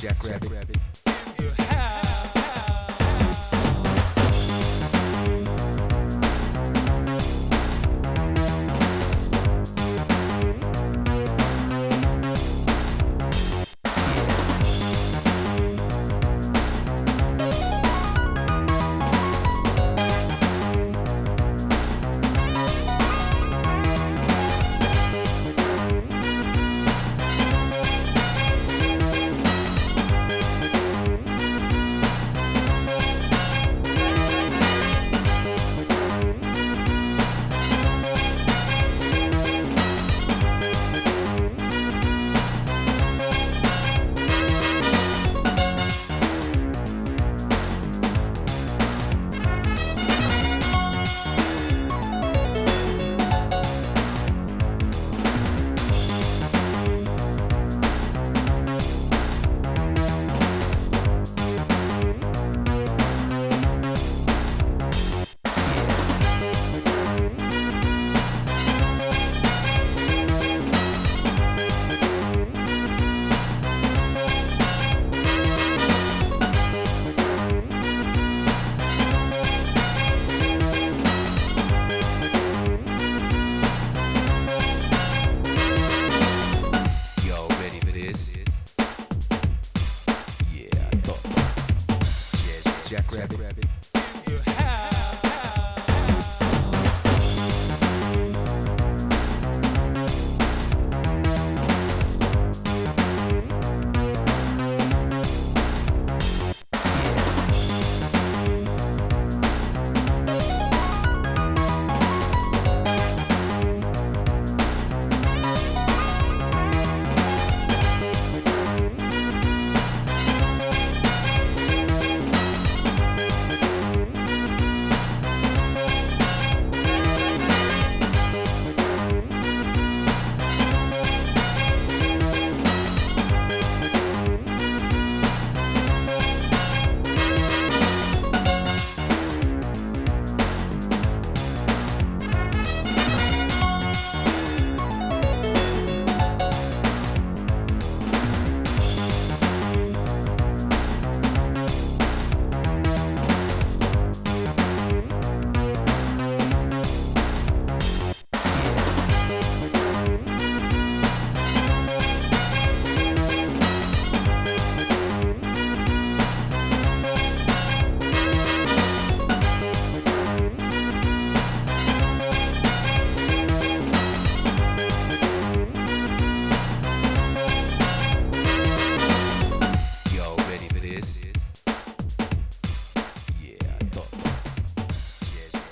Jackrabbit.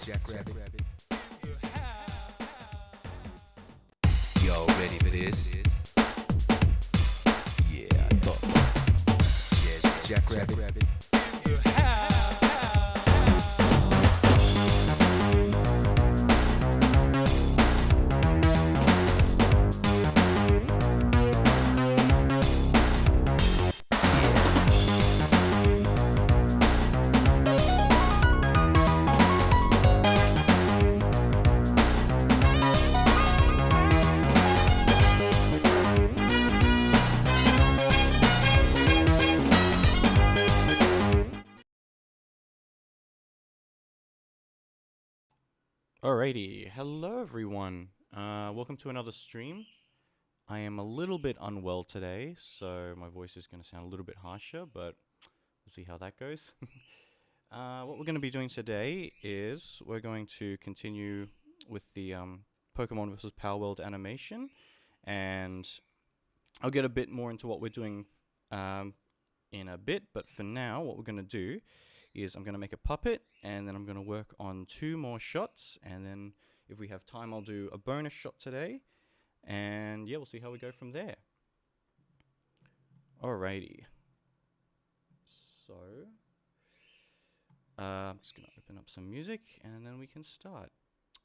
Jackrabbit. Y'all ready for this? Yeah, I thought. Yes, Jackrabbit. Alrighty, hello everyone. Welcome to another stream. I am a little bit unwell today, so my voice is going to sound a little bit harsher, but we'll see how that goes. What we're going to be doing today is we're going to continue with the Pokemon vs. PALWORLD animation, and I'll get a bit more into what we're doing in a bit, but for now, what we're going to do is I'm going to make a puppet, and then I'm going to work on 2 more shots, and then if we have time I'll do a bonus shot today, and yeah, we'll see how we go from there. Alrighty, so I'm just going to open up some music and then we can start.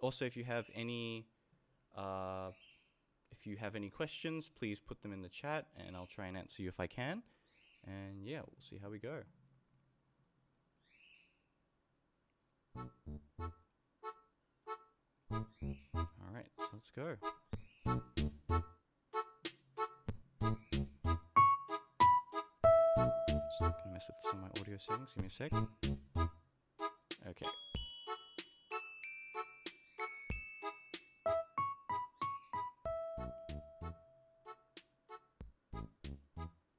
Also, if you have any questions, please put them in the chat and I'll try and answer you if I can, and yeah, we'll see how we go. Alright, so let's go. mess with some of my audio settings. Give me a sec. Okay.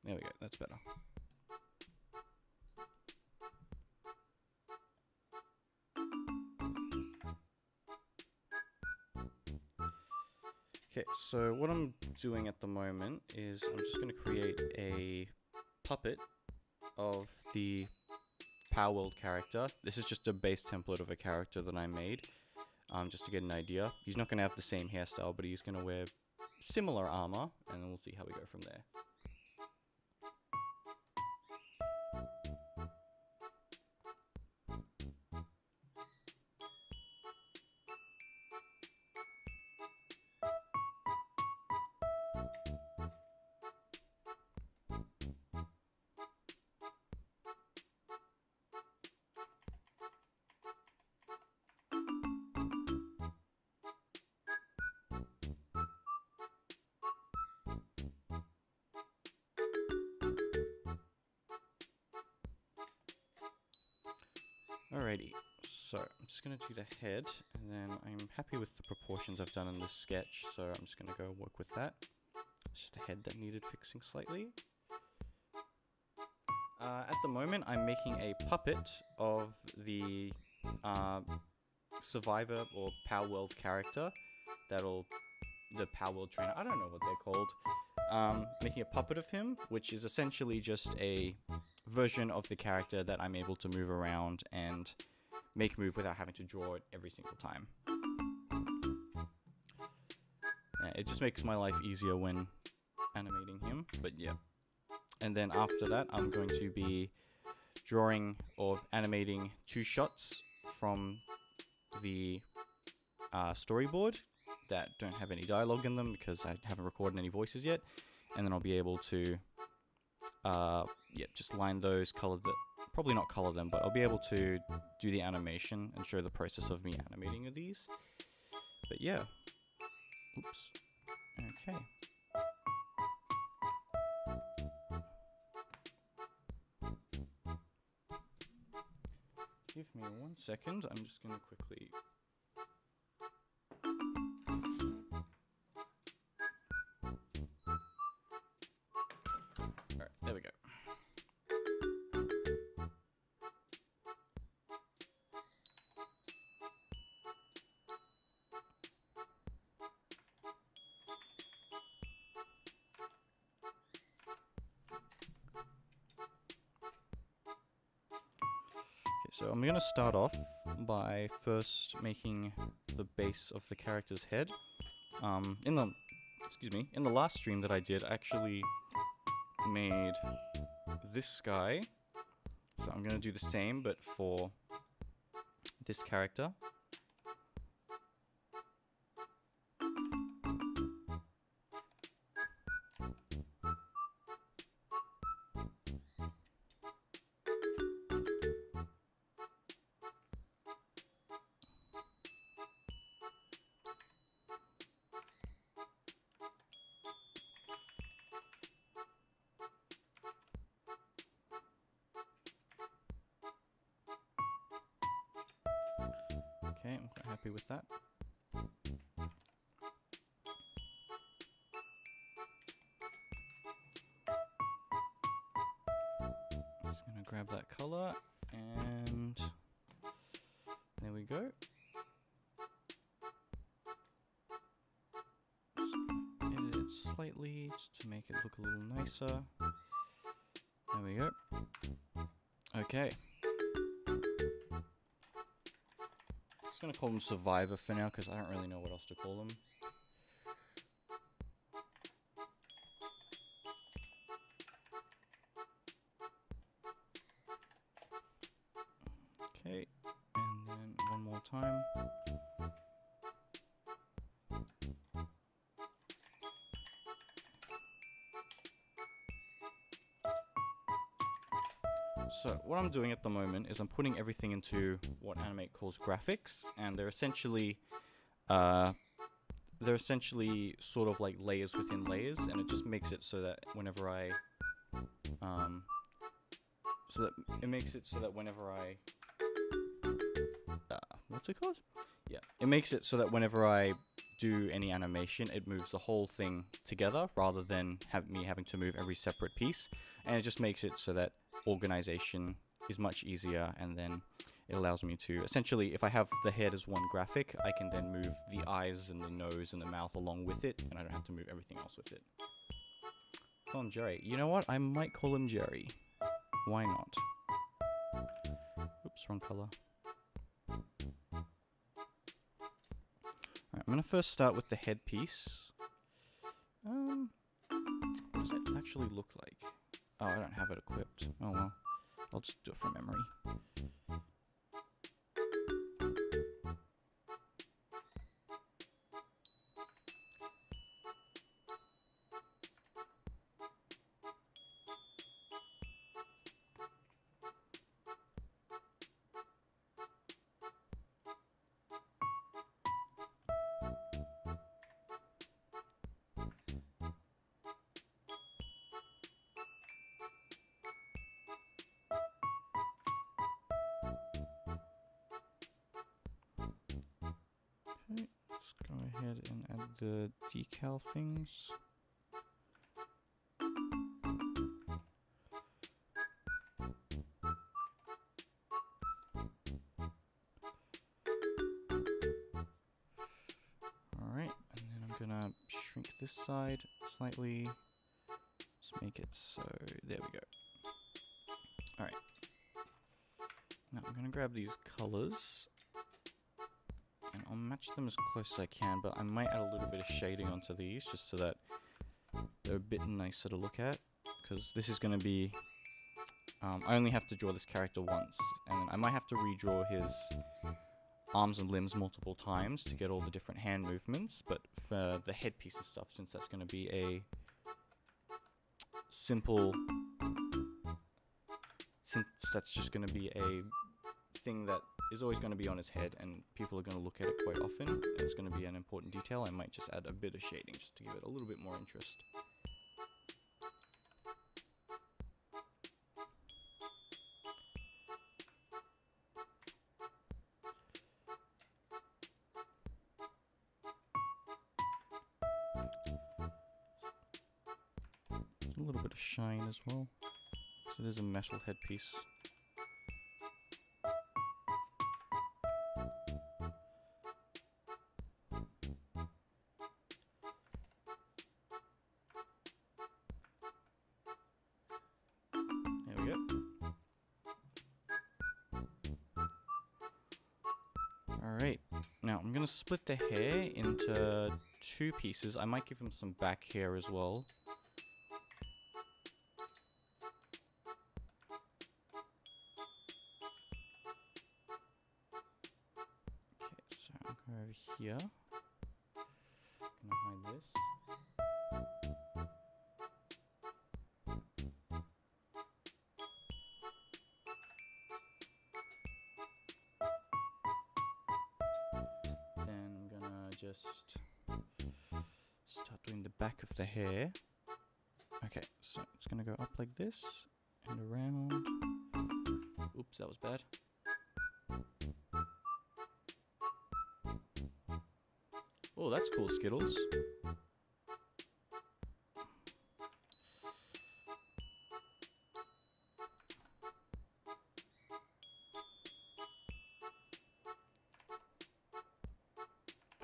There we go, that's better. Okay, so what I'm doing at the moment is I'm just going to create a puppet of the PALWORLD character. This is just a base template of a character that I made, just to get an idea. He's not going to have the same hairstyle, but he's going to wear similar armor, and then we'll see how we go from there. Alrighty, so I'm just going to do the head, and then I'm happy with the proportions I've done in this sketch, so I'm just going to go work with that. It's just a head that needed fixing slightly. At the moment, I'm making a puppet of the survivor or PALWORLD character. The PALWORLD trainer, I don't know what they're called. Making a puppet of him, which is essentially just a version of the character that I'm able to move around and make move without having to draw it every single time. It just makes my life easier when animating him, but yeah. And then after that, I'm going to be drawing or animating 2 shots from the storyboard that don't have any dialogue in them because I haven't recorded any voices yet. And then I'll be able to just line those, probably not color them, but I'll be able to do the animation and show the process of me animating these. But yeah. Oops. Okay. Give me 1 second. I'm just going to quickly... Alright, there we go. So I'm going to start off by first making the base of the character's head. In the last stream that I did, I actually made this guy. So I'm going to do the same, but for this character. Okay, I'm quite happy with that. Just gonna grab that color, and there we go. Just edit it slightly just to make it look a little nicer. There we go. Okay. I'm just gonna call them Survivor for now because I don't really know what else to call them. Okay, and then one more time. So what I'm doing at the moment is I'm putting everything into what Animate calls graphics, and they're essentially sort of like layers within layers, and it just makes it so that whenever I so that it makes it so that whenever I what's it called? Yeah, it makes it so that whenever I do any animation, it moves the whole thing together rather than me having to move every separate piece, and it just makes it so that organization is much easier, and then it allows me to essentially, if I have the head as one graphic, I can then move the eyes and the nose and the mouth along with it, and I don't have to move everything else with it. Call him Jerry. You know what? I might call him Jerry. Why not? Oops, wrong color. Alright, I'm gonna first start with the headpiece. What does it actually look like? Oh, I don't have it equipped. Oh well. I'll just do it from memory. Okay, let's go ahead and add the decal things. Alright, and then I'm gonna shrink this side slightly. Just make it so, there we go. Alright. Now I'm gonna grab these colors, and I'll match them as close as I can, but I might add a little bit of shading onto these, just so that they're a bit nicer to look at, because this is gonna be, I only have to draw this character once, and I might have to redraw his arms and limbs multiple times to get all the different hand movements, but for the headpiece and stuff, since that's going to be a simple, since that's just going to be a thing that is always going to be on his head and people are going to look at it quite often, and it's going to be an important detail, I might just add a bit of shading just to give it a little bit more interest. A little bit of shine as well. So there's a metal headpiece. There we go. Alright, now I'm going to split the hair into two pieces. I might give him some back hair as well. Over here, gonna hide this. Then I'm gonna just start doing the back of the hair. Okay, so it's gonna go up like this and around. Oops, that was bad. Oh, that's cool, Skittles.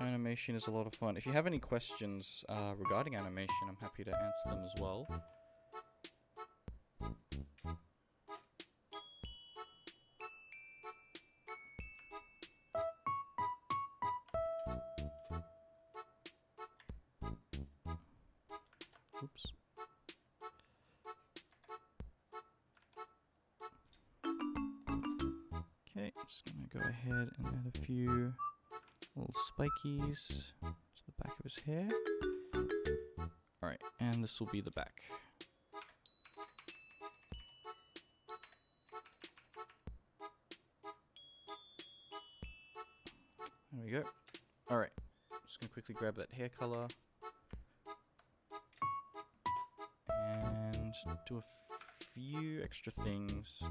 Animation is a lot of fun. If you have any questions regarding animation, I'm happy to answer them as well. Oops. Okay, I'm just gonna go ahead and add a few little spikies to the back of his hair. Alright, and this will be the back. There we go. Alright, just gonna quickly grab that hair color. And do a few extra things.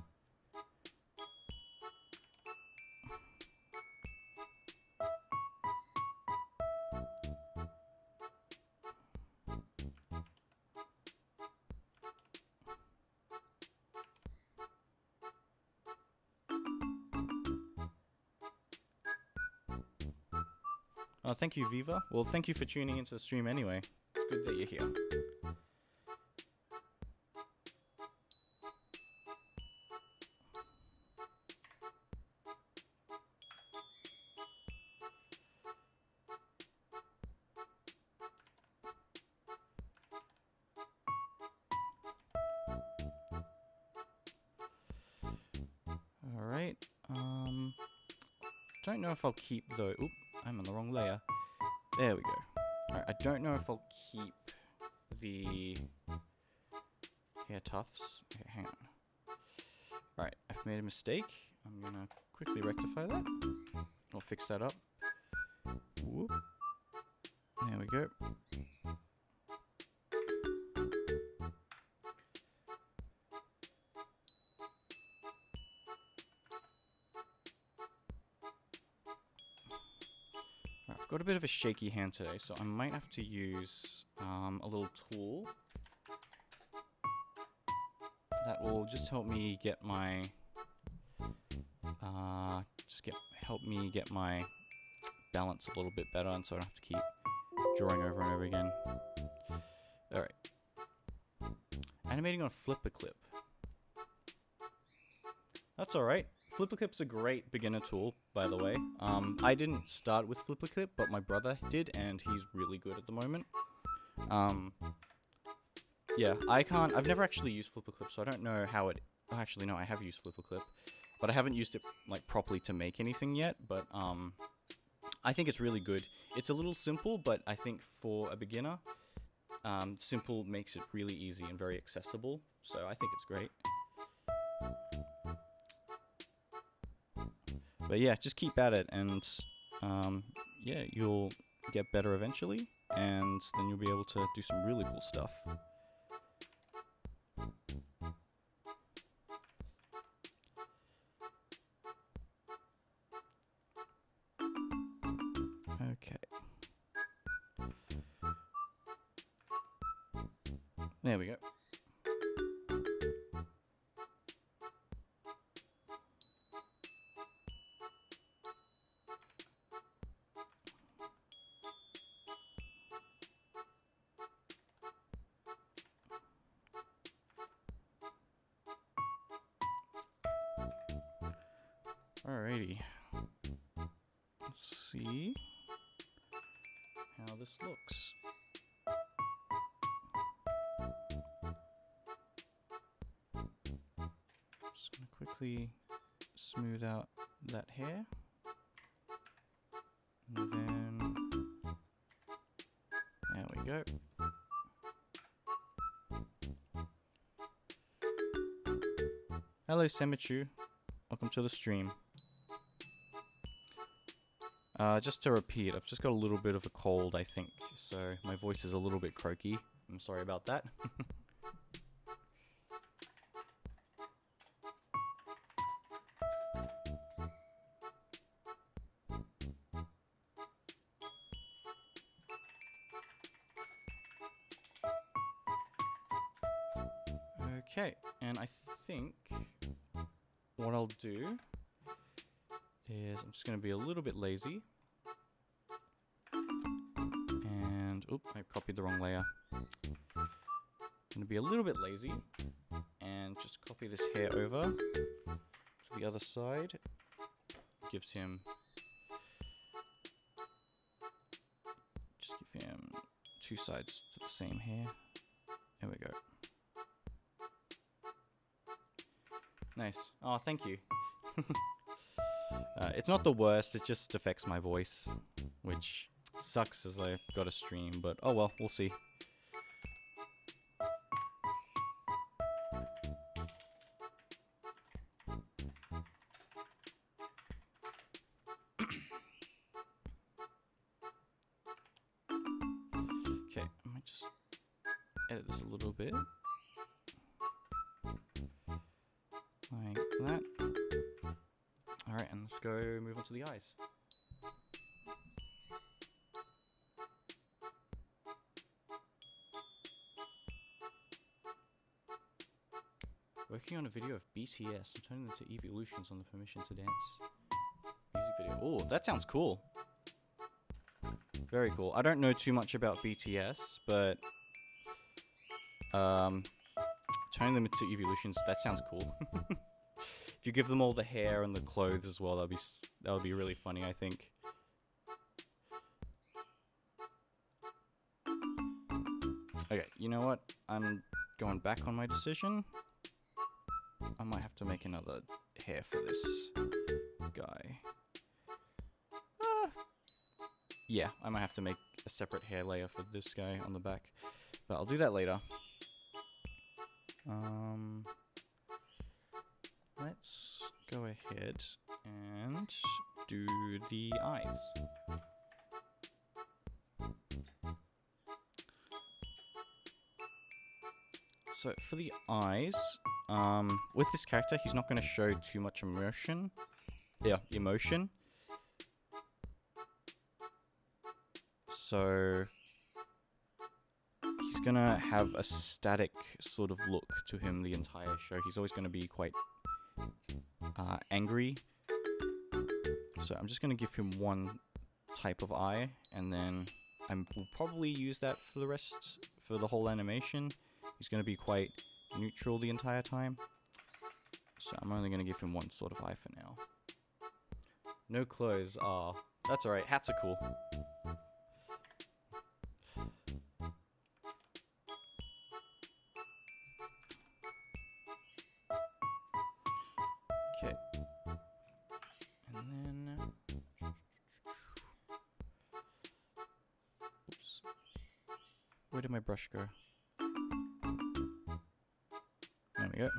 Oh, thank you, Viva. Well, thank you for tuning into the stream anyway. It's good that you're here. Alright, don't know if I'll keep though. Oop, I'm on the wrong layer. There we go. Alright, I don't know if I'll keep the hair tufts. Okay, hang on. Alright, I've made a mistake. I'm gonna quickly rectify that. Or fix that up. Whoop. There we go. I've got a bit of a shaky hand today, so I might have to use a little tool that will just help me get my help me get my balance a little bit better, and so I don't have to keep drawing over and over again. All right, animating on a flipper clip. That's all right. Flipper clip's a great beginner tool, by the way. I didn't start with flipper clip, but my brother did, and he's really good at the moment. Yeah, I've never actually used flipper clip, so I don't know how it. Actually, no, I have used flipper clip, but I haven't used it like properly to make anything yet. But I think it's really good. It's a little simple, but I think for a beginner, simple makes it really easy and very accessible. So I think it's great. But yeah, just keep at it, and yeah, you'll get better eventually, and then you'll be able to do some really cool stuff. Okay. There we go. Alrighty. Let's see how this looks. Just gonna quickly smooth out that hair. And then there we go. Hello Semichu. Welcome to the stream. Just to repeat, I've just got a little bit of a cold, I think, so my voice is a little bit croaky. I'm sorry about that. Okay, and I think what I'll do is I'm just going to be a little bit lazy. And, oop, I copied the wrong layer. I'm going to be a little bit lazy and just copy this hair over to the other side. Gives him, just give him two sides to the same hair. There we go. Nice. Oh, thank you. It's not the worst, it just affects my voice, which sucks as I've got a stream, but oh well, we'll see. Okay, I might just edit this a little bit. Alright, and let's go move on to the eyes. Working on a video of BTS and turning them to evolutions on the permission to dance music video. Oh, that sounds cool. Very cool. I don't know too much about BTS, but turning them into evolutions, that sounds cool. If you give them all the hair and the clothes as well, that would be really funny, I think. Okay, you know what? I'm going back on my decision. I might have to make another hair for this guy. Yeah, I might have to make a separate hair layer for this guy on the back. But I'll do that later. Let's go ahead and do the eyes. So for the eyes, with this character, he's not going to show too much emotion. Yeah, emotion. So he's going to have a static sort of look to him the entire show. He's always going to be quite angry. So I'm just going to give him one type of eye, and then I will probably use that for the whole animation. He's going to be quite neutral the entire time. So I'm only going to give him one sort of eye for now. No clothes. Ah, that's alright. Hats are cool. Okay. And then... Oops. Where did my brush go? There we go.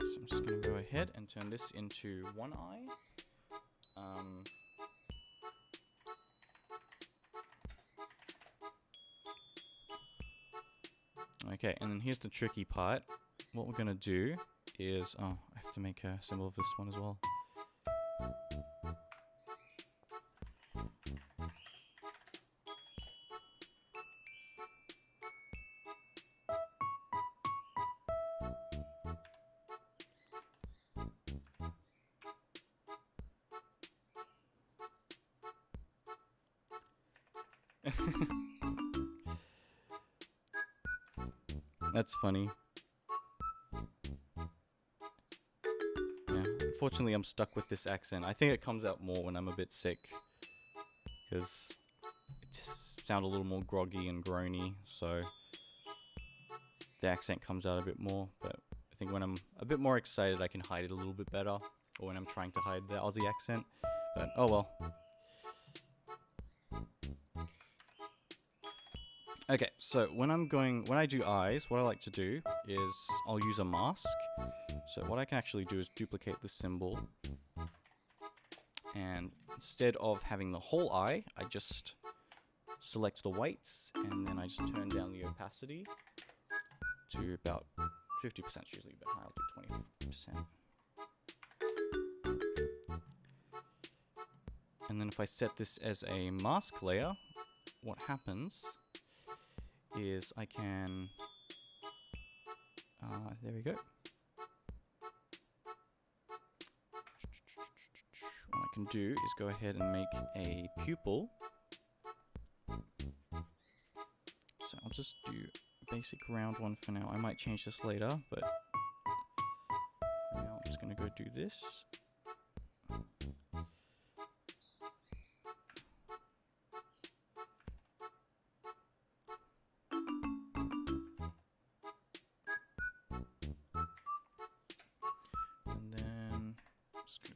So I'm just going to go ahead and turn this into one eye. Okay, and then here's the tricky part. What we're going to do is... Oh, I have to make a symbol of this one as well. That's funny. Yeah, unfortunately I'm stuck with this accent. I think it comes out more when I'm a bit sick, because it just sounds a little more groggy and groany, so the accent comes out a bit more. But I think when I'm a bit more excited I can hide it a little bit better, or when I'm trying to hide the Aussie accent. But oh well. Okay, so when I do eyes, what I like to do is I'll use a mask. So what I can actually do is duplicate the symbol, and instead of having the whole eye, I just select the whites, and then I just turn down the opacity to about 50%, usually a bit high. I'll do 20%. And then if I set this as a mask layer, what happens is I can, there we go. What I can do is go ahead and make a pupil. So I'll just do a basic round one for now. I might change this later, but for now I'm just going to go do this.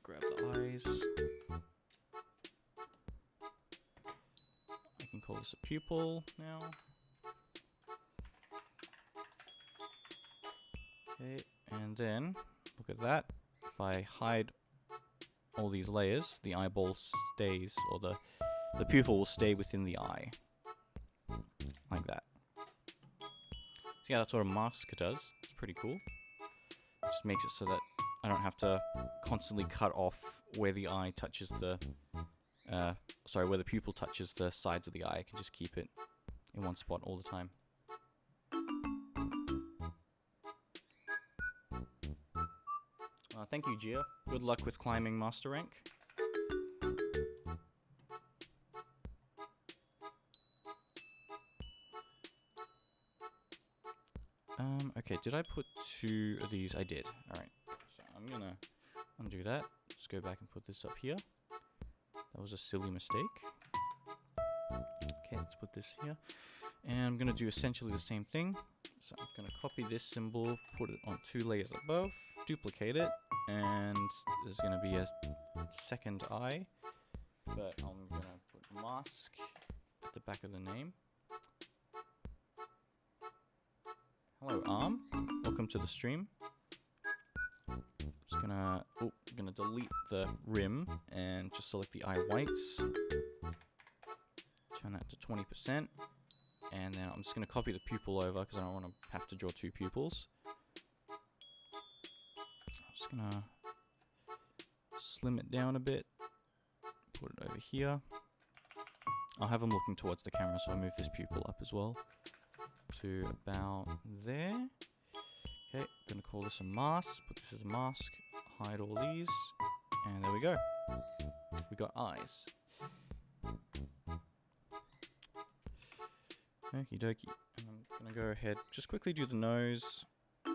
Grab the eyes. I can call this a pupil now. Okay, and then look at that. If I hide all these layers, the eyeball stays, or the pupil will stay within the eye. Like that. So yeah, that's what a mask does. It's pretty cool. Just makes it so that I don't have to constantly cut off where the eye touches the, where the pupil touches the sides of the eye. I can just keep it in one spot all the time. Thank you, Gia. Good luck with climbing Master Rank. Okay, did I put 2 of these? I did. Alright, so I'm gonna undo that. Let's go back and put this up here. That was a silly mistake. Okay, let's put this here. And I'm gonna do essentially the same thing. So I'm gonna copy this symbol, put it on 2 layers above, duplicate it, and there's gonna be a second eye. But I'm gonna put mask at the back of the name. Hello, Arm. Welcome to the stream. Just gonna delete the rim and just select the eye whites. Turn that to 20%, and then I'm just gonna copy the pupil over because I don't want to have to draw 2 pupils. I'm just gonna slim it down a bit. Put it over here. I'll have them looking towards the camera, so I'll move this pupil up as well to about there. Okay, gonna call this a mask, put this as a mask, hide all these, and there we go. We got eyes. Okie dokie. And I'm gonna go ahead, just quickly do the nose. Oh,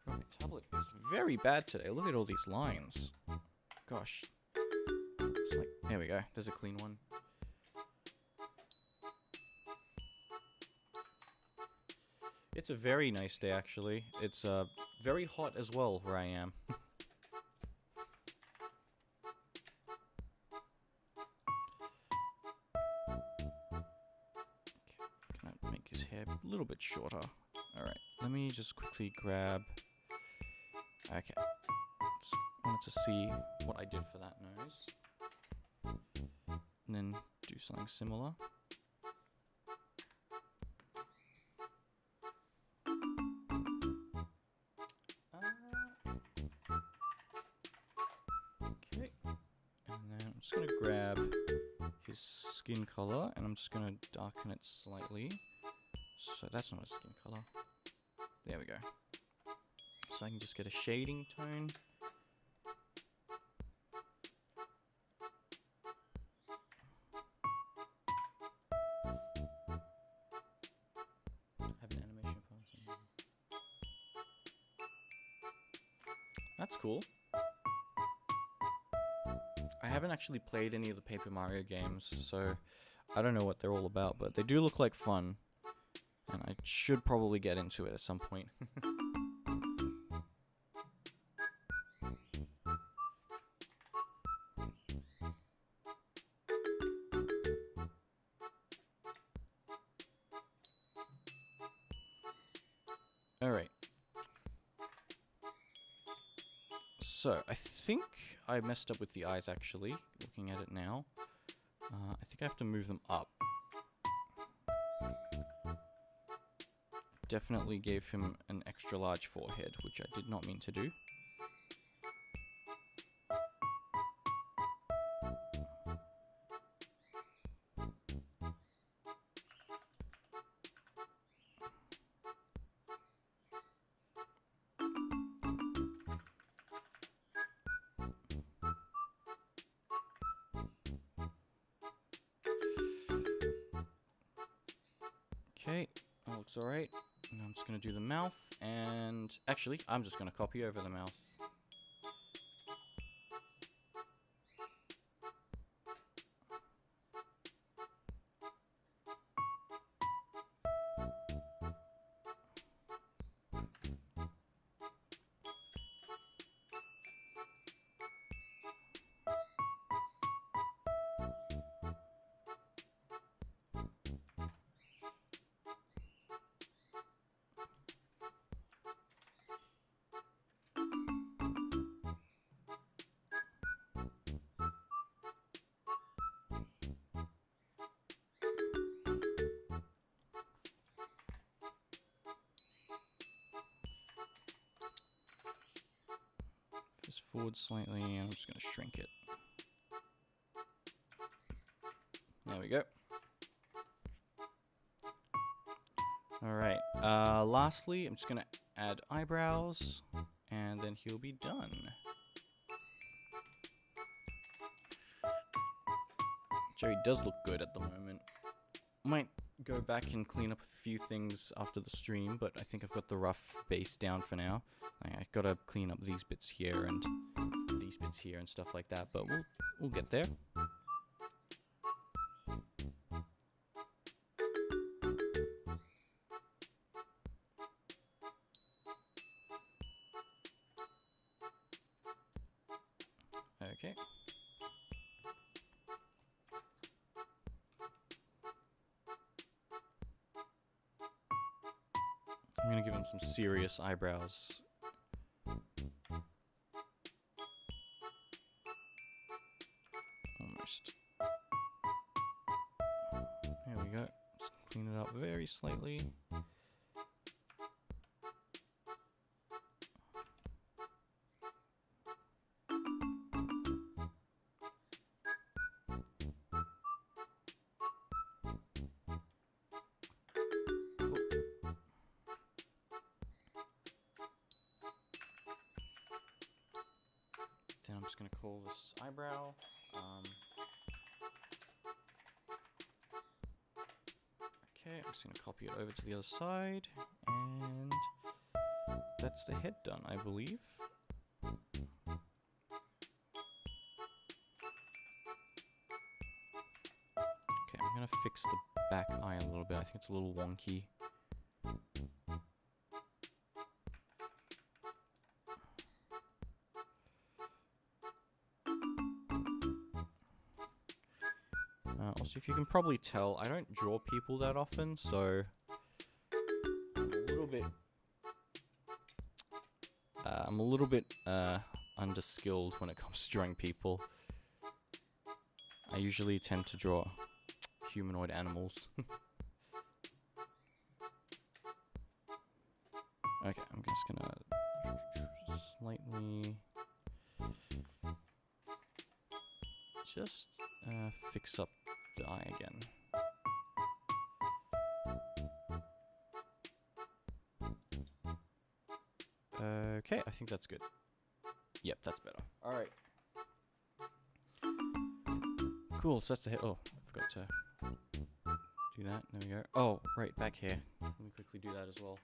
my tablet is very bad today. Look at all these lines. Gosh. It's like, there we go, there's a clean one. It's a very nice day, actually. It's very hot as well where I am. Can I make his hair a little bit shorter? Alright, let me just quickly grab... Okay. Just wanted to see what I did for that nose. And then do something similar. I'm just going to grab his skin color and I'm just going to darken it slightly. So that's not a skin color. There we go. So I can just get a shading tone. Have an animation person. That's cool. I haven't actually played any of the Paper Mario games, so I don't know what they're all about, but they do look like fun, and I should probably get into it at some point. Alright. So, I think I messed up with the eyes, actually, looking at it now. I think I have to move them up. Definitely gave him an extra large forehead, which I did not mean to do. Okay, that looks alright. Now I'm just going to do the mouth, and actually, I'm just going to copy over the mouth. forward slightly, and I'm just going to shrink it. There we go. Alright, lastly, I'm just going to add eyebrows, and then he'll be done. Jerry does look good at the moment. Might go back and clean up a few things after the stream, but I think I've got the rough base down for now. I gotta clean up these bits here and these bits here and stuff like that, but we'll get there. Okay. I'm gonna give him some serious eyebrows. Almost. There we go. Just clean it up very slightly. Then I'm just going to call this eyebrow. Okay, I'm just going to copy it over to the other side. And that's the head done, I believe. Okay, I'm going to fix the back eye a little bit. I think it's a little wonky. Also, if you can probably tell, I don't draw people that often, so I'm a little bit underskilled when it comes to drawing people. I usually tend to draw humanoid animals. Okay, I'm just gonna slightly just fix up the eye again. Okay, I think that's good. Yep, that's better. Alright. Cool, so that's the head. Oh, I forgot to do that. There we go. Oh, right, back here. Let me quickly do that as well.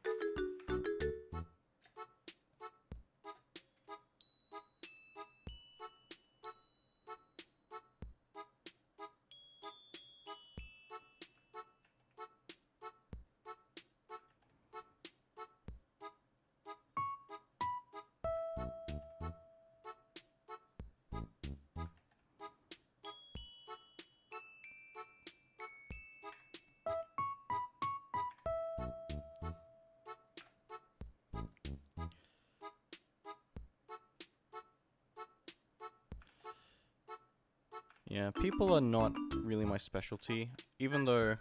Yeah, people are not really my specialty, even though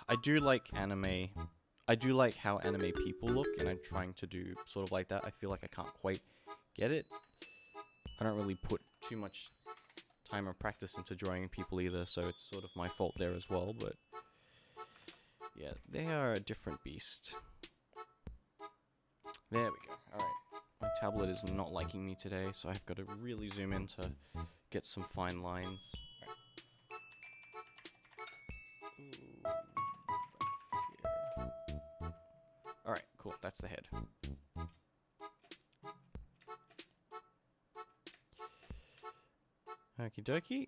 I do like anime. I do like how anime people look, and I'm trying to do sort of like that. I feel like I can't quite get it. I don't really put too much time or practice into drawing people either, so it's sort of my fault there as well, but yeah, they are a different beast. There we go. Alright. My tablet is not liking me today, so I've got to really zoom in to get some fine lines. Alright, cool. That's the head. Okie dokie.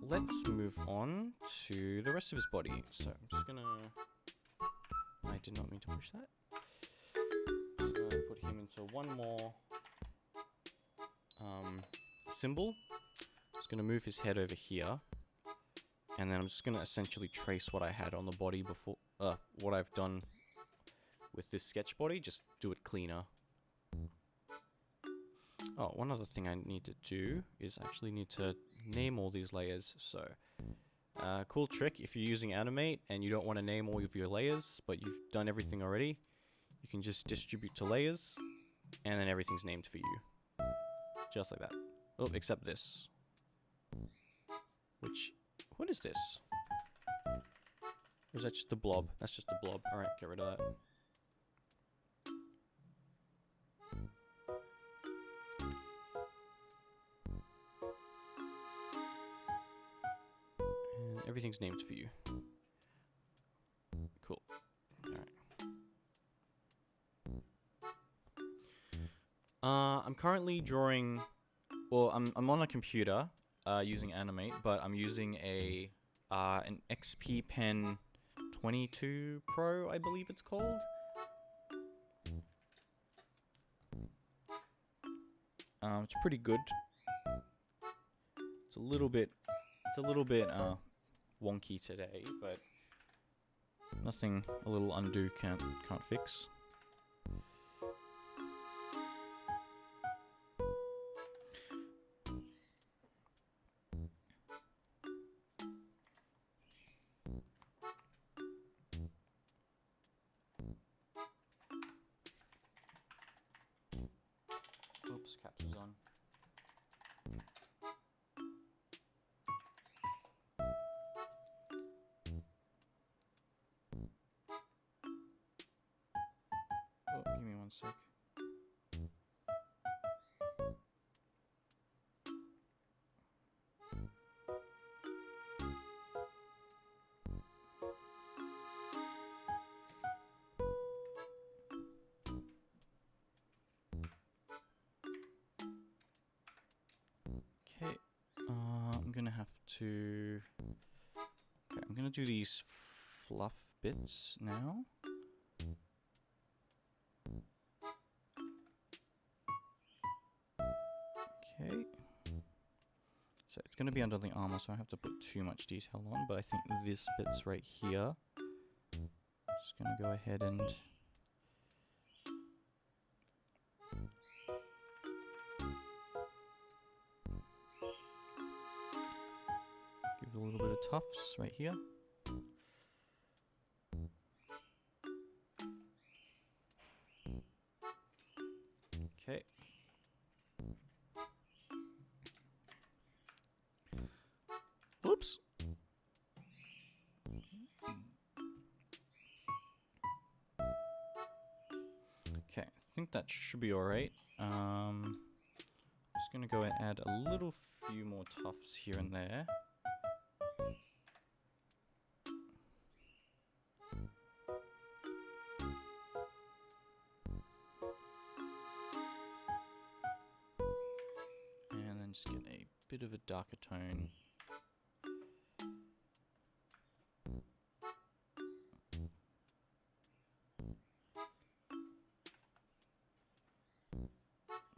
Let's move on to the rest of his body. So I'm just gonna... I did not mean to push that. Just gonna put him into one more symbol. Just gonna move his head over here. And then I'm just gonna essentially trace what I had on the body before... what I've done with this sketch body. Just do it cleaner. Oh, one other thing I need to do is actually need to name all these layers. So, cool trick, if you're using Animate and you don't want to name all of your layers, but you've done everything already, you can just distribute to layers, And then everything's named for you. Just like that. Oh, except this. What is this? Or is that just a blob? That's just a blob. Alright, get rid of that. And everything's named for you. Cool. Alright. I'm currently drawing... Well, I'm on a computer using Animate, but I'm using an XP Pen 22 Pro, I believe it's called. It's pretty good. It's a little bit wonky today, but nothing a little undo can't fix. Oops, caps is on. Oh, give me one sec. Okay, I'm gonna have to... Okay, I'm gonna do these fluff bits now. Okay. So it's gonna be under the armor, so I have to put too much detail on, but I think this bit's right here. Just gonna go ahead and... give it a little bit of tufts right here. Okay. Oops. Okay, I think that should be alright. Just gonna go and add a little few more tufts here and there. And then just get a bit of a darker tone.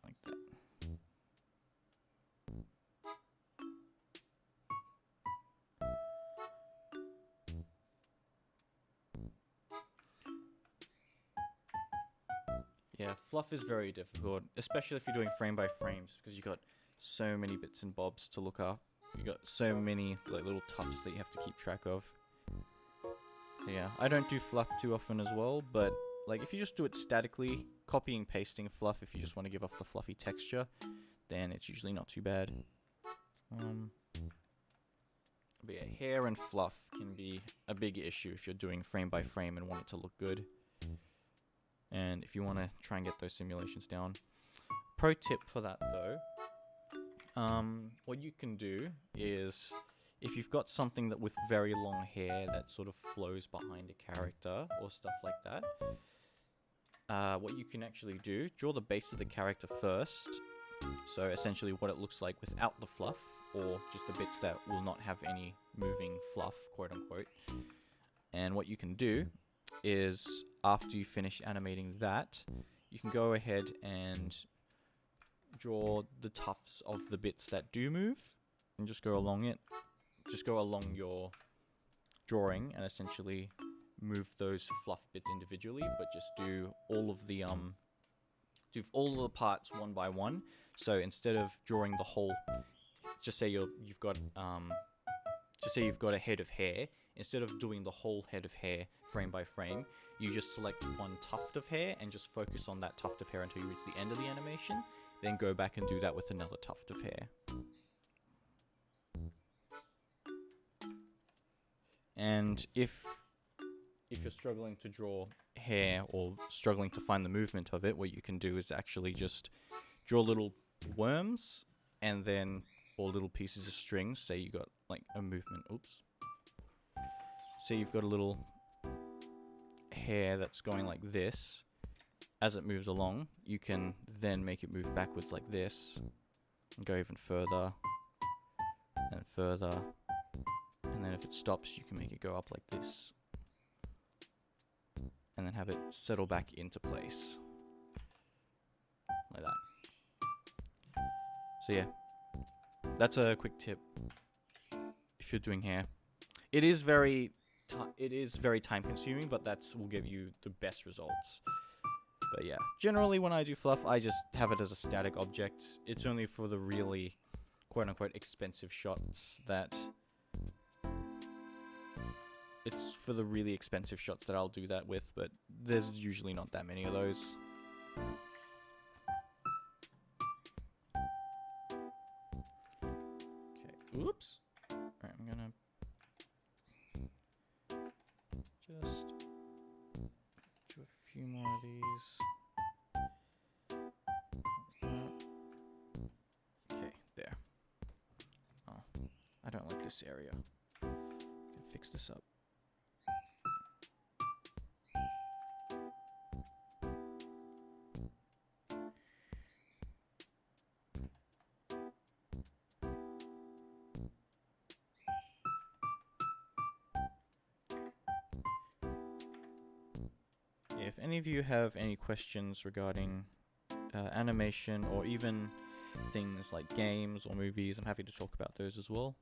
Like that. Yeah, fluff is very difficult, especially if you're doing frame by frames, because you got so many bits and bobs to look up. You got so many like little tufts that you have to keep track of. Yeah, I don't do fluff too often as well, but like if you just do it statically, copying pasting fluff if you just want to give off the fluffy texture, then it's usually not too bad. But yeah, hair and fluff can be a big issue if you're doing frame by frame and want it to look good. And if you want to try and get those simulations down. Pro tip for that though, what you can do is, if you've got something that with very long hair that sort of flows behind a character or stuff like that, what you can actually do, draw the base of the character first, so essentially what it looks like without the fluff, or just the bits that will not have any moving fluff, quote unquote. And what you can do is, after you finish animating that, you can go ahead and draw the tufts of the bits that do move, and just go along it. Just go along your drawing and essentially move those fluff bits individually, but just do all of the parts one by one. So instead of drawing the whole, just say you've got a head of hair. Instead of doing the whole head of hair frame by frame, you just select one tuft of hair and just focus on that tuft of hair until you reach the end of the animation. Then go back and do that with another tuft of hair. And if you're struggling to draw hair or struggling to find the movement of it, what you can do is actually just draw little worms and then, or little pieces of string. Say you got like a movement, oops. Say you've got a little hair that's going like this. As it moves along, you can then make it move backwards like this and go even further and further. And then if it stops, you can make it go up like this. And then have it settle back into place. Like that. So yeah, that's a quick tip if you're doing hair. It is very time consuming, but will give you the best results. But yeah, generally when I do fluff, I just have it as a static object. It's only for the really quote-unquote expensive shots that... It's for the really expensive shots that I'll do that with, but there's usually not that many of those. Okay, oops. Alright, I'm gonna just do a few more of these. Okay, there. Oh, I don't like this area. I can fix this up. If any of you have any questions regarding animation or even things like games or movies, I'm happy to talk about those as well.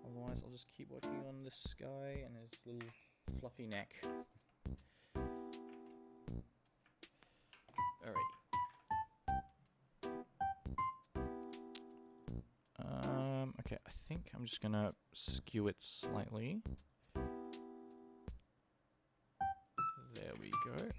Otherwise, I'll just keep working on this guy and his little fluffy neck. Alrighty. Okay, I think I'm just gonna skew it slightly. There we go. Okay.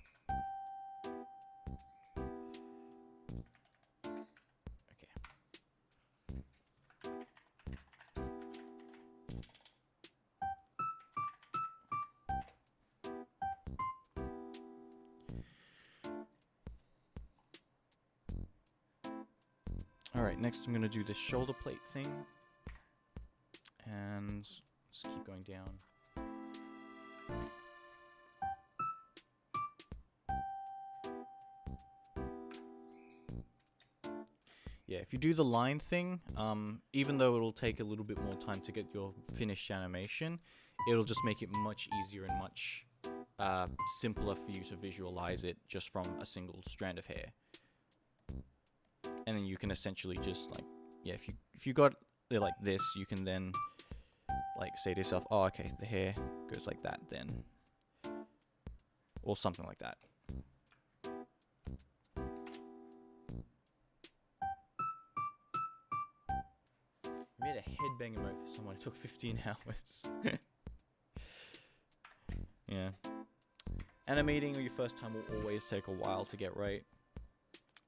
Alright, next I'm gonna do this shoulder plate thing. And let's keep going down. Yeah, if you do the line thing, even though it'll take a little bit more time to get your finished animation, it'll just make it much easier and much simpler for you to visualize it just from a single strand of hair. And then you can essentially just like, yeah, if you got it like this, you can then like say to yourself, oh, okay, the hair goes like that then. Or something like that. I made a headbang emote for someone. It took 15 hours. Yeah. Animating your first time will always take a while to get right.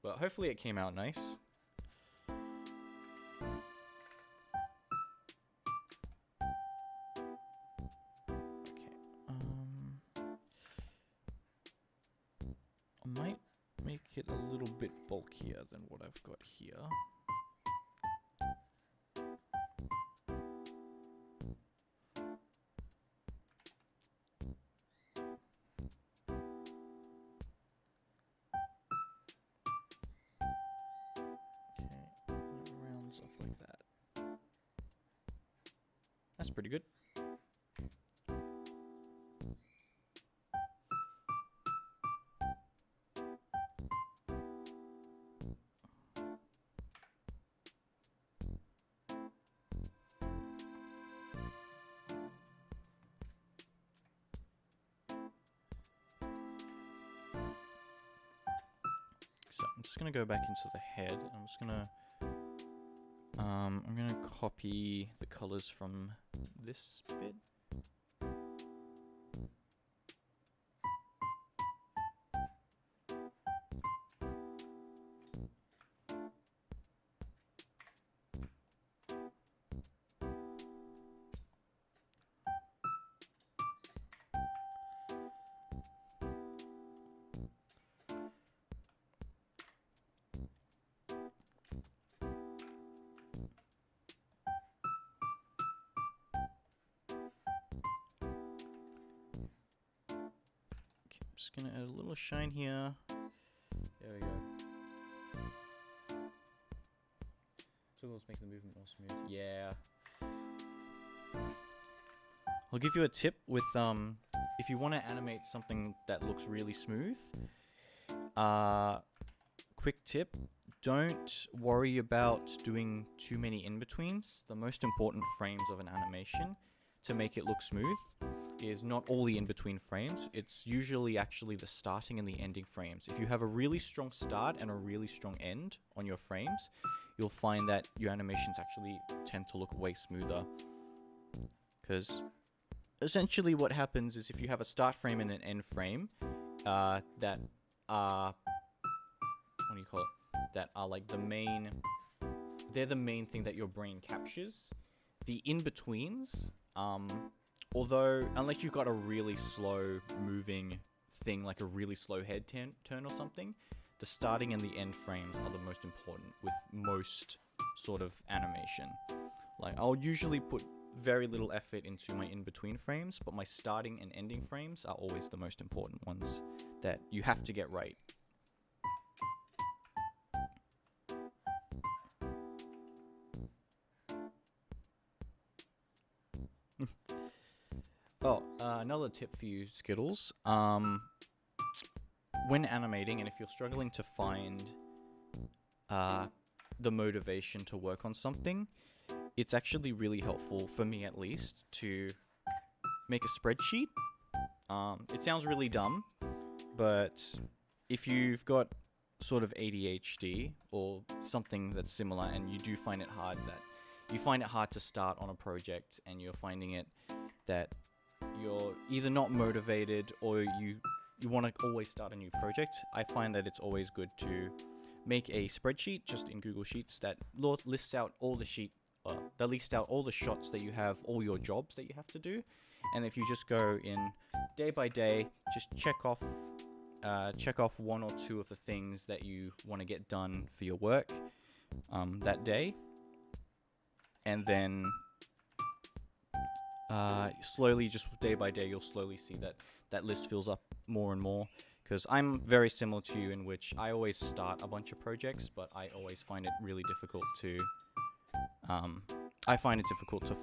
But hopefully it came out nice. I might make it a little bit bulkier than what I've got here. Okay, that rounds off like that. That's pretty good. So I'm just going to go back into the head. I'm just going to I'm gonna copy the colors from this bit. Just gonna add a little shine here. There we go. So let's make the movement more smooth. Yeah. I'll give you a tip with if you want to animate something that looks really smooth. Quick tip: don't worry about doing too many in-betweens. The most important frames of an animation to make it look smooth is not all the in-between frames. It's usually actually the starting and the ending frames. If you have a really strong start and a really strong end on your frames, you'll find that your animations actually tend to look way smoother. Because essentially what happens is if you have a start frame and an end frame that are, what do you call it? That are like the main, they're the main thing that your brain captures. The in-betweens, although, unless you've got a really slow moving thing, like a really slow head turn or something, the starting and the end frames are the most important with most sort of animation. Like, I'll usually put very little effort into my in-between frames, but my starting and ending frames are always the most important ones that you have to get right. Oh, another tip for you, Skittles. When animating, and if you're struggling to find the motivation to work on something, it's actually really helpful, for me at least, to make a spreadsheet. It sounds really dumb, but if you've got sort of ADHD or something that's similar, and you do find it hard to start on a project, and you're finding it that you're either not motivated or you want to always start a new project, I find that it's always good to make a spreadsheet just in Google Sheets that lists out all the shots that you have, all your jobs that you have to do, and if you just go in day by day, just check off one or two of the things that you want to get done for your work that day, and then slowly, just day by day, you'll slowly see that list fills up more and more. Because I'm very similar to you in which I always start a bunch of projects, but I always find it really difficult to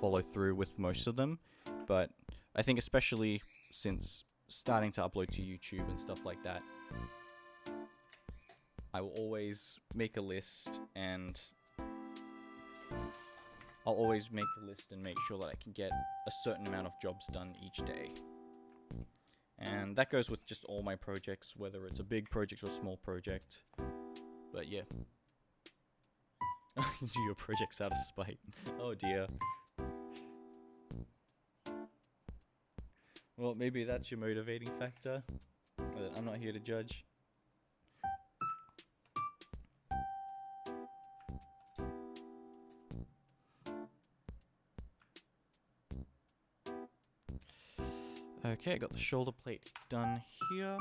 follow through with most of them. But I think especially since starting to upload to YouTube and stuff like that, I will always make a list, and I'll always make a list and make sure that I can get a certain amount of jobs done each day. And that goes with just all my projects, whether it's a big project or a small project. But yeah. Do your projects out of spite. Oh dear. Well, maybe that's your motivating factor. But I'm not here to judge. Okay, got the shoulder plate done here.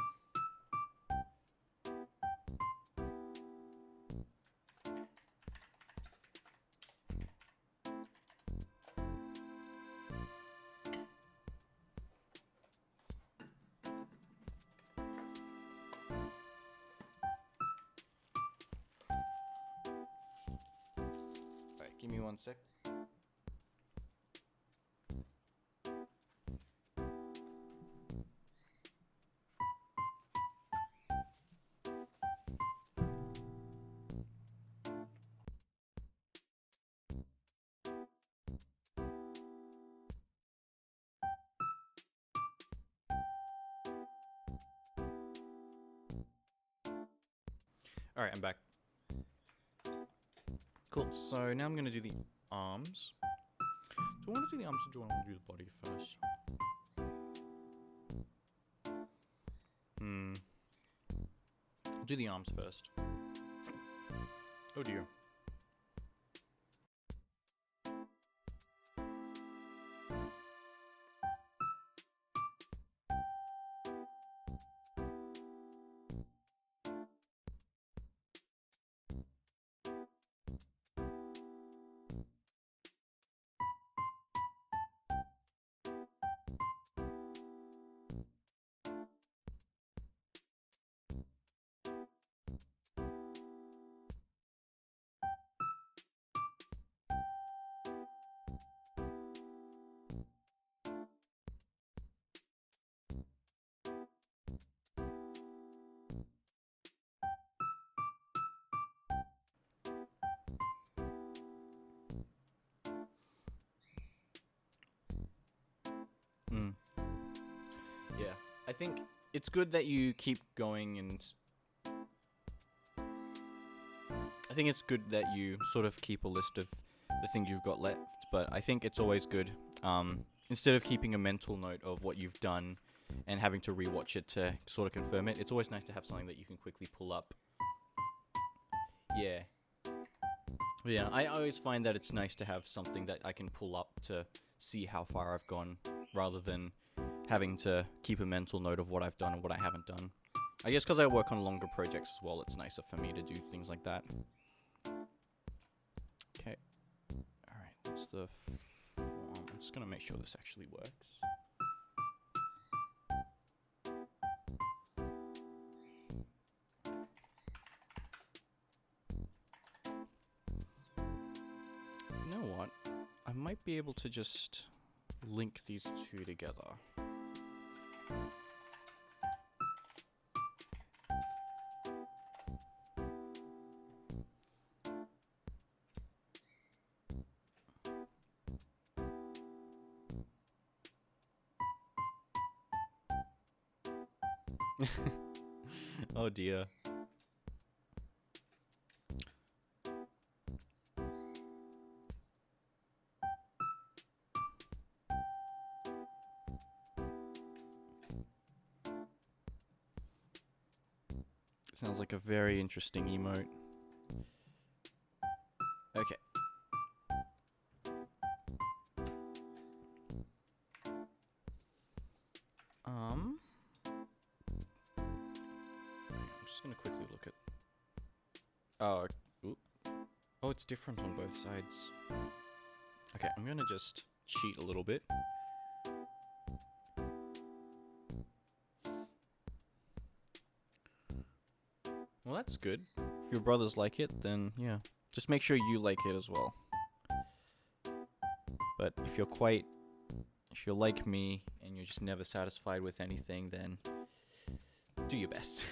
Alright, give me 1 sec. Alright, I'm back. Cool, so now I'm going to do the arms. Do I want to do the arms or do I want to do the body first? Do the arms first. Oh dear. Yeah, I think it's good that you keep going, and I think it's good that you sort of keep a list of the things you've got left, but I think it's always good, instead of keeping a mental note of what you've done and having to rewatch it to sort of confirm it, it's always nice to have something that you can quickly pull up. Yeah. Yeah, I always find that it's nice to have something that I can pull up to see how far I've gone, rather than having to keep a mental note of what I've done and what I haven't done. I guess because I work on longer projects as well, it's nicer for me to do things like that. Okay. Alright, that's the form. I'm just going to make sure this actually works. You know what? I might be able to just link these two together. Oh dear. Sounds like a very interesting emote. Okay. I'm just gonna quickly look at. Oh, oh, it's different on both sides. Okay, I'm gonna just cheat a little bit. Well, that's good. If your brothers like it, then yeah. Just make sure you like it as well. But if you're like me and you're just never satisfied with anything, then do your best.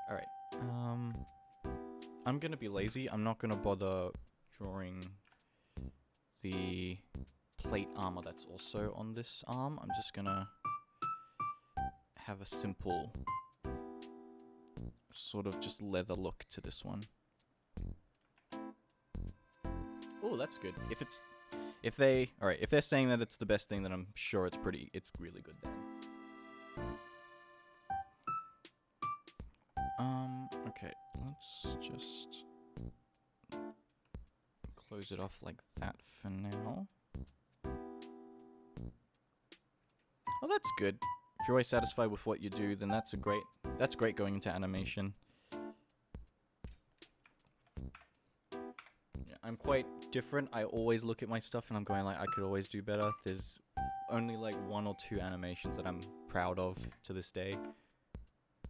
Alright. I'm gonna be lazy. I'm not gonna bother drawing the plate armor that's also on this arm. I'm just gonna have a simple sort of just leather look to this one. Oh, that's good. If they're saying that it's the best thing, then I'm sure it's really good then. Okay, let's just close it off like that for now. Oh, that's good. If you're always satisfied with what you do, then that's great going into animation. Yeah, I'm quite different. I always look at my stuff and I'm going like, I could always do better. There's only like 1 or 2 animations that I'm proud of to this day.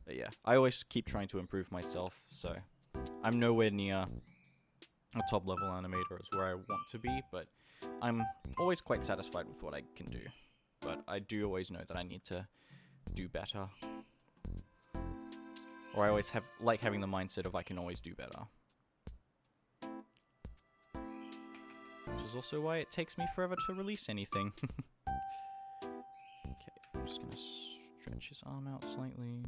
But yeah, I always keep trying to improve myself, so I'm nowhere near a top level animator as where I want to be, but I'm always quite satisfied with what I can do. But I do always know that I need to do better. Or I always like having the mindset of I can always do better. Which is also why it takes me forever to release anything. Okay, I'm just gonna stretch his arm out slightly.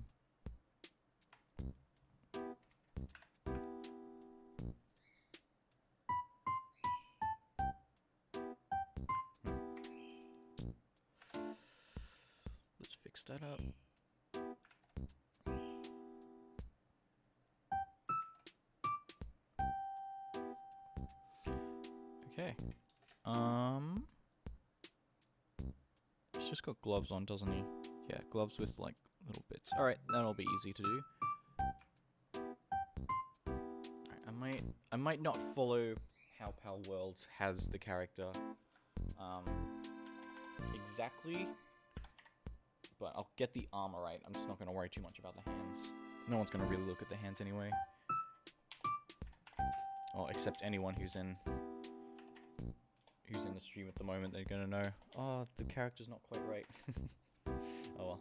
that up. Okay. He's just got gloves on, doesn't he? Yeah, gloves with like little bits. Alright, that'll be easy to do. Alright, I might not follow how PALWORLD has the character exactly, but I'll get the armor right. I'm just not gonna worry too much about the hands. No one's gonna really look at the hands anyway. Or except anyone who's in the stream at the moment, they're gonna know, oh, the character's not quite right. Oh well.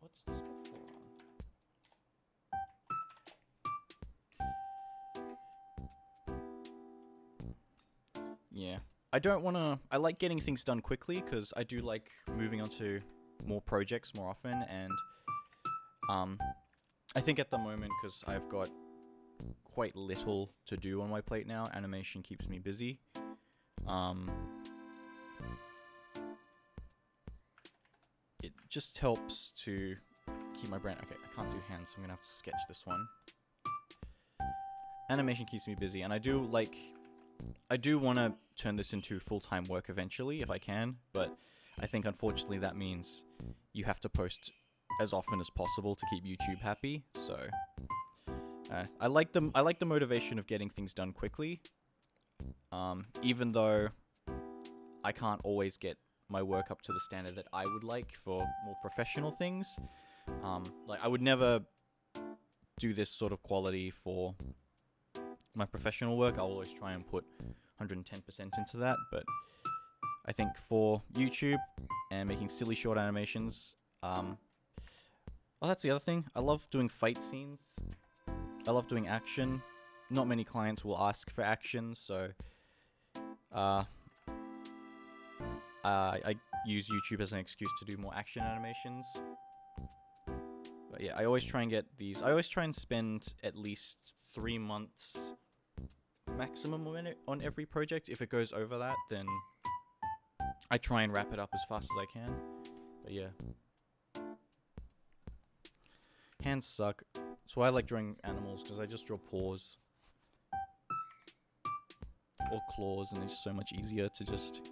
What's this before? Yeah. I don't want to... I like getting things done quickly, because I do like moving on to more projects more often, and I think at the moment, because I've got quite little to do on my plate now, animation keeps me busy. It just helps to keep my brain... Okay, I can't do hands, so I'm going to have to sketch this one. Animation keeps me busy, and I do want to turn this into full-time work eventually, if I can, but I think unfortunately that means you have to post as often as possible to keep YouTube happy, so... I like the motivation of getting things done quickly, even though I can't always get my work up to the standard that I would like for more professional things. Like, I would never do this sort of quality for my professional work. I'll always try and put 110% into that, but I think for YouTube and making silly short animations, well, that's the other thing. I love doing fight scenes. I love doing action. Not many clients will ask for action, so I use YouTube as an excuse to do more action animations. But yeah, I always try and get these. I always try and spend at least 3 months maximum on every project. If it goes over that, then I try and wrap it up as fast as I can. But yeah. Hands suck. That's why I like drawing animals, because I just draw paws. Or claws, and it's so much easier to just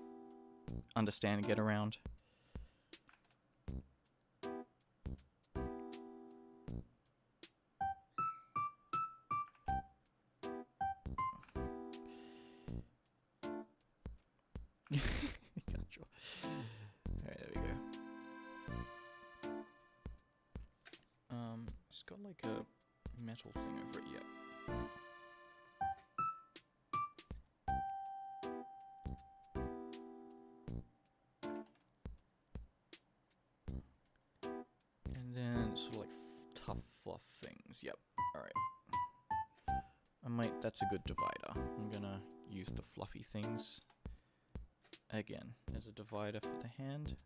understand and get around. Can't draw. Alright, there we go. It's got like a metal thing over it, yep. And then sort of like tough fluff things, yep, alright. That's a good divider. I'm gonna use the fluffy things again as a divider for the hand.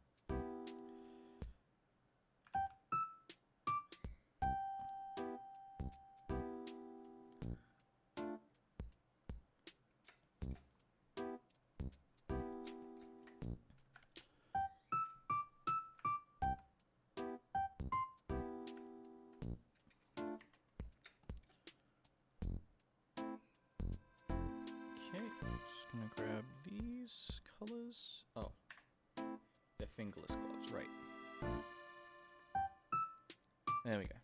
Grab these colors. Oh, they're fingerless gloves, right? There we go.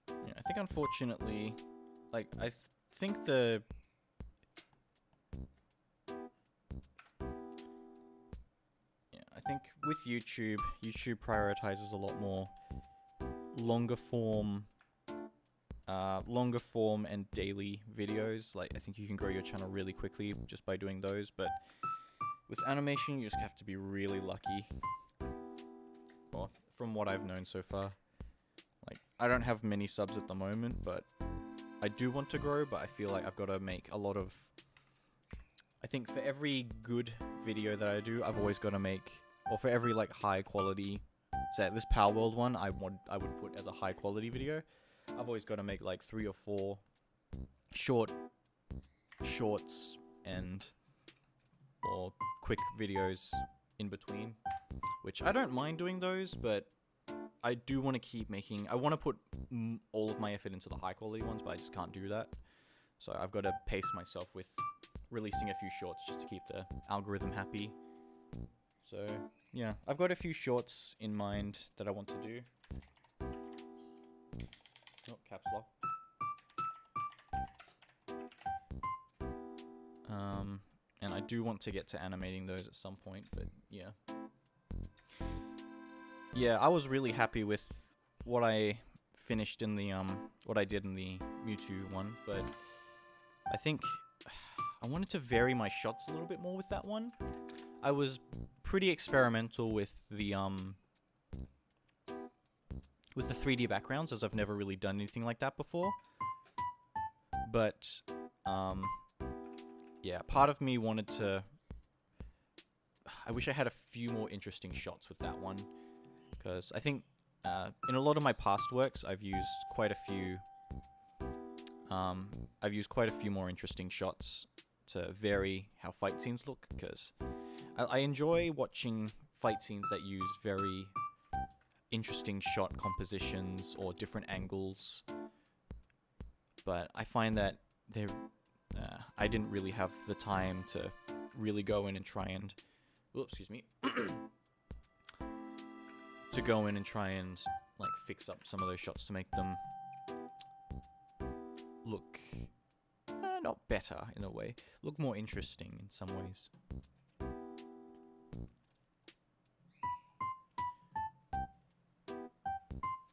Yeah, I think unfortunately, like I think the with YouTube prioritizes a lot more longer form and daily videos. Like, I think you can grow your channel really quickly just by doing those, but with animation, you just have to be really lucky. Well, from what I've known so far. Like, I don't have many subs at the moment, but I do want to grow, but I feel like I've got to make a lot of I think for every good video that I do, I've always got to make, or for every like high quality, say this PALWORLD one, I would put as a high quality video. I've always got to make like 3 or 4 shorts and or quick videos in between, which I don't mind doing those, but I do want to keep making. I want to put all of my effort into the high quality ones, but I just can't do that. So I've got to pace myself with releasing a few shorts just to keep the algorithm happy. So yeah, I've got a few shorts in mind that I want to do. Oh, caps lock. And I do want to get to animating those at some point, but yeah. Yeah, I was really happy with what I finished in the, what I did in the Mewtwo one, but I think I wanted to vary my shots a little bit more with that one. I was pretty experimental with the 3D backgrounds, as I've never really done anything like that before. But, yeah, part of me wanted to... I wish I had a few more interesting shots with that one, because I think in a lot of my past works, I've used quite a few more interesting shots to vary how fight scenes look, because I enjoy watching fight scenes that use very interesting shot compositions or different angles, but I find that I didn't really have the time to really go in and try and, excuse me, to go in and try and like fix up some of those shots to make them look not better in a way, look more interesting in some ways.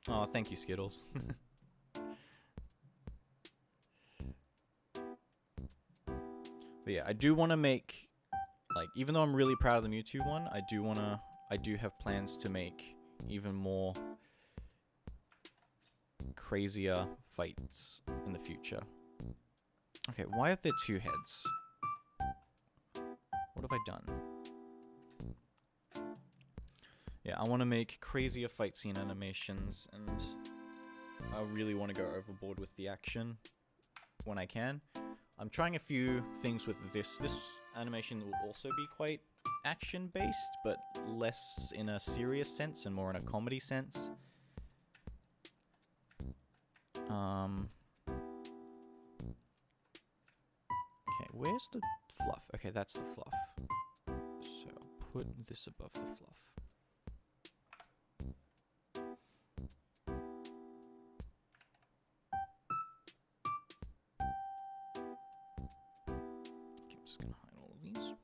Oh, thank you, Skittles. But yeah, I do want to make, like, even though I'm really proud of the Mewtwo one, I do have plans to make even more crazier fights in the future. Okay, why are there 2 heads? What have I done? Yeah, I want to make crazier fight scene animations, and I really want to go overboard with the action when I can. I'm trying a few things with this. This animation will also be quite action-based, but less in a serious sense and more in a comedy sense. Okay, where's the fluff? Okay, that's the fluff. So I'll put this above the fluff. Okay, I'm just gonna hide all of these.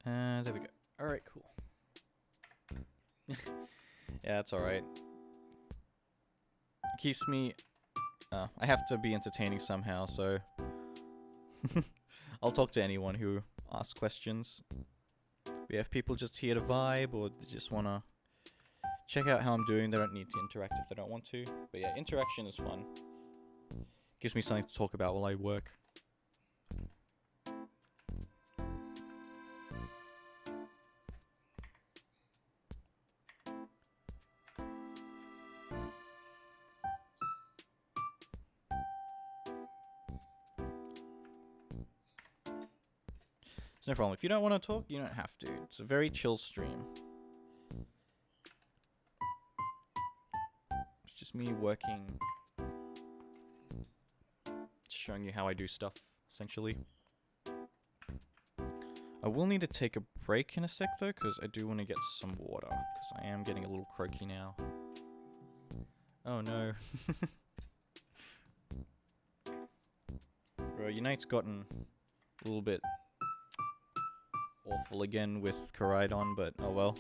There we go. Alright, cool. Yeah, that's alright. It keeps me... I have to be entertaining somehow, so... I'll talk to anyone who asks questions. We have people just here to vibe, or they just want to check out how I'm doing. They don't need to interact if they don't want to. But yeah, interaction is fun. Gives me something to talk about while I work. It's no problem. If you don't want to talk, you don't have to. It's a very chill stream. It's just me working, showing you how I do stuff, essentially. I will need to take a break in a sec though, because I do want to get some water, because I am getting a little croaky now. Oh no. Bro, Unite's gotten a little bit awful again with Koraidon, but oh well.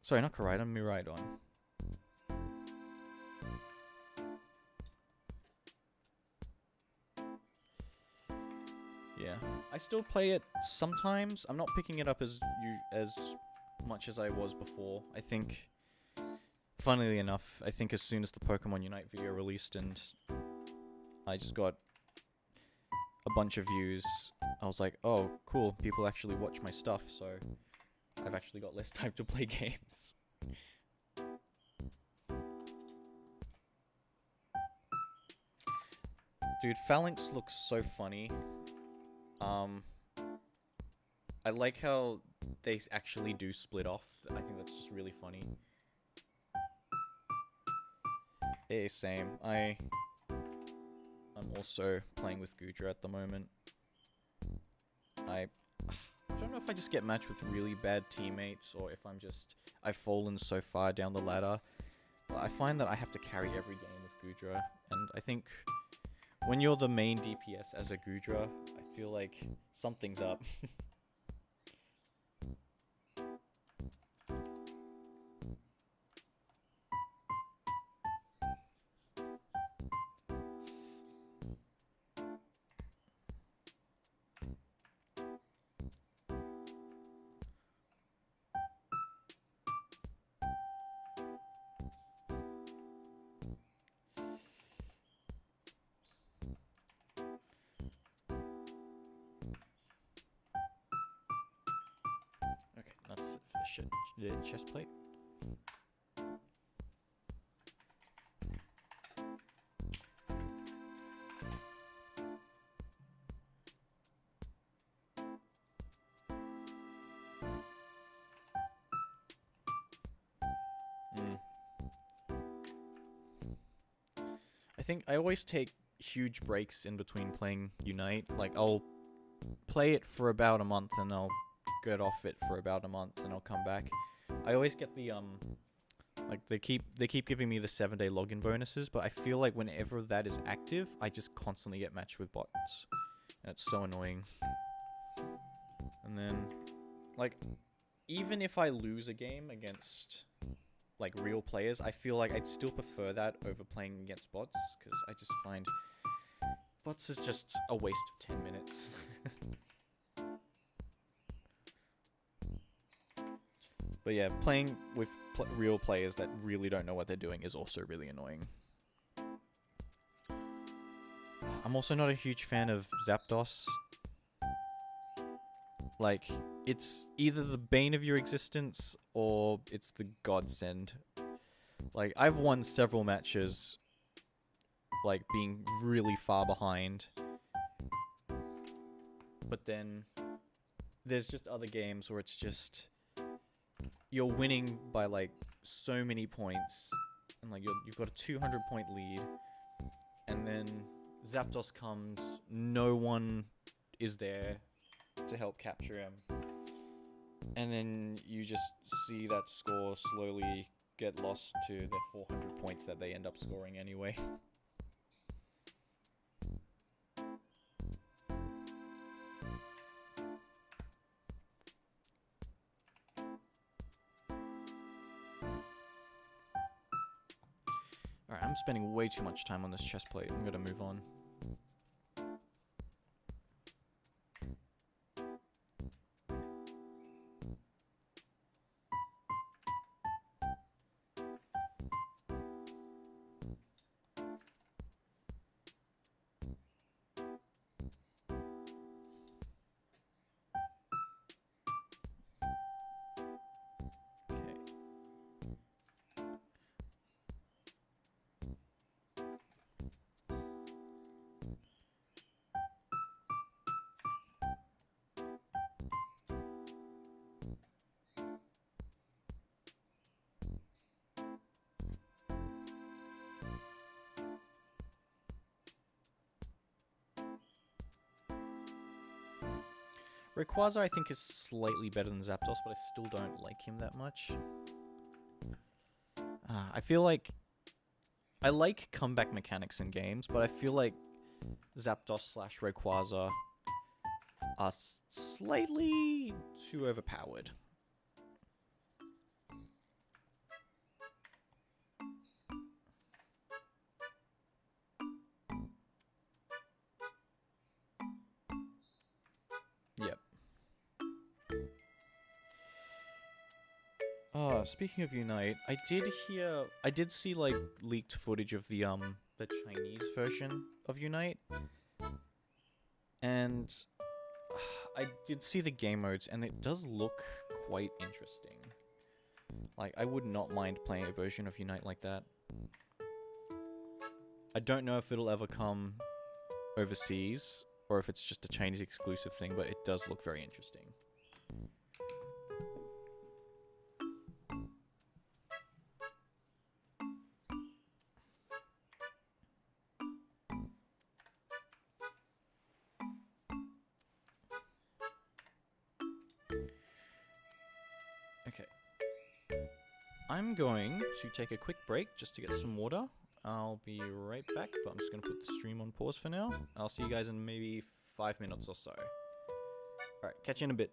Sorry, not Koraidon, Miraidon. Yeah, I still play it sometimes. I'm not picking it up as much as I was before. I think, funnily enough, I think as soon as the Pokemon Unite video released and I just got a bunch of views, I was like, oh, cool, people actually watch my stuff, so I've actually got less time to play games. Dude, Phalanx looks so funny. I like how they actually do split off. I think that's just really funny. Yeah, same. I'm also playing with Goodra at the moment. I don't know if I just get matched with really bad teammates or if I've fallen so far down the ladder. But I find that I have to carry every game with Goodra, and I think when you're the main DPS as a Goodra, I feel like something's up. Okay, that's it for the chest plate. I think I always take huge breaks in between playing Unite. Like, I'll play it for about a month and I'll get off it for about a month and I'll come back. I always get the like they keep giving me the 7-day login bonuses, but I feel like whenever that is active, I just constantly get matched with bots. And it's so annoying. And then, like, even if I lose a game against like real players, I feel like I'd still prefer that over playing against bots, because I just find bots is just a waste of 10 minutes. But yeah, playing with real players that really don't know what they're doing is also really annoying. I'm also not a huge fan of Zapdos. Like, it's either the bane of your existence or it's the godsend. Like, I've won several matches, like, being really far behind. But then there's just other games where it's just you're winning by like so many points, and like you've got a 200 point lead, and then Zapdos comes, no one is there to help capture him, and then you just see that score slowly get lost to the 400 points that they end up scoring anyway. Alright, I'm spending way too much time on this chest plate. I'm gonna move on. Rayquaza, I think, is slightly better than Zapdos, but I still don't like him that much. I feel like I like comeback mechanics in games, but I feel like Zapdos / Rayquaza are slightly too overpowered. Yep. Speaking of Unite, I did see like leaked footage of the Chinese version of Unite. And I did see the game modes and it does look quite interesting. Like, I would not mind playing a version of Unite like that. I don't know if it'll ever come overseas or if it's just a Chinese exclusive thing, but it does look very interesting. Okay. I'm going to take a quick break just to get some water. I'll be right back, but I'm just going to put the stream on pause for now. I'll see you guys in maybe 5 minutes or so. Alright, catch you in a bit.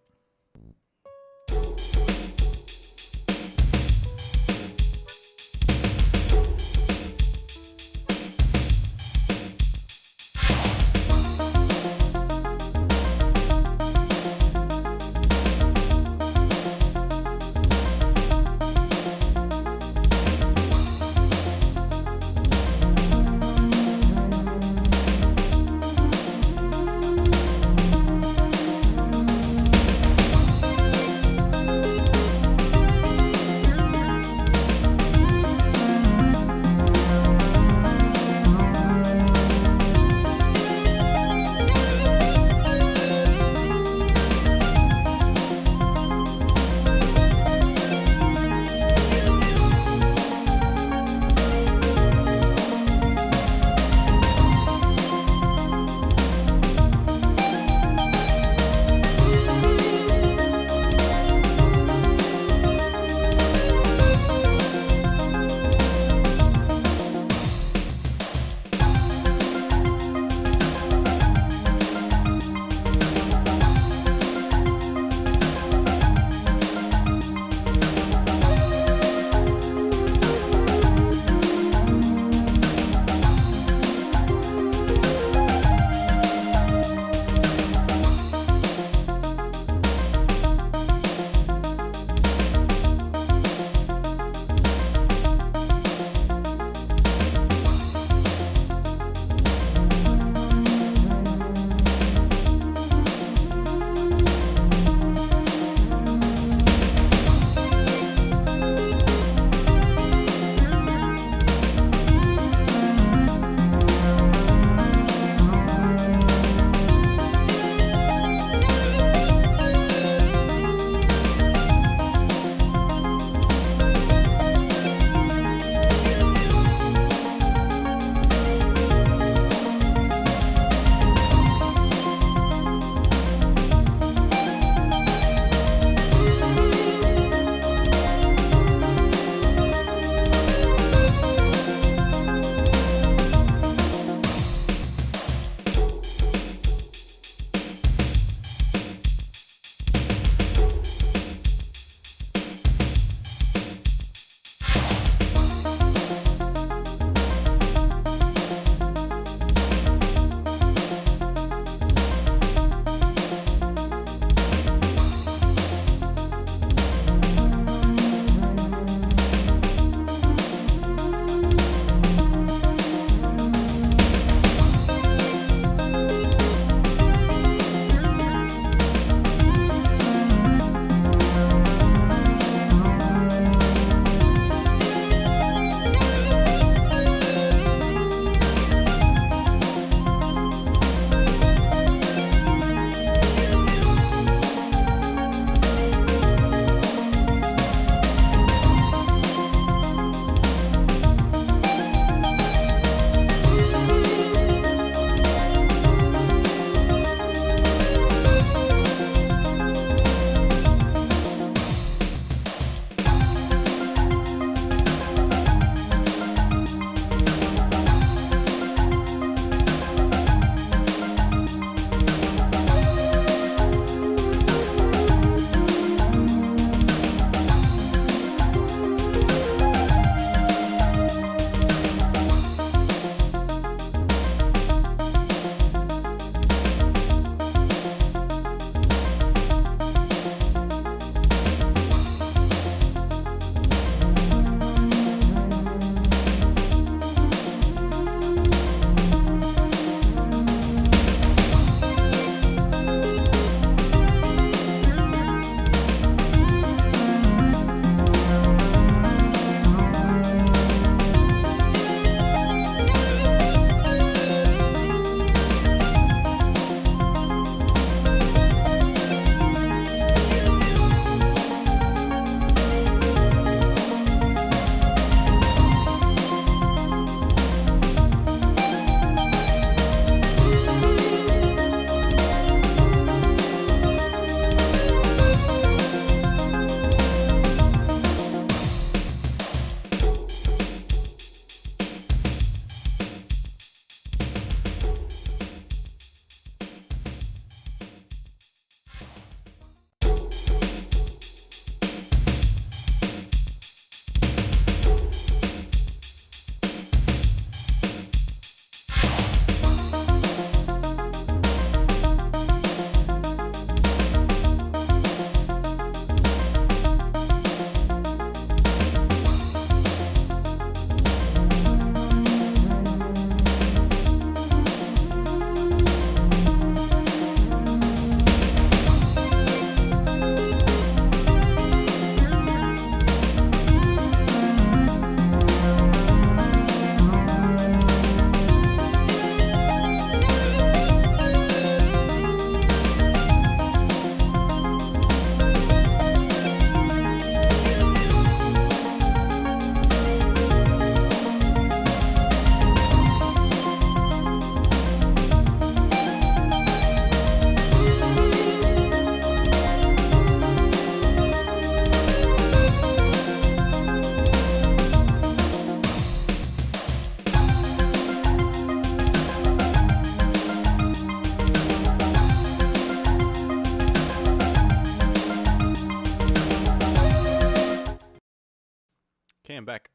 Okay, I'm back.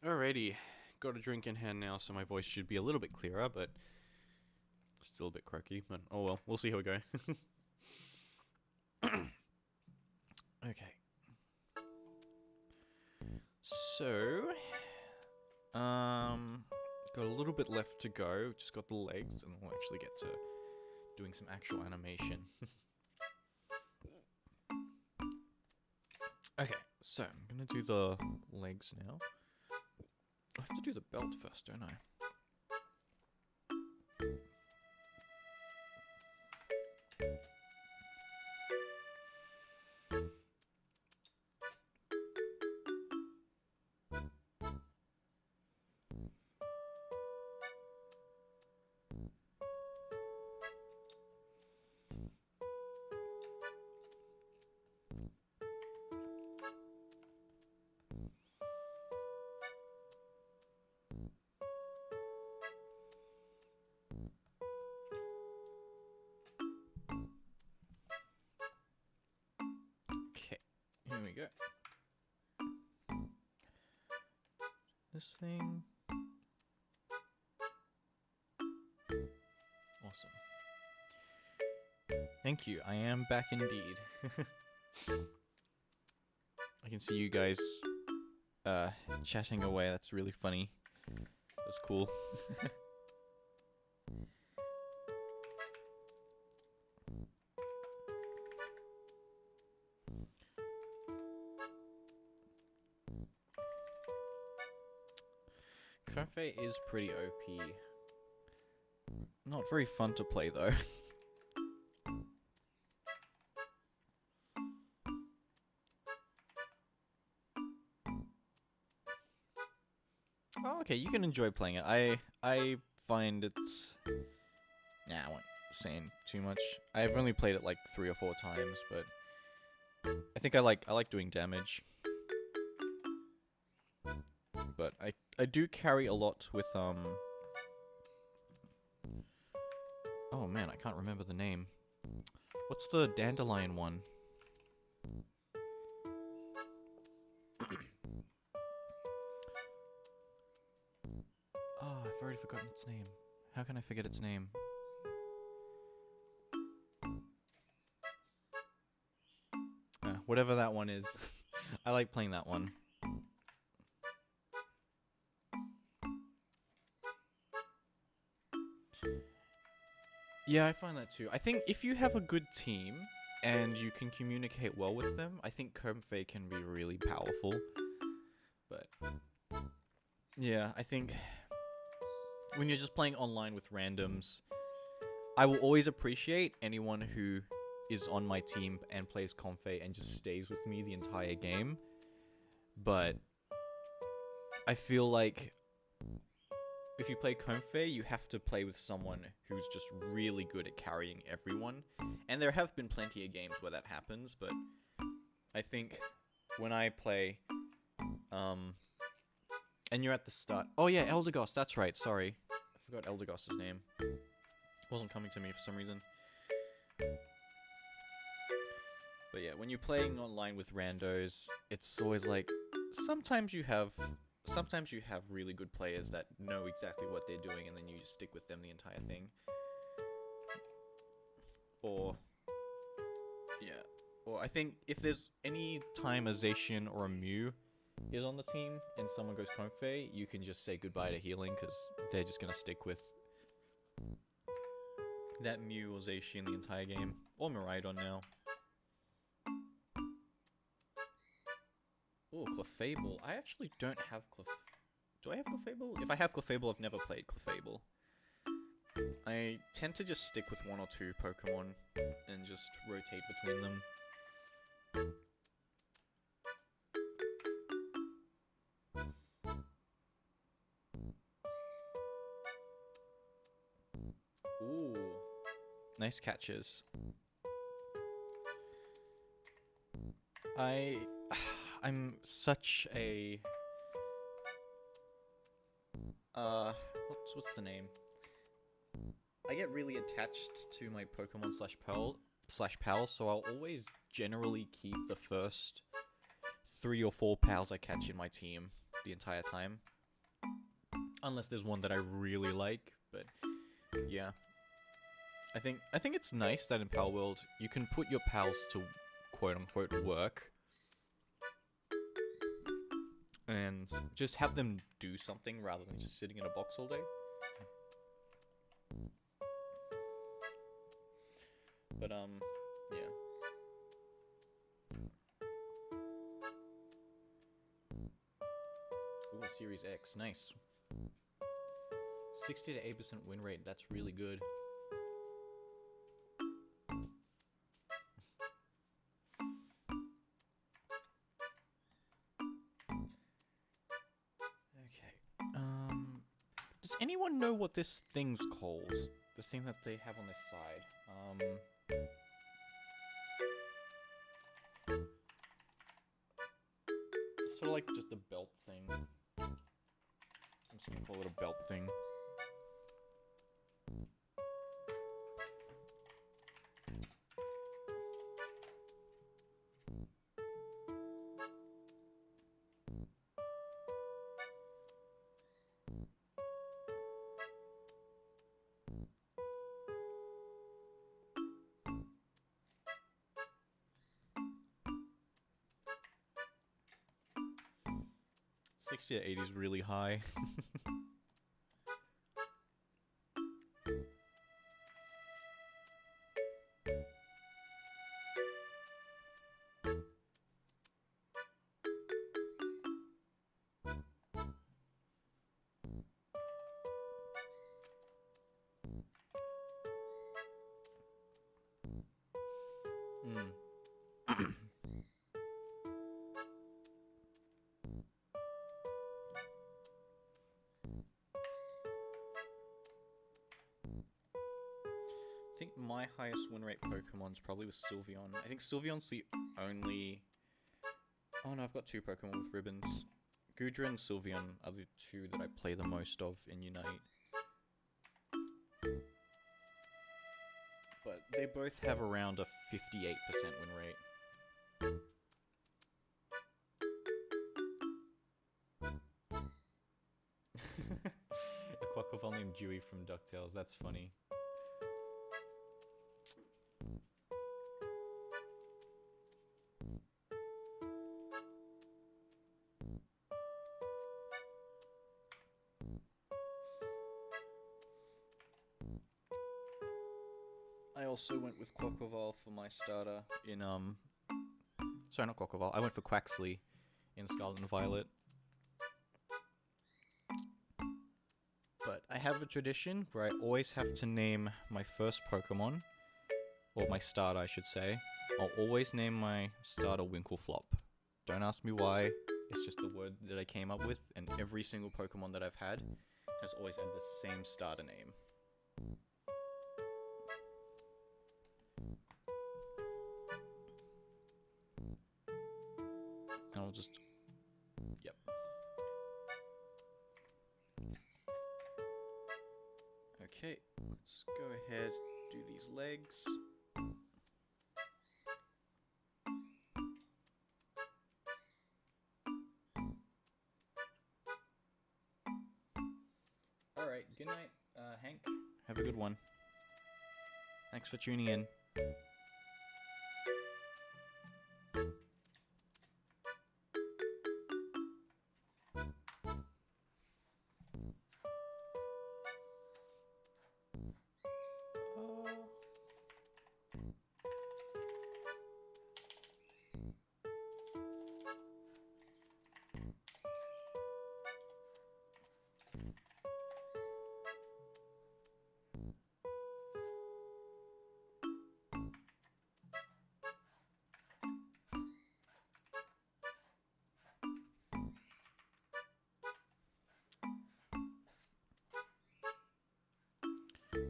Alrighty. Got a drink in hand now, so my voice should be a little bit clearer, but still a bit croaky. But oh well, we'll see how we go. Okay. So, got a little bit left to go. Just got the legs, and we'll actually get to doing some actual animation. Okay, so I'm gonna do the legs now. I have to do the belt first, don't I? Okay, here we go. This thing. Awesome. Thank you. I am back indeed. I can see you guys chatting away. That's really funny. That's cool. Confe is pretty OP. Not very fun to play though. Oh, okay, you can enjoy playing it. I find it's... Nah, I won't say too much. I've only played it like 3 or 4 times, but I think I like doing damage. But I do carry a lot with oh man, I can't remember the name. What's the dandelion one? Oh, I've already forgotten its name. How can I forget its name? Whatever that one is. I like playing that one. Yeah, I find that too. I think if you have a good team and you can communicate well with them, I think Comfey can be really powerful. But yeah, I think when you're just playing online with randoms, I will always appreciate anyone who is on my team and plays Comfey and just stays with me the entire game. But I feel like if you play Comfey, you have to play with someone who's just really good at carrying everyone. And there have been plenty of games where that happens, but I think when I play, and you're at the start... Oh yeah, Eldegoss, that's right, sorry. I forgot Eldegoss's name. It wasn't coming to me for some reason. But yeah, when you're playing online with randos, it's always like, sometimes you have really good players that know exactly what they're doing and then you just stick with them the entire thing. Or, yeah. Or I think if there's any time a Zacian or a Mew is on the team and someone goes Comfey, you can just say goodbye to healing because they're just going to stick with that Mew or Zacian the entire game. Or Miraidon now. Oh, Clefable. I actually don't have Do I have Clefable? If I have Clefable, I've never played Clefable. I tend to just stick with 1 or 2 Pokemon and just rotate between them. Ooh. Nice catches. I'm such a... What's the name? I get really attached to my Pokemon /PAL, so I'll always generally keep the first 3 or 4 pals I catch in my team the entire time. Unless there's one that I really like, but yeah. I think it's nice that in Palworld you can put your pals to quote unquote work and just have them do something rather than just sitting in a box all day. But yeah. Ooh, Series X, nice. 60 to 8% win rate, that's really good. Okay. Does anyone know what this thing's called? The thing that they have on this side. It's sort of like just a belt thing. I'm just gonna call it a belt thing. To 80 is really high. I think my highest win rate Pokemon's probably with Sylveon. I think Sylveon's the only... Oh no, I've got 2 Pokemon with ribbons. Goodra and Sylveon are the 2 that I play the most of in Unite. But they both have around a 58% win rate. A Quackleval named Dewey from DuckTales, that's funny. I also went with Quackleval for my starter in, sorry, not Quackleval, I went for Quaxley in Scarlet and Violet. But I have a tradition where I always have to name my first Pokemon, or my starter I should say. I'll always name my starter Winkleflop. Don't ask me why, it's just the word that I came up with, and every single Pokemon that I've had has always had the same starter name. And I'll just... Yep. Okay, let's go ahead, do these legs. Alright, good night, Hank. Have a good one. Thanks for tuning in.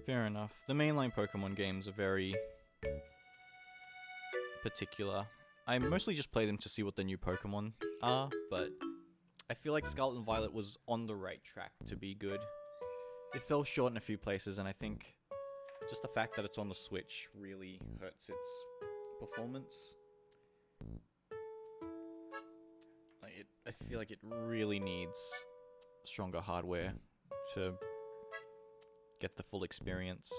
Fair enough. The mainline Pokemon games are very particular. I mostly just play them to see what the new Pokemon are, but I feel like Scarlet and Violet was on the right track to be good. It fell short in a few places, and I think just the fact that it's on the Switch really hurts its performance. I feel like it really needs stronger hardware to get the full experience.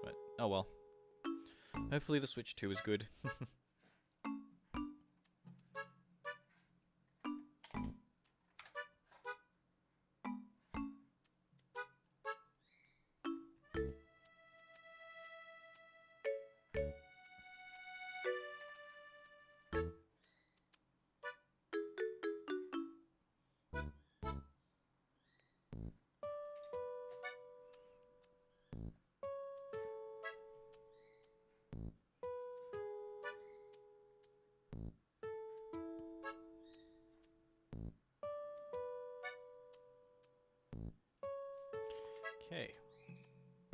But oh well. Hopefully the Switch 2 is good. Okay.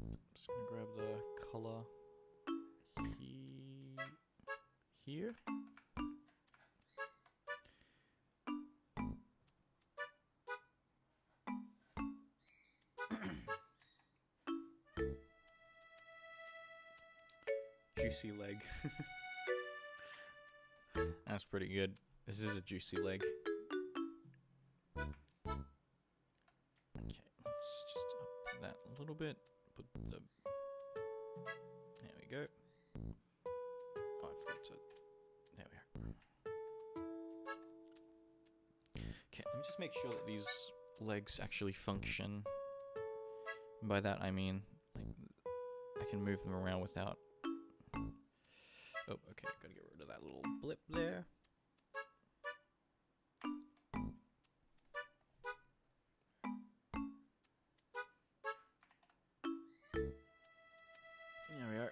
I'm just gonna grab the color here. Juicy leg. That's pretty good. This is a juicy leg. Okay, let's just up that a little bit. Put the... There we go. Oh, I forgot to... There we are. Okay, let me just make sure that these legs actually function. And by that I mean, like, I can move them around without... Oh, okay, gotta get rid of that little blip there. There we are.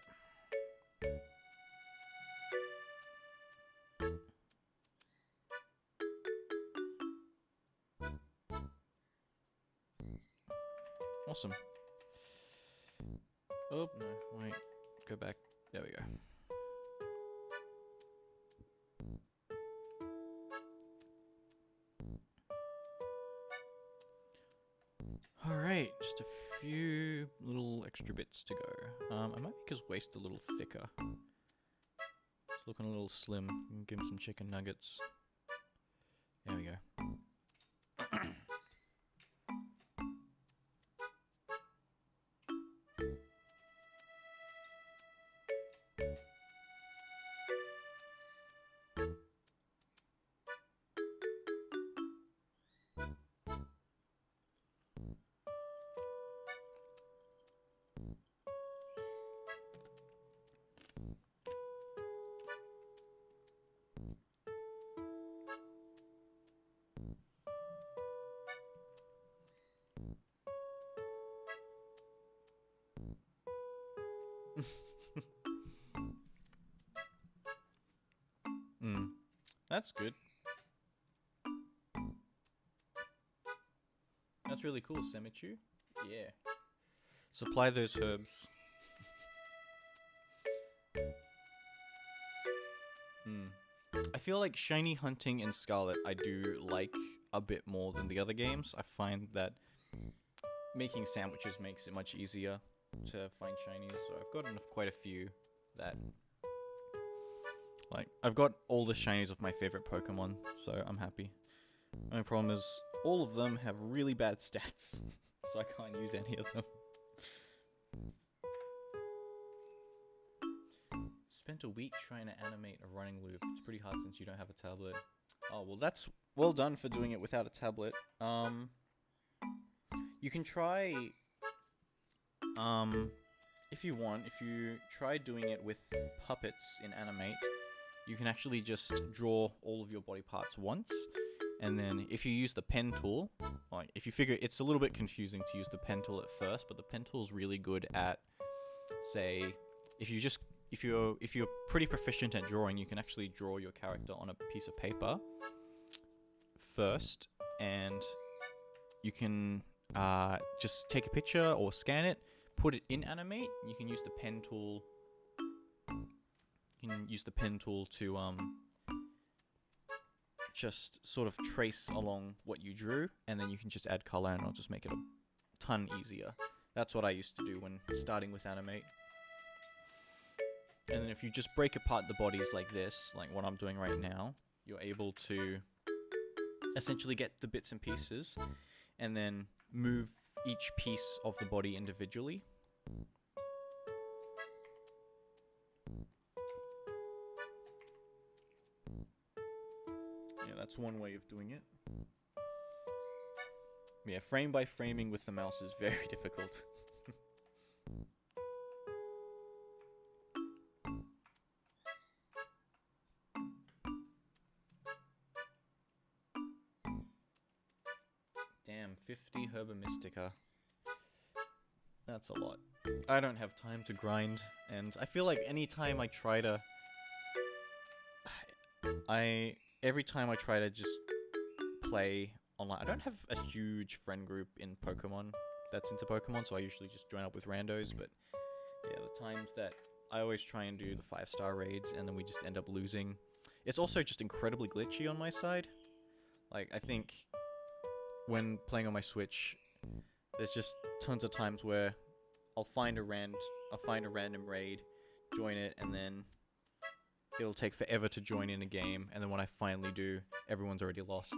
Awesome. Oh, no, wait. Go back. There we go. Alright, just a few little extra bits to go. I might make his waist a little thicker. It's looking a little slim. Give him some chicken nuggets. There we go. That's good. That's really cool, Semichu. Yeah. Supply those herbs. I feel like shiny hunting in Scarlet I do like a bit more than the other games. I find that making sandwiches makes it much easier to find shinies, so I've gotten quite a few that... Like, I've got all the shinies of my favorite Pokemon, so I'm happy. My only problem is, all of them have really bad stats, so I can't use any of them. Spent a week trying to animate a running loop. It's pretty hard since you don't have a tablet. Oh, well that's well done for doing it without a tablet. You can try... if you want, if you try doing it with puppets in Animate, you can actually just draw all of your body parts once, and then if you use the pen tool, like if you figure it's a little bit confusing to use the pen tool at first, but the pen tool is really good at, say, if you're pretty proficient at drawing, you can actually draw your character on a piece of paper first, and you can just take a picture or scan it, put it in Animate. You can use the pen tool. You can use the pen tool to just sort of trace along what you drew, and then you can just add color, and it'll just make it a ton easier. That's what I used to do when starting with Animate. And then if you just break apart the bodies like this, like what I'm doing right now, you're able to essentially get the bits and pieces and then move each piece of the body individually. Yeah, that's one way of doing it. Yeah, frame by framing with the mouse is very difficult. Damn, 50 Herba Mystica. That's a lot. I don't have time to grind, and I feel like anytime I try to... Every time I try to just play online... I don't have a huge friend group in Pokemon that's into Pokemon, so I usually just join up with randos, but yeah, the times that I always try and do the 5-star raids, and then we just end up losing. It's also just incredibly glitchy on my side. Like, I think when playing on my Switch, there's just tons of times where I'll find a random raid, join it, and then it'll take forever to join in a game, and then when I finally do, everyone's already lost.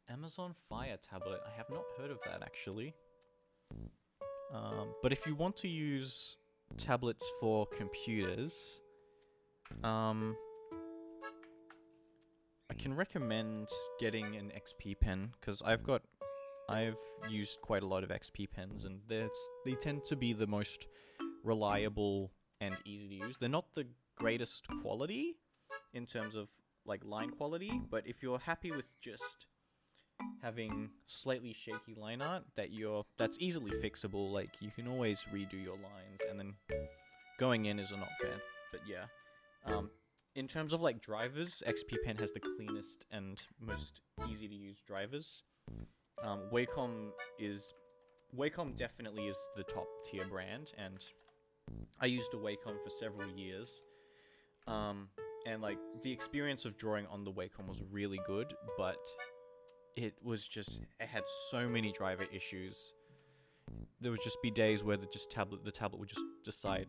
Amazon Fire tablet. I have not heard of that actually. But if you want to use tablets for computers, I can recommend getting an XP pen, because I've used quite a lot of XP pens, and they tend to be the most reliable and easy to use. They're not the greatest quality in terms of like line quality, but if you're happy with just having slightly shaky line art that's easily fixable, like you can always redo your lines, and then going in is not bad. But yeah, in terms of like drivers, XP Pen has the cleanest and most easy to use drivers. Wacom definitely is the top tier brand, and I used a Wacom for several years. And like the experience of drawing on the Wacom was really good, but it had so many driver issues. There would just be days where the tablet would just decide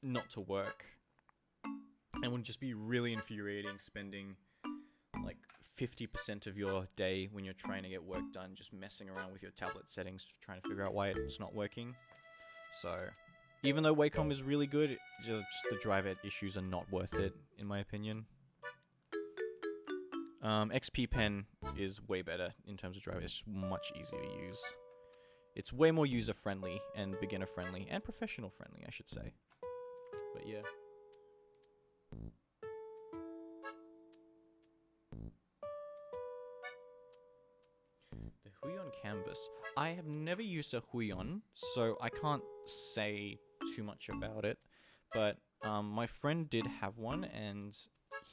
not to work, and would just be really infuriating, spending like 50% of your day when you're trying to get work done just messing around with your tablet settings, trying to figure out why it's not working. So even though Wacom is really good, just the driver issues are not worth it, in my opinion. XP Pen is way better in terms of driver. It's much easier to use. It's way more user-friendly and beginner-friendly and professional-friendly, I should say. But yeah. The Huion canvas. I have never used a Huion, so I can't say too much about it. But my friend did have one, and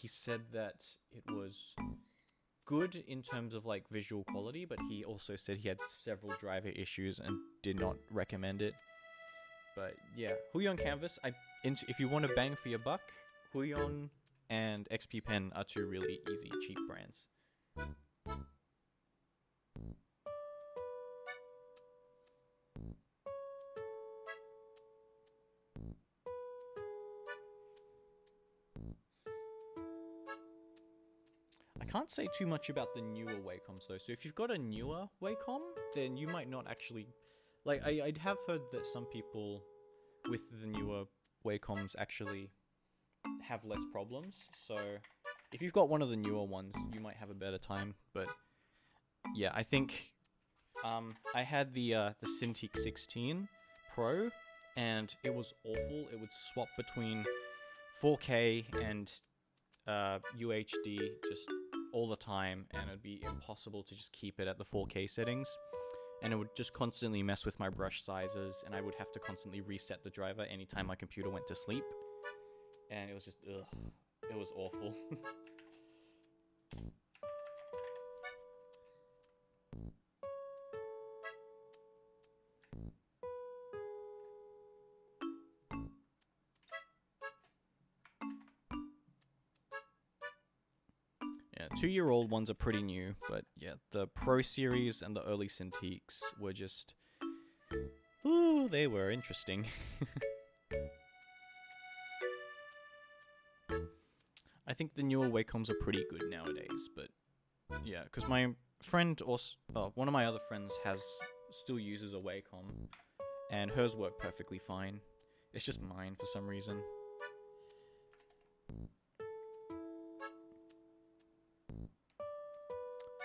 he said that it was good in terms of like visual quality, but he also said he had several driver issues and did not recommend it. But yeah, Huion canvas, if you want to bang for your buck, Huion and XP Pen are two really easy, cheap brands. I can't say too much about the newer Wacoms though, so if you've got a newer Wacom, then you might not actually... Like, I'd have heard that some people with the newer Wacoms actually have less problems, so if you've got one of the newer ones, you might have a better time, but yeah, I think I had the Cintiq 16 Pro, and it was awful. It would swap between 4K and UHD just all the time, and it'd be impossible to just keep it at the 4K settings, and it would just constantly mess with my brush sizes, and I would have to constantly reset the driver anytime my computer went to sleep, and it was just, ugh, it was awful. Yeah, 2-year-old ones are pretty new, but yeah, the Pro Series and the early Cintiqs were just... Ooh, they were interesting. I think the newer Wacoms are pretty good nowadays, but yeah, because my friend, also, one of my other friends still uses a Wacom, and hers work perfectly fine. It's just mine for some reason.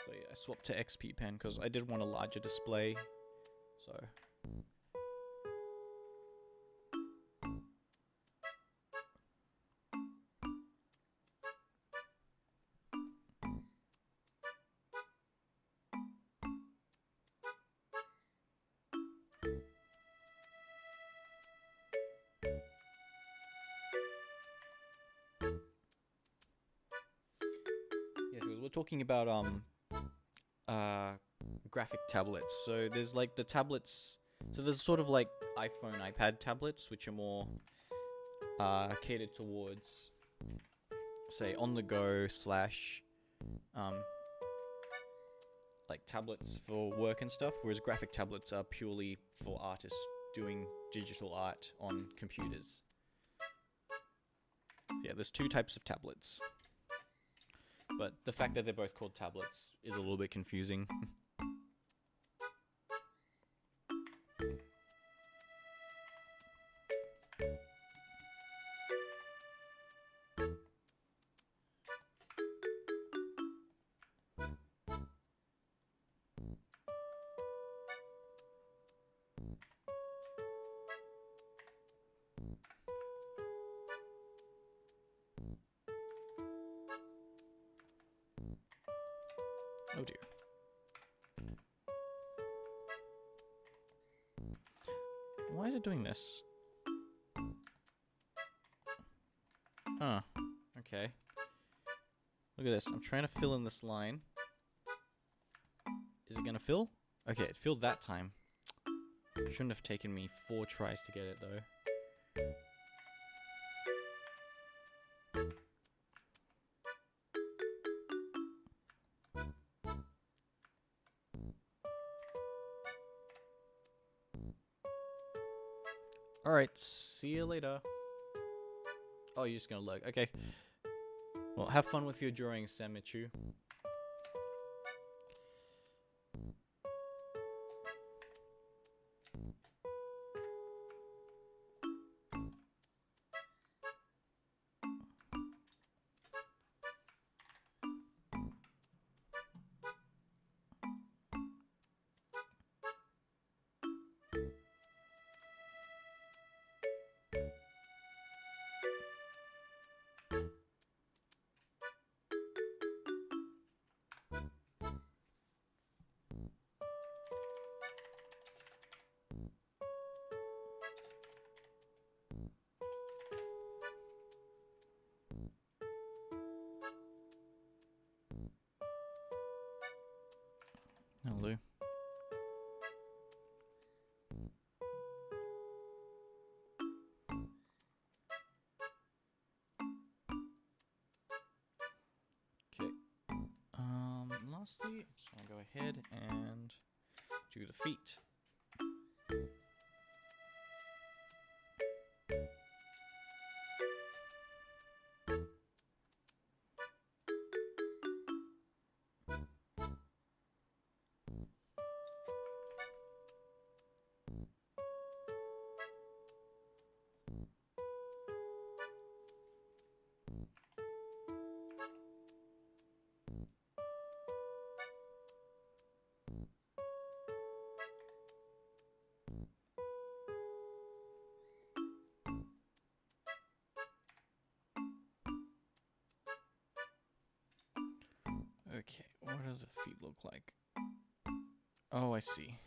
So yeah, I swapped to XP Pen because I did want a larger display. So yeah, because we're talking about graphic tablets. So there's like the tablets. So there's sort of like iPhone, iPad tablets, which are more catered towards, say, on the go slash like tablets for work and stuff. Whereas graphic tablets are purely for artists doing digital art on computers. Yeah, there's 2 types of tablets. But the fact that they're both called tablets is a little bit confusing. Oh dear. Why is it doing this? Huh. Okay. Look at this. I'm trying to fill in this line. Is it gonna fill? Okay, it filled that time. Shouldn't have taken me 4 tries to get it though. Alright, see you later. Oh, you're just gonna lurk. Okay. Well, have fun with your drawing, Samichu. Hello. Okay. Lastly, I'm just gonna go ahead and do the feet. Okay, what does the feet look like? Oh, I see.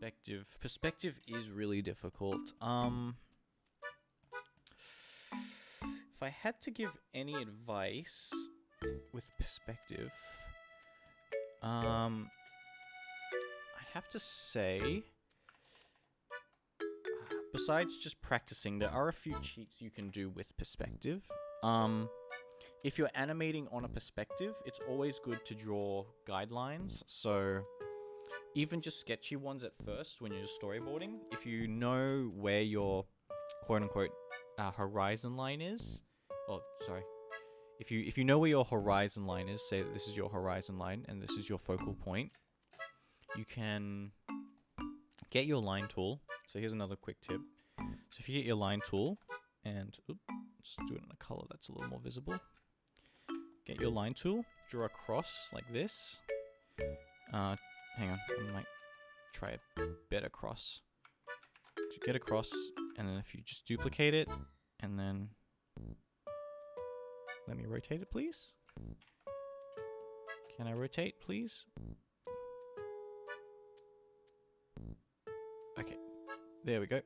Perspective. Perspective is really difficult. If I had to give any advice with perspective, I have to say, besides just practicing, there are a few cheats you can do with perspective. If you're animating on a perspective, it's always good to draw guidelines. So even just sketchy ones at first when you're just storyboarding, if you know where your quote-unquote horizon line is, if you know where your horizon line is, say that this is your horizon line and this is your focal point, you can get your line tool. So here's another quick tip. So if you get your line tool and let's do it in a color that's a little more visible. Get your line tool, draw a cross like this. Hang on, I might try a better cross. So get a cross, and then if you just duplicate it, and then let me rotate it, please. Can I rotate, please? Okay, there we go.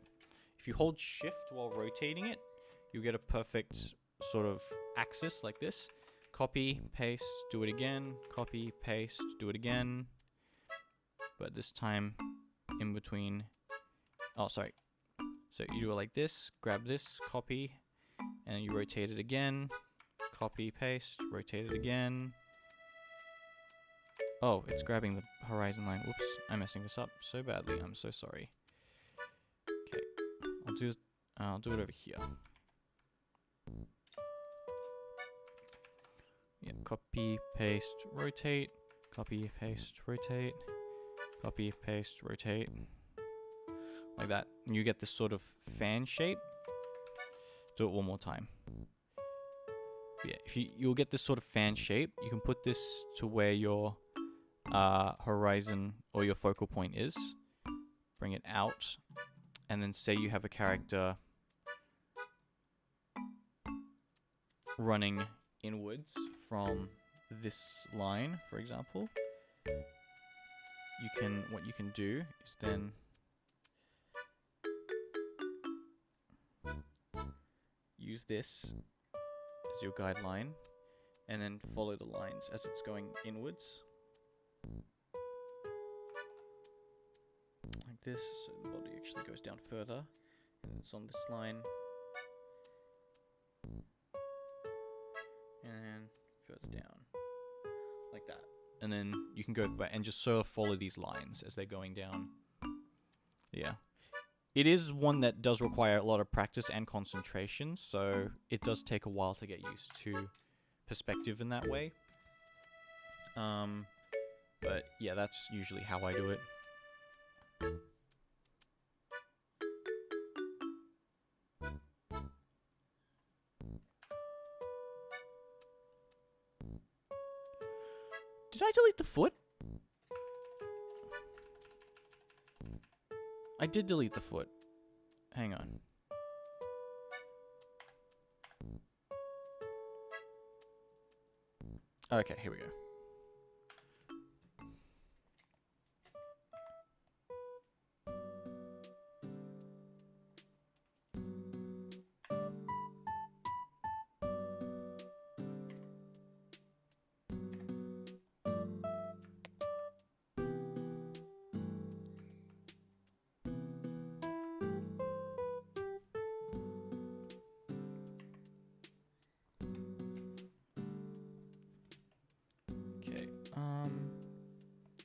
If you hold shift while rotating it, you'll get a perfect sort of axis like this. Copy, paste, do it again. Copy, paste, do it again. But this time in between. Oh, sorry. So you do it like this. Grab this, copy, and you rotate it again. Copy, paste, rotate it again. Oh, it's grabbing the horizon line. Whoops, I'm messing this up so badly. I'm so sorry. Okay, I'll do it over here. Yeah, copy, paste, rotate. Copy, paste, rotate. Copy, paste, rotate. Like that. And you get this sort of fan shape. Do it one more time. Yeah, you'll get this sort of fan shape. You can put this to where your horizon or your focal point is. Bring it out. And then say you have a character running inwards from this line, for example. What you can do is then use this as your guideline and then follow the lines as it's going inwards. Like this, so the body actually goes down further and it's on this line. And further down. Like that. And then you can go back and just sort of follow these lines as they're going down. Yeah. It is one that does require a lot of practice and concentration, so it does take a while to get used to perspective in that way. But yeah, that's usually how I do it. Did I delete the foot? I did delete the foot. Hang on. Okay, here we go.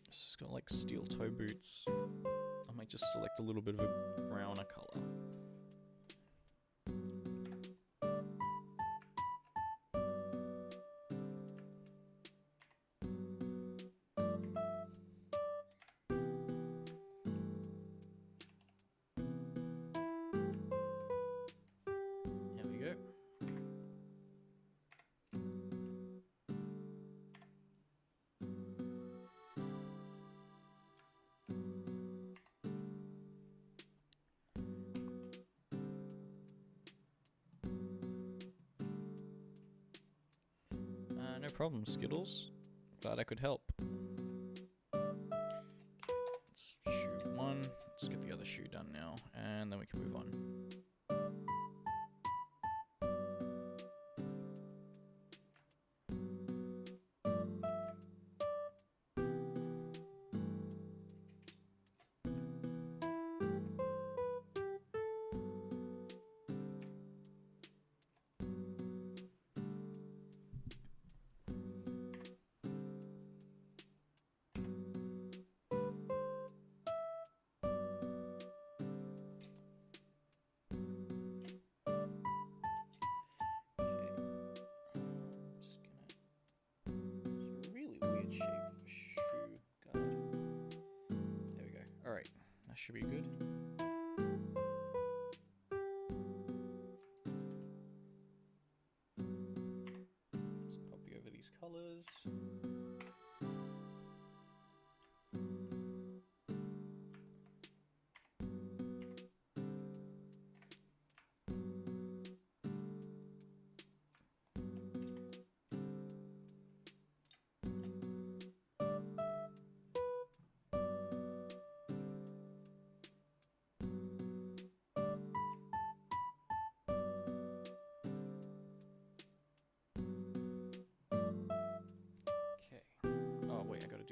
It's got like steel toe boots. I might just select a little bit of a browner color. Here we go. No problem, Skittles. Glad I could help. Let's shoot one. can move on. Should be good. Let's copy over these colors.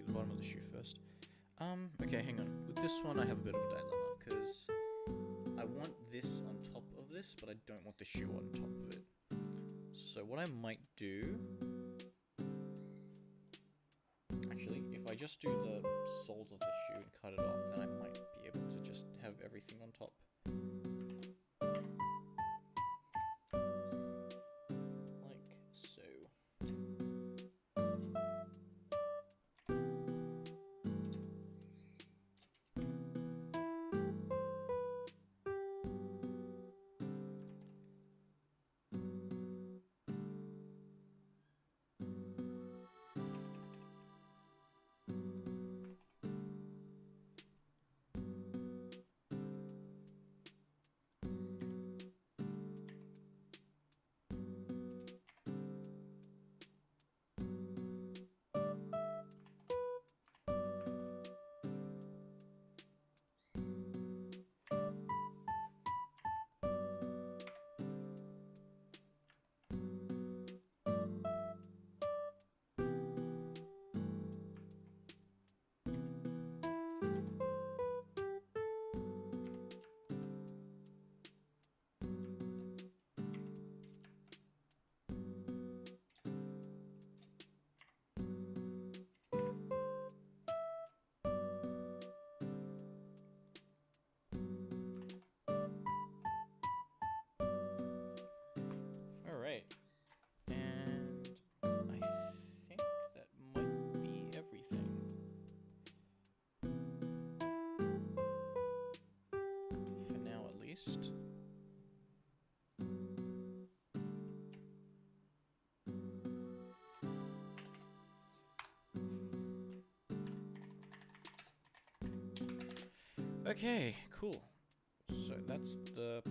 Bottom of the shoe first. Okay, hang on. With this one, I have a bit of a dilemma because I want this on top of this, but I don't want the shoe on top of it. So what I might do, actually, if I just do the soles of the shoe and cut it off, then I might be able to just have everything on top. Okay, cool. So that's the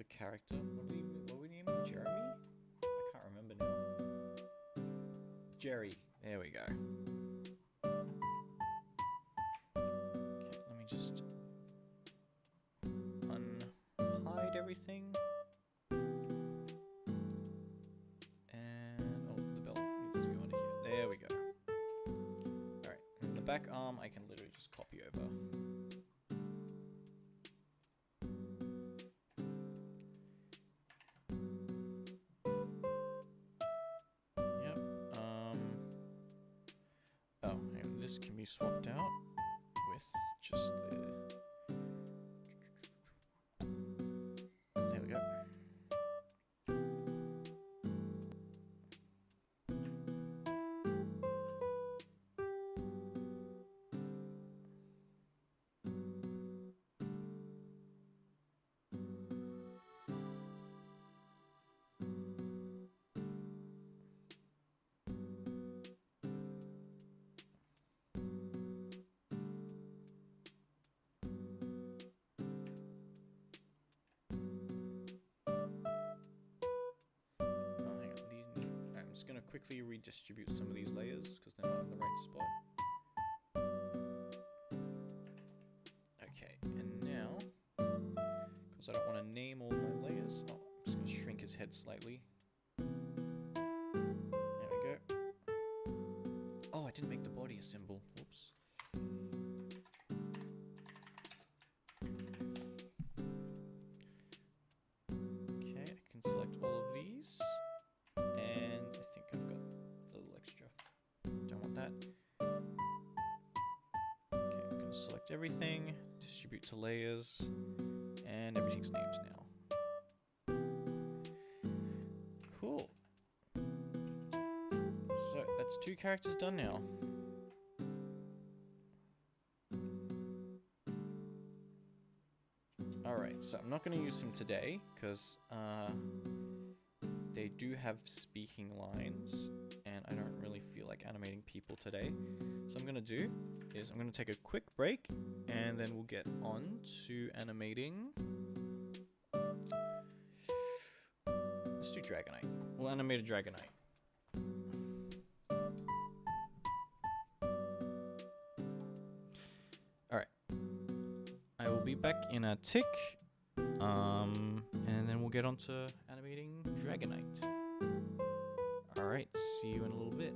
character. What do we name him? Jeremy? I can't remember now. Jerry. There we go. Okay, let me just unhide everything. And oh, the belt needs to go under here. There we go. Alright, and the back arm I can literally just copy over. Can be swapped out with just the... There we go. Going to quickly redistribute some of these layers because they're not in the right spot. head slightly. There we go. Oh, I didn't make the body a symbol. Whoops. Okay, I can select all of these. And I think I've got a little extra. Don't want that. Okay, I'm going to select everything, distribute to layers, and everything's named now. Cool. So that's 2 characters done now. Alright, so I'm not going to use them today because they do have speaking lines and I don't really feel like animating people today. So I'm going to do is I'm going to take a quick break and then we'll get on to animating. Let's do Dragonite. We'll animate a Dragonite. Alright. I will be back in a tick. And then we'll get on to animating Dragonite. Alright, see you in a little bit.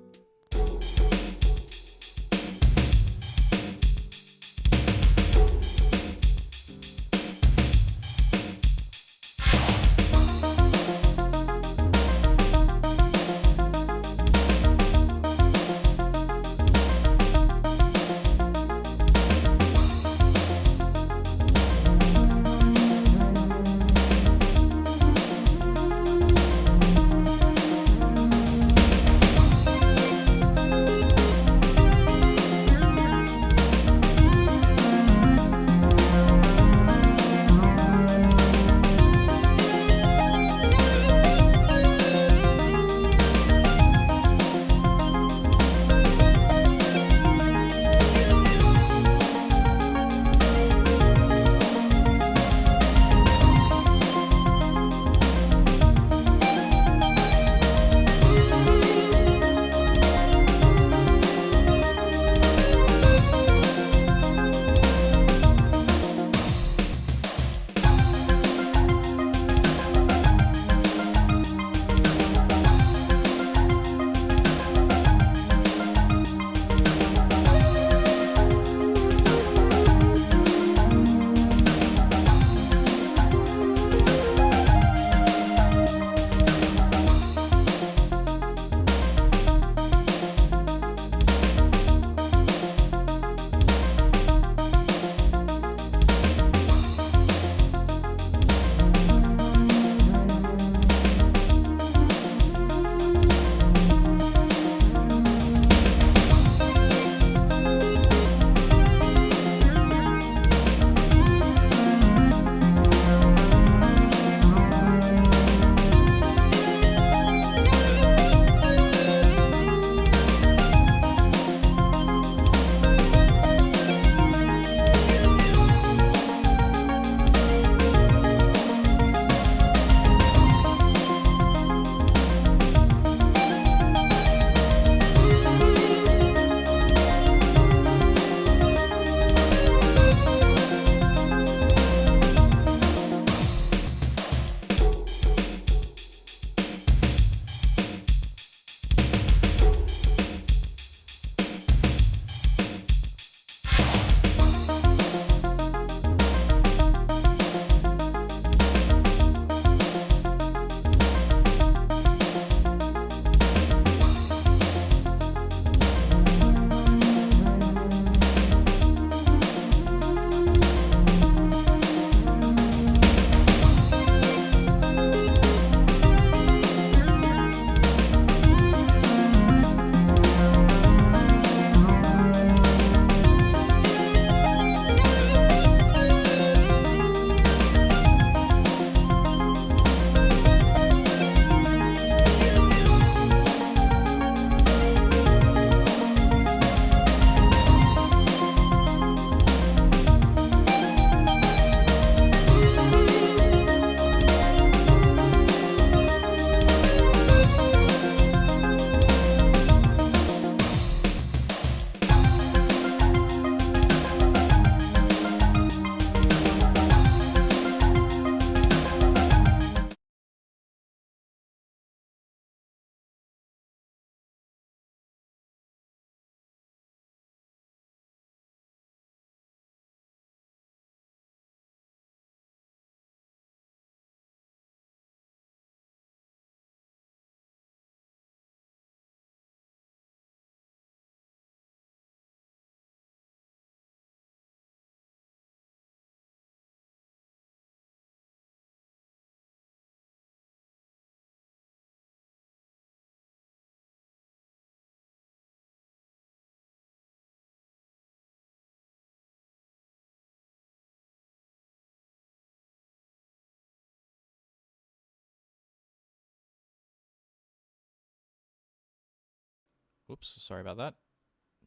Whoops, sorry about that.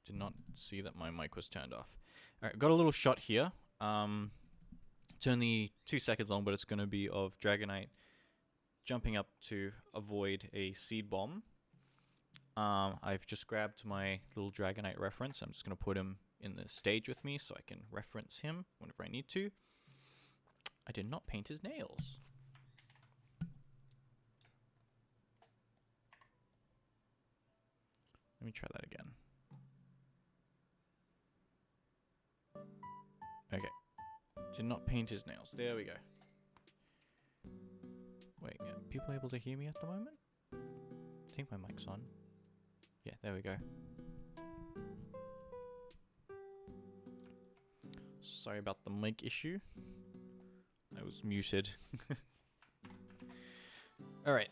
Did not see that my mic was turned off. Alright, got a little shot here. It's only 2 seconds long, but it's going to be of Dragonite jumping up to avoid a seed bomb. I've just grabbed my little Dragonite reference. I'm just going to put him in the stage with me so I can reference him whenever I need to. I did not paint his nails. Let me try that again. Okay. Did not paint his nails. There we go. Wait, are people able to hear me at the moment? I think my mic's on. Yeah, there we go. Sorry about the mic issue. I was muted. Alright.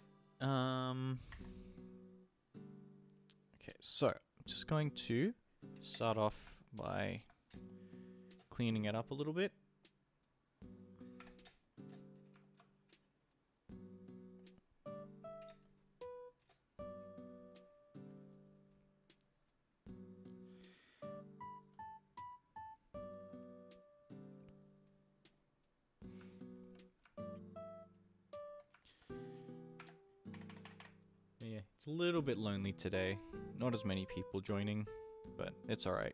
Okay, so I'm just going to start off by cleaning it up a little bit. Yeah, it's a little bit lonely today. Not as many people joining, but it's alright.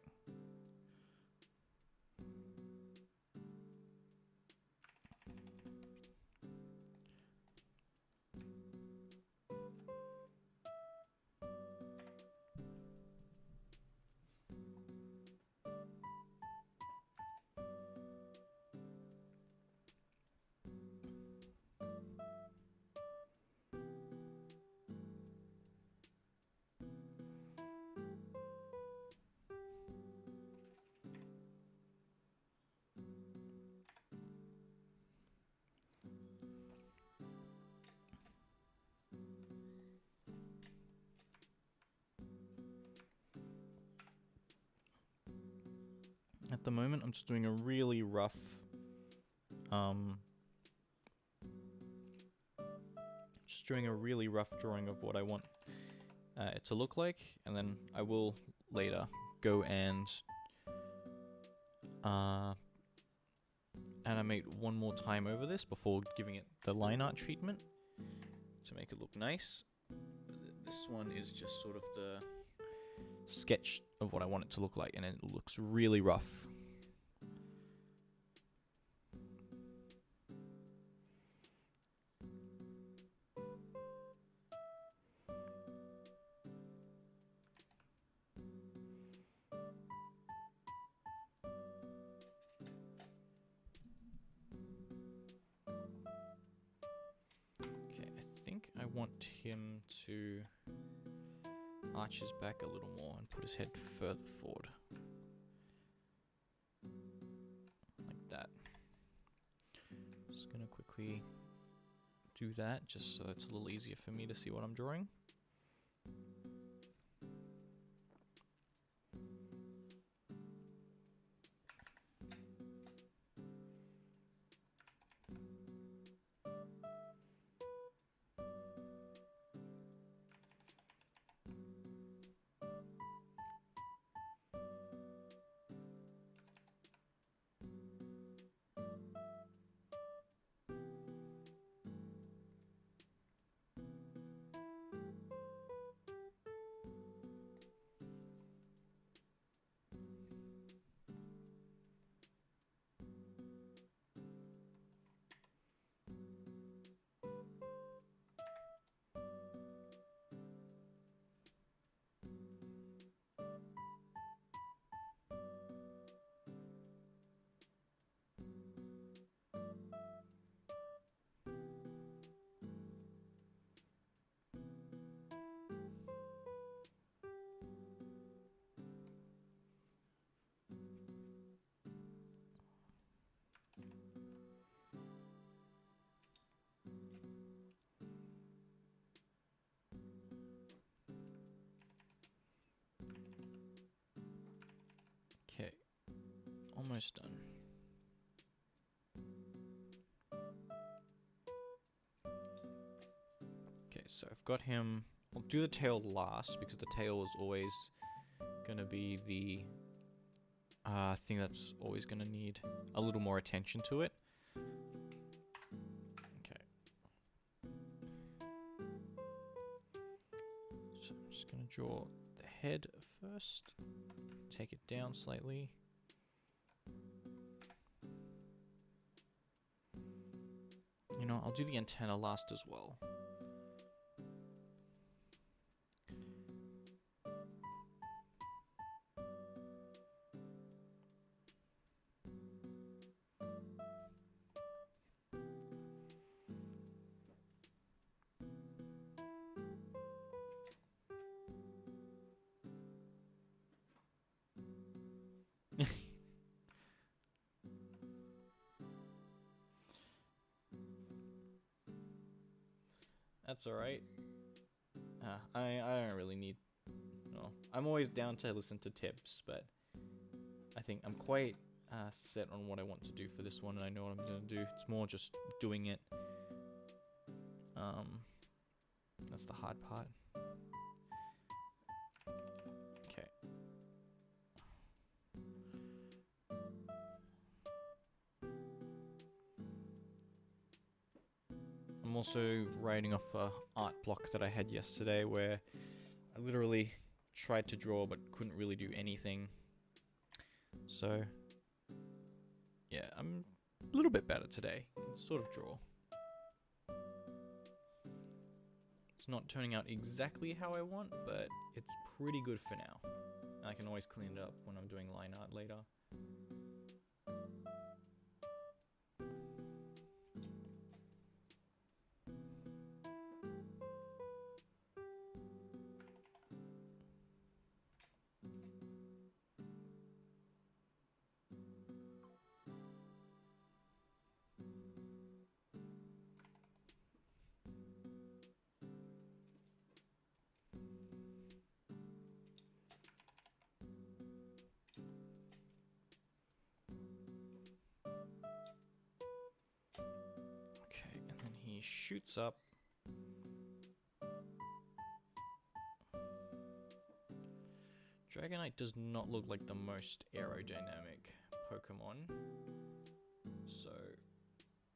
At the moment, I'm just doing a really rough, drawing of what I want it to look like, and then I will later go and animate one more time over this before giving it the line art treatment to make it look nice. This one is just sort of the sketch of what I want it to look like, and it looks really rough. Okay, I think I want him to arch his back a little more and put his head further forward. Like that. Just gonna quickly do that just so it's a little easier for me to see what I'm drawing. Okay, almost done. Okay, so I've got him I'll do the tail last because the tail is always gonna be the thing that's always gonna need a little more attention to it. Okay. So I'm just gonna draw the head first. Take it down slightly. You know, I'll do the antenna last as well. That's alright. I don't really need... No, I'm always down to listen to tips, but I think I'm quite set on what I want to do for this one, and I know what I'm going to do. It's more just doing it. That's the hard part. Okay. I'm also writing off a art block that I had yesterday where I literally tried to draw but couldn't really do anything. So yeah, I'm a little bit better today. Sort of draw. It's not turning out exactly how I want, but it's pretty good for now. And I can always clean it up when I'm doing line art later. He shoots up. Dragonite does not look like the most aerodynamic Pokemon, so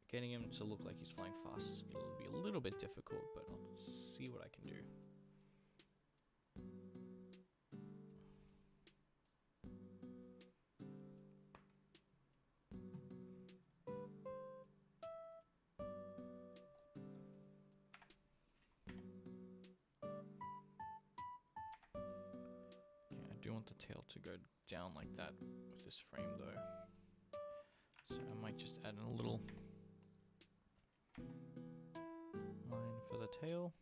getting him to look like he's flying fast is going to be a little bit difficult, but I'll see what I can do. I do want the tail to go down like that with this frame though. So I might just add in a little line for the tail.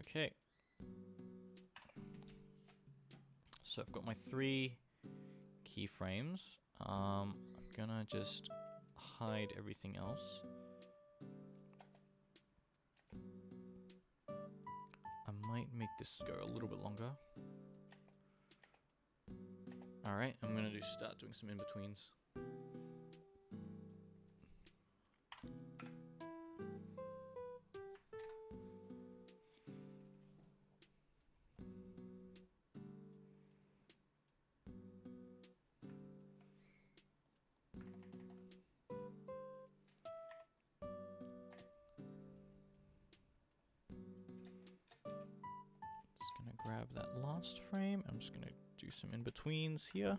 Okay. So I've got my 3 keyframes. I'm gonna just hide everything else. I might make this go a little bit longer. Alright, I'm gonna start doing some in-betweens. Grab that last frame. I'm just gonna do some in-betweens here.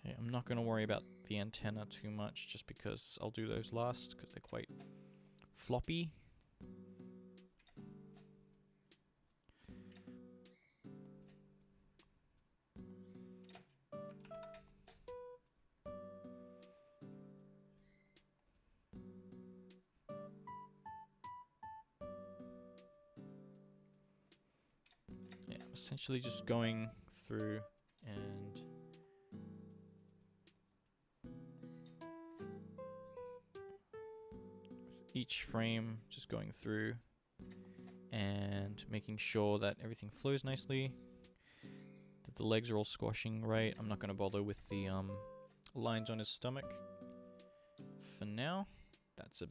Okay, I'm not gonna worry about the antenna too much just because I'll do those last because they're quite floppy. essentially just going through and each frame just going through and making sure that everything flows nicely, that the legs are all squashing right. I'm not going to bother with the lines on his stomach for now. That's a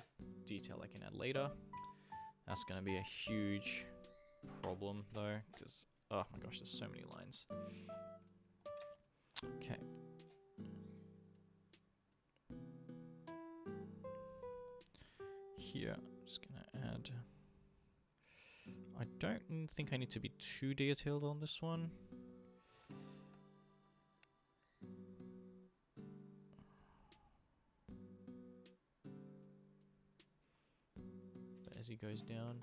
detail I can add later. That's going to be a huge problem though, because oh my gosh, there's so many lines. Okay. Here, I'm just going to add... I don't think I need to be too detailed on this one. But as he goes down,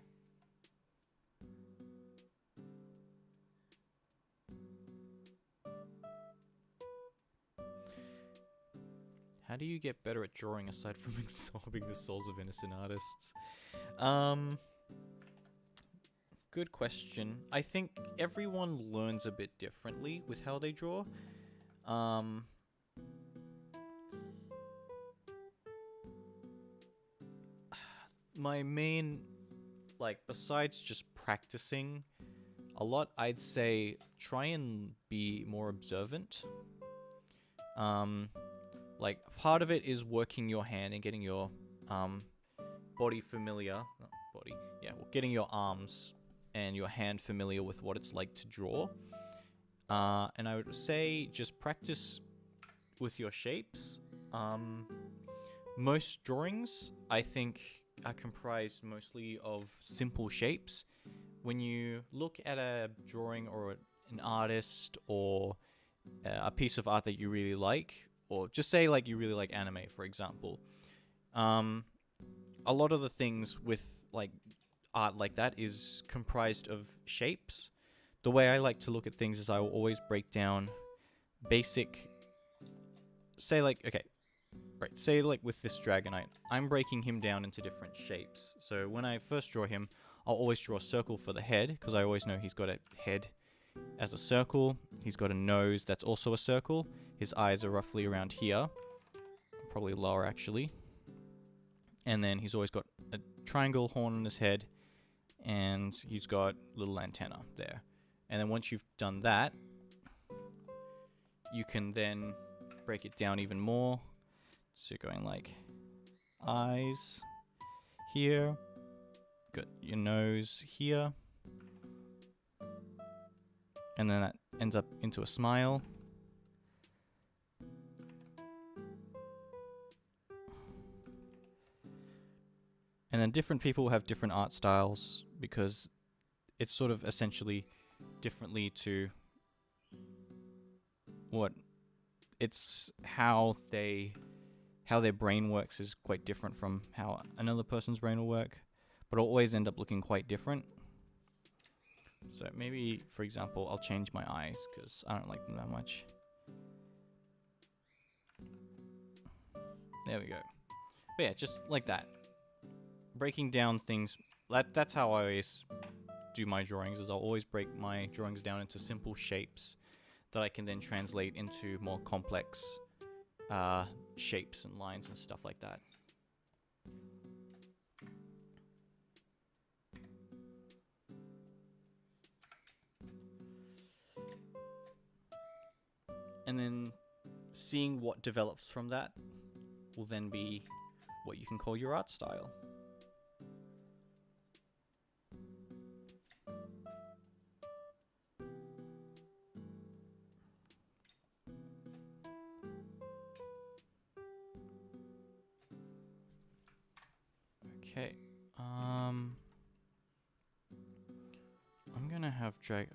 how do you get better at drawing aside from absorbing the souls of innocent artists? Good question. I think everyone learns a bit differently with how they draw. My main, like, besides just practicing a lot, I'd say try and be more observant. Like, part of it is working your hand and getting your body familiar. Not body, yeah, well, getting your arms and your hand familiar with what it's like to draw. And I would say just practice with your shapes. Most drawings, I think, are comprised mostly of simple shapes. When you look at a drawing or an artist or a piece of art that you really like, or just say like you really like anime, for example, a lot of the things with like art like that is comprised of shapes. The way I like to look at things is I will always break down basic, say like, okay, right, say like with this Dragonite, I'm breaking him down into different shapes. So when I first draw him, I'll always draw a circle for the head, because I always know he's got a head as a circle. He's got a nose that's also a circle. His eyes are roughly around here, probably lower actually. And then he's always got a triangle horn on his head, and he's got little antenna there. And then once you've done that, you can then break it down even more. So you're going like eyes here, got your nose here, and then that ends up into a smile. And then different people have different art styles because it's sort of essentially differently to what it's how their brain works is quite different from how another person's brain will work, but it'll always end up looking quite different. So maybe, for example, I'll change my eyes because I don't like them that much. There we go. But yeah, just like that. Breaking down things, that's how I always do my drawings, is I'll always break my drawings down into simple shapes that I can then translate into more complex shapes and lines and stuff like that. And then seeing what develops from that will then be what you can call your art style. Okay, I'm gonna have I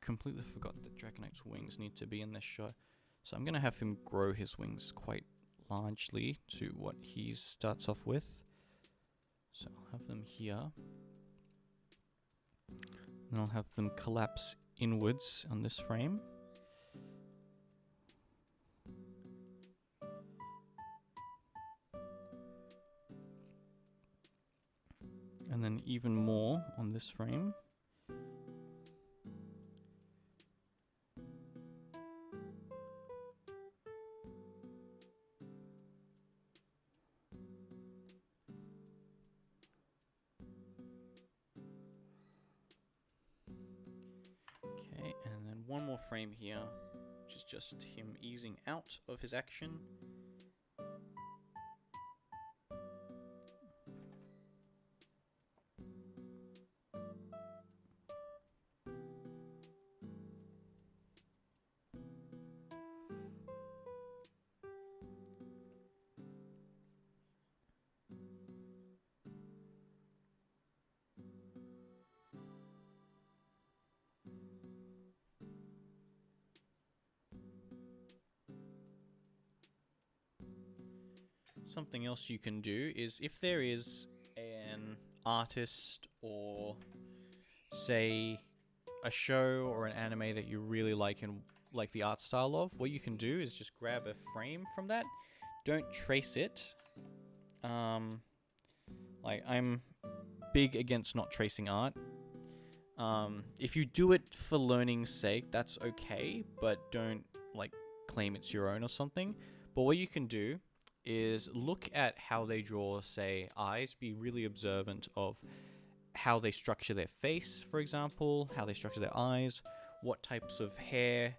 completely forgot that Dragonite's wings need to be in this shot, so I'm gonna have him grow his wings quite largely to what he starts off with. So I'll have them here, and I'll have them collapse inwards on this frame. And then even more on this frame. one more frame here, which is just him easing out of his action. Something else you can do is if there is an artist or say a show or an anime that you really like and like the art style of, what you can do is just grab a frame from that. Don't trace it. Like I'm big against not tracing art. If you do it for learning's sake, that's okay, but don't like claim it's your own or something. But what you can do is look at how they draw, say, eyes, be really observant of how they structure their face, for example, how they structure their eyes, what types of hair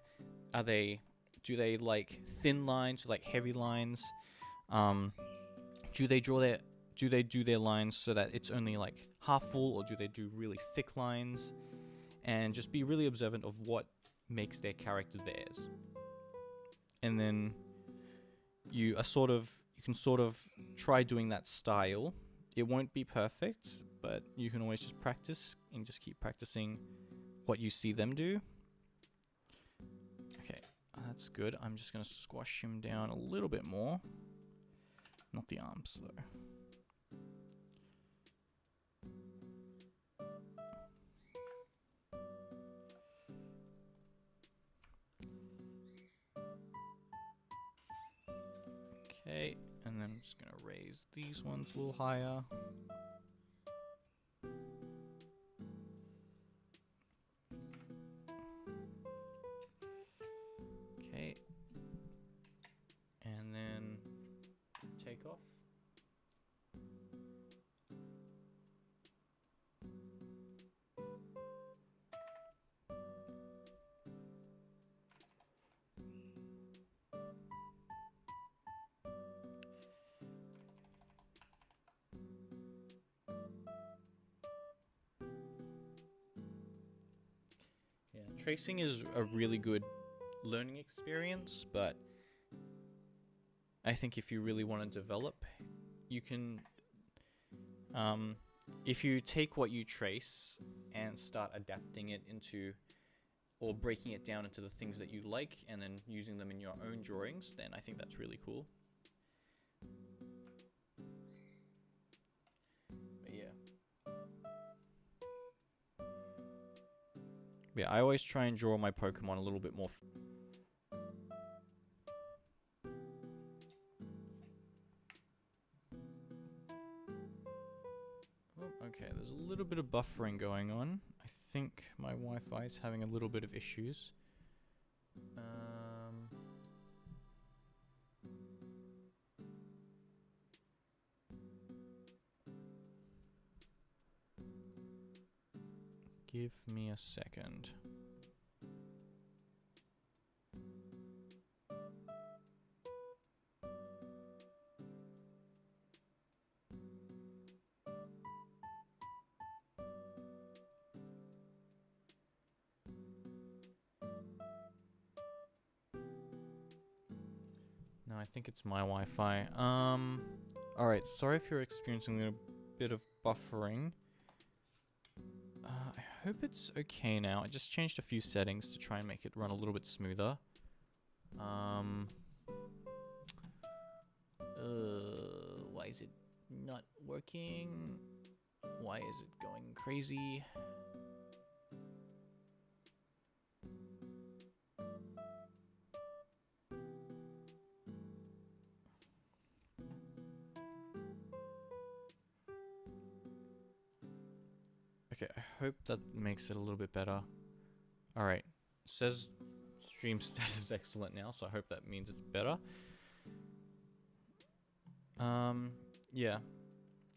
are they, do they like thin lines, like heavy lines, do they do their lines so that it's only like half full, or do they do really thick lines? And just be really observant of what makes their character theirs. And then you can sort of try doing that style. It won't be perfect, but you can always just practice and just keep practicing what you see them do. Okay, that's good. I'm just going to squash him down a little bit more. Not the arms, though. Okay, and then I'm just going to raise these ones a little higher. Okay, and then take off. Tracing is a really good learning experience, but I think if you really want to develop, you can, if you take what you trace and start adapting it into, or breaking it down into the things that you like and then using them in your own drawings, then I think that's really cool. Yeah, I always try and draw my Pokemon a little bit more. Oh, okay, there's a little bit of buffering going on. I think my Wi-Fi is having a little bit of issues. Give me a second. No, I think it's my Wi-Fi. Alright, sorry if you're experiencing a bit of buffering. I hope it's okay now. I just changed a few settings to try and make it run a little bit smoother. Why is it not working? Why is it going crazy? Okay, I hope that makes it a little bit better. Alright, it says stream status is excellent now, so I hope that means it's better. Yeah.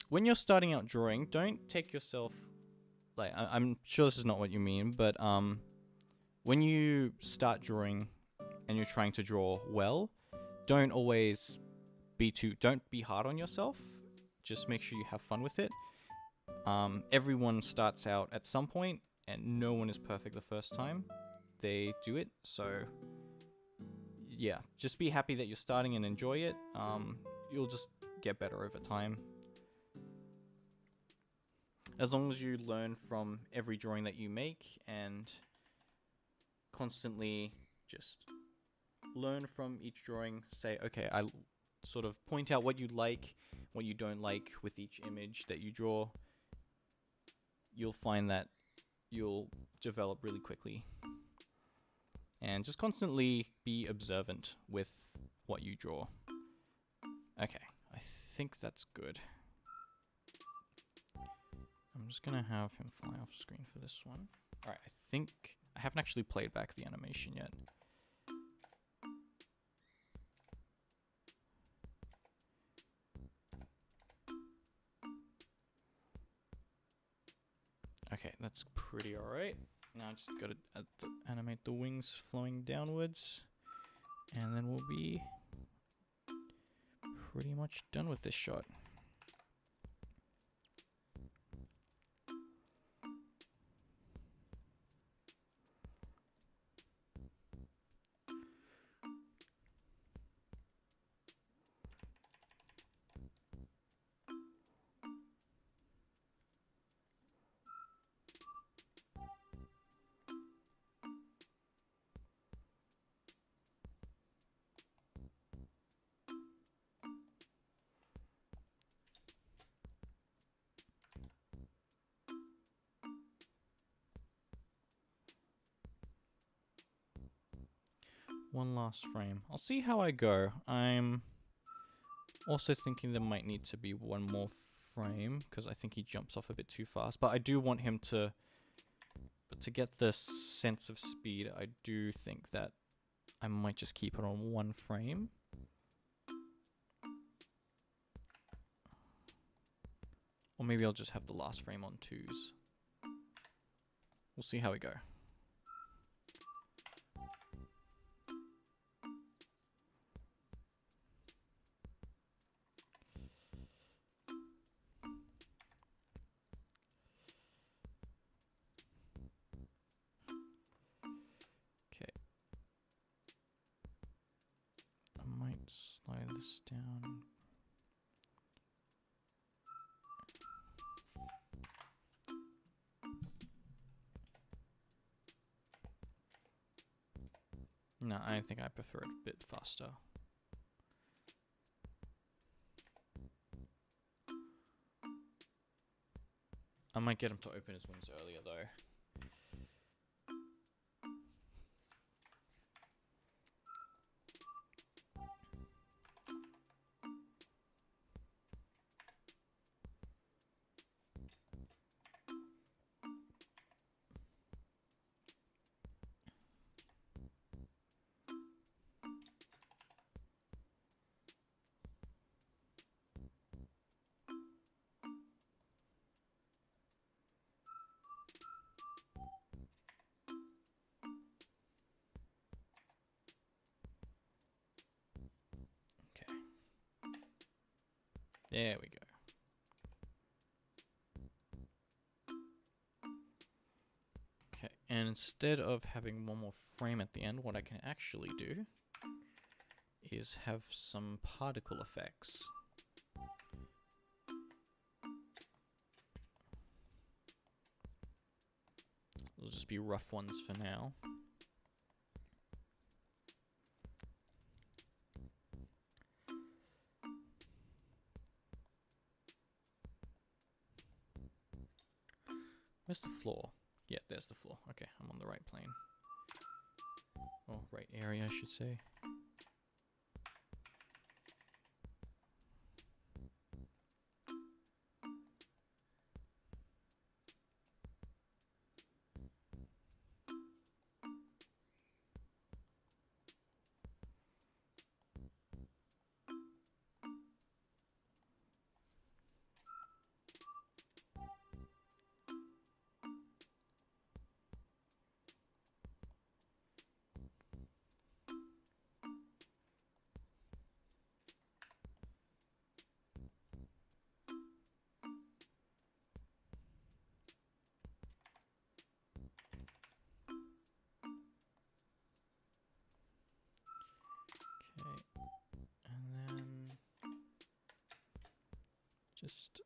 When you're starting out drawing, don't take yourself, like, I'm sure this is not what you mean, but when you start drawing and you're trying to draw well, don't be hard on yourself. Just make sure you have fun with it. Everyone starts out at some point, and no one is perfect the first time they do it. So yeah, just be happy that you're starting and enjoy it. You'll just get better over time. As long as you learn from every drawing that you make and constantly just learn from each drawing, say, okay, I sort of point out what you like, what you don't like with each image that you draw, you'll find that you'll develop really quickly. And just constantly be observant with what you draw. Okay, I think that's good. I'm just gonna have him fly off screen for this one. Alright, I think I haven't actually played back the animation yet. Okay, that's pretty alright. Now I just gotta animate the wings flowing downwards, and then we'll be pretty much done with this shot. One last frame. I'll see how I go. I'm also thinking there might need to be one more frame because I think he jumps off a bit too fast. But I do want him to get the sense of speed. I do think that I might just keep it on one frame. Or maybe I'll just have the last frame on 2s. We'll see how we go. Slide this down. No, I think I prefer it a bit faster. I might get him to open his wings earlier though. There we go. Okay, and instead of having one more frame at the end, what I can actually do is have some particle effects. They'll just be rough ones for now. Where's the floor? Yeah, there's the floor. Okay, I'm on the right plane. Oh, right area, I should say. Just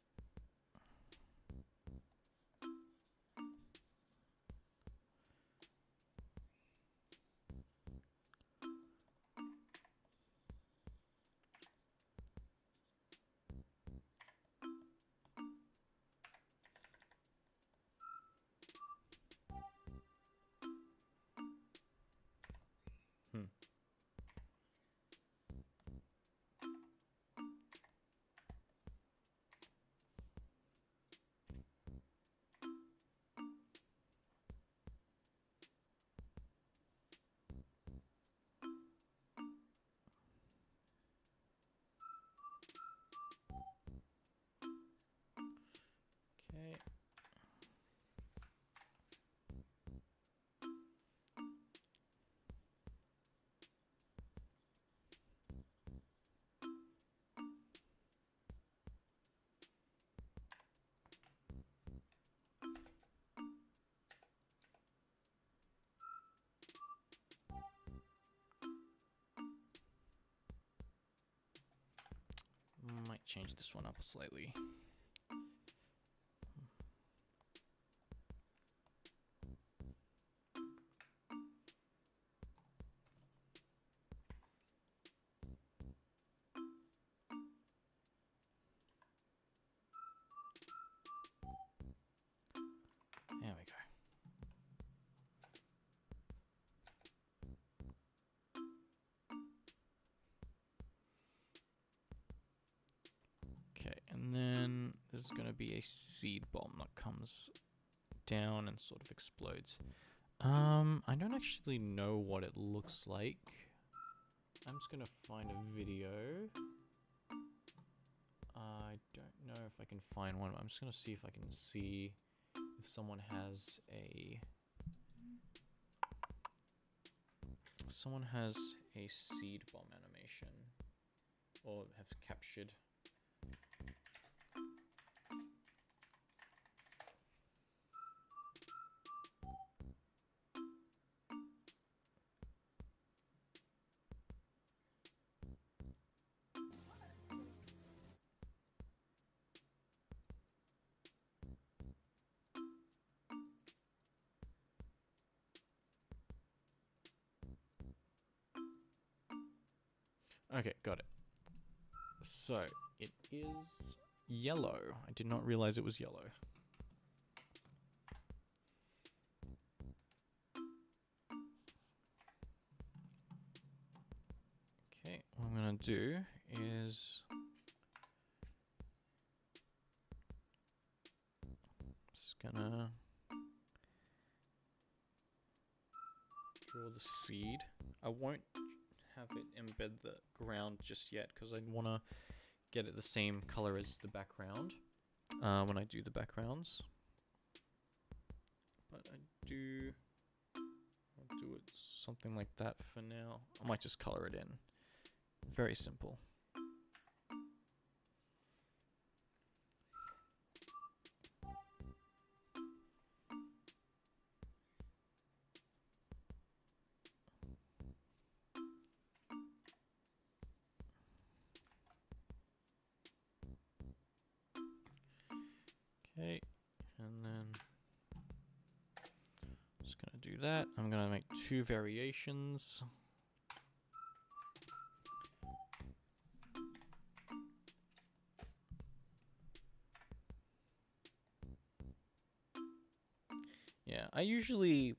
okay. Might change this one up slightly. There we go. Okay, and then there's going to be a seed bomb that comes down and sort of explodes. I don't actually know what it looks like. I'm just going to find a video. I don't know if I can find one. I'm just going to see if I can see if someone has a seed bomb animation or have captured. Okay, got it. So, it is yellow. I did not realize it was yellow. Okay, what I'm gonna do is just gonna draw the seed. I won't have it embed the ground just yet because I want to get it the same color as the background when I do the backgrounds. But I'll do it something like that for now. I might just color it in. Very simple. Okay, and then just gonna do that. I'm gonna make 2 variations. Yeah, I usually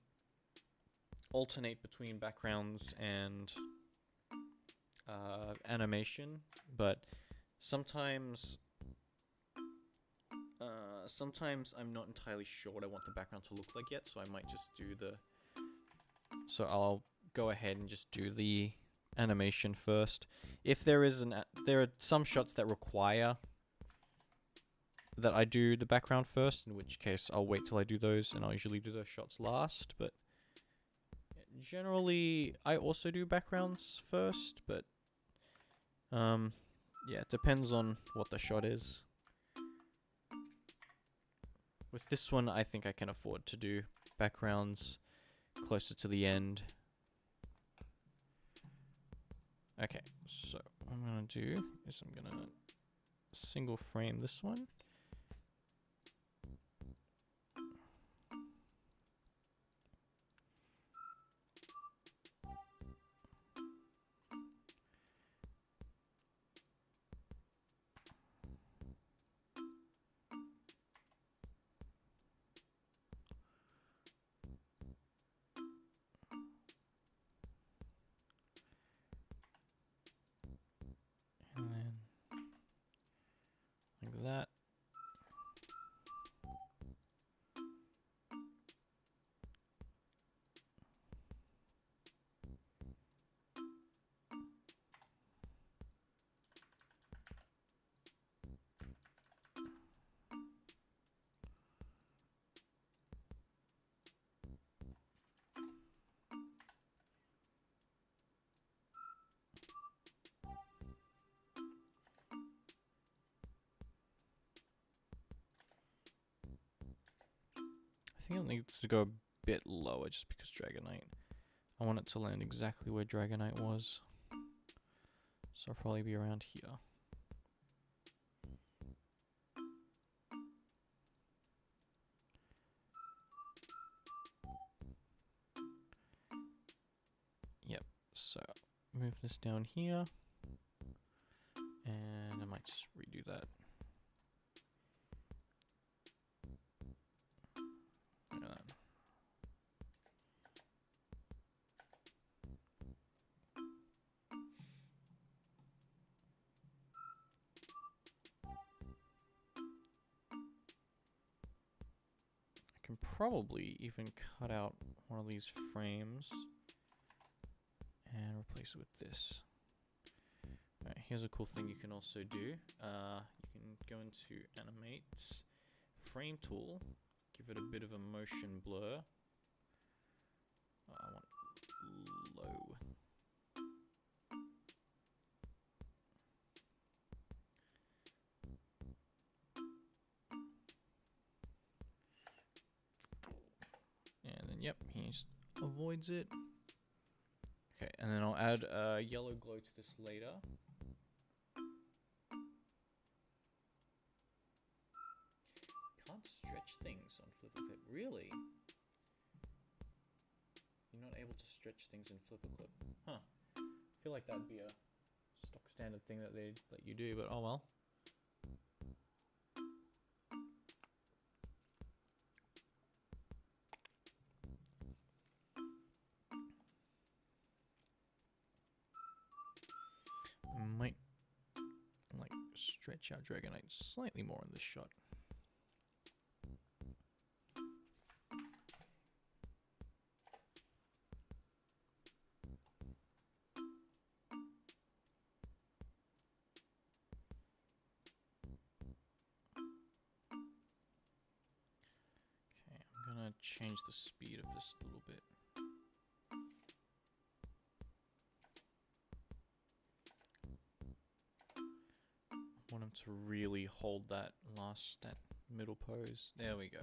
alternate between backgrounds and animation, but sometimes I'm not entirely sure what I want the background to look like yet, so I might just do the... So I'll go ahead and just do the animation first. If there is there are some shots that require that I do the background first, in which case I'll wait till I do those, and I'll usually do those shots last, but generally I also do backgrounds first, but yeah, it depends on what the shot is. With this one, I think I can afford to do backgrounds closer to the end. Okay, so what I'm gonna do is I'm gonna single frame this one. And then like that. I think it needs to go a bit lower just because Dragonite. I want it to land exactly where Dragonite was. So I'll probably be around here. Yep, so move this down here. And I might just redo that. Look at that. I can probably even cut out one of these frames and replace it with this. Alright, here's a cool thing you can also do. You can go into Animate, Frame Tool, give it a bit of a motion blur. I want low. And then, yep, he just avoids it. Okay, and then I'll add yellow glow to this later. Can't stretch things on Flipperclip, really? You're not able to stretch things in Flipperclip. Huh. I feel like that'd be a stock standard thing that they'd let you do, but oh well. Might like stretch out Dragonite slightly more in this shot. Okay, I'm gonna change the speed of this a little bit. I want him to really hold that middle pose. There we go.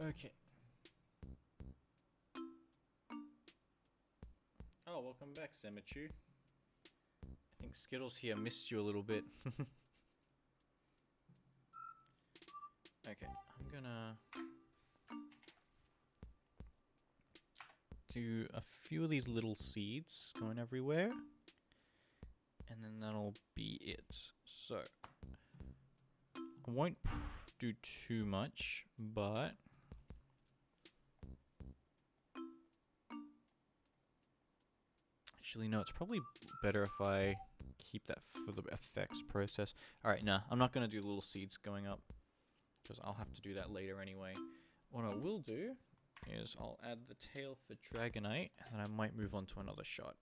Okay. Oh, welcome back, Semichu. I think Skittles here missed you a little bit. Okay, I'm gonna do a few of these little seeds going everywhere, and then that'll be it. So, I won't do too much, but actually, no, it's probably better if I keep that for the effects process. Alright, nah, I'm not going to do little seeds going up, because I'll have to do that later anyway. What I will do is I'll add the tail for Dragonite, and then I might move on to another shot.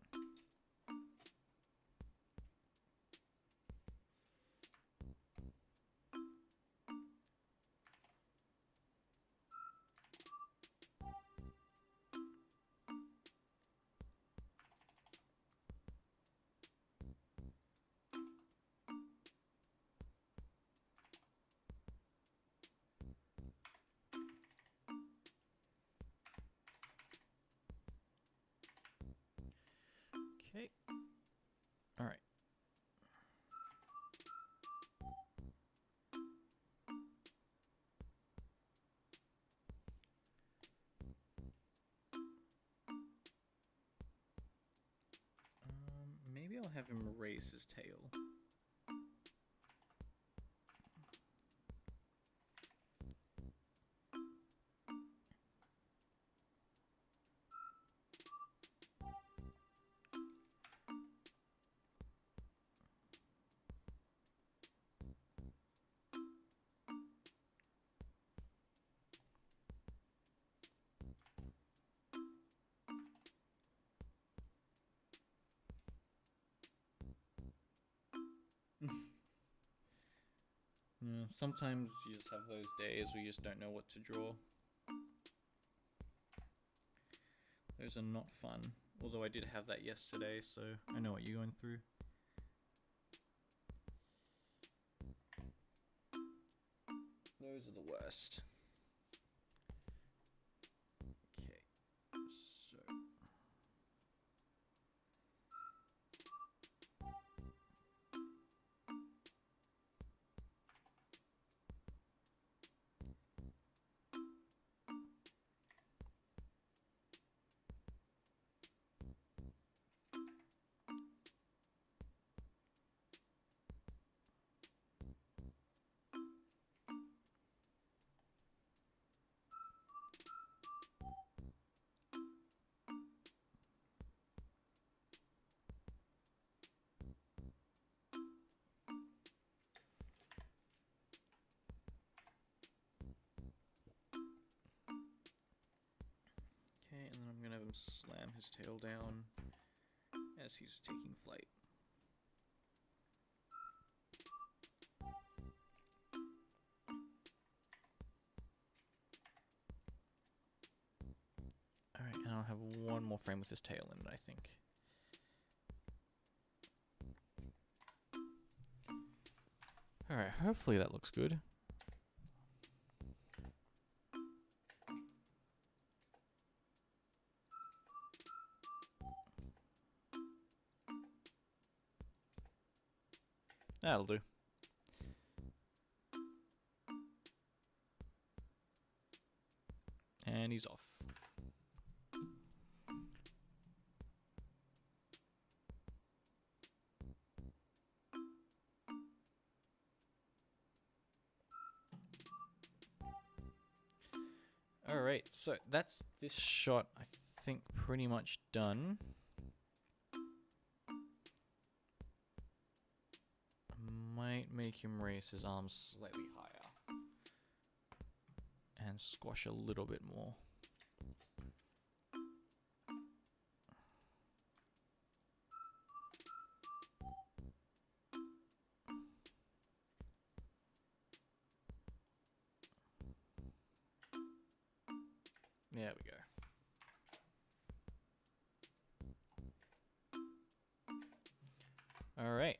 Okay. All right. Maybe I'll have him raise his tail. Yeah, sometimes you just have those days where you just don't know what to draw. Those are not fun. Although I did have that yesterday, so I know what you're going through. Those are the worst. Okay, so... Okay, and then I'm gonna have him slam his tail down as he's taking flight. Alright, and I'll have one more frame with his tail in it, I think. Alright, hopefully that looks good. That'll do. And he's off. Alright, so that's this shot, I think, pretty much done. Might make him raise his arms slightly higher and squash a little bit more. There we go. All right.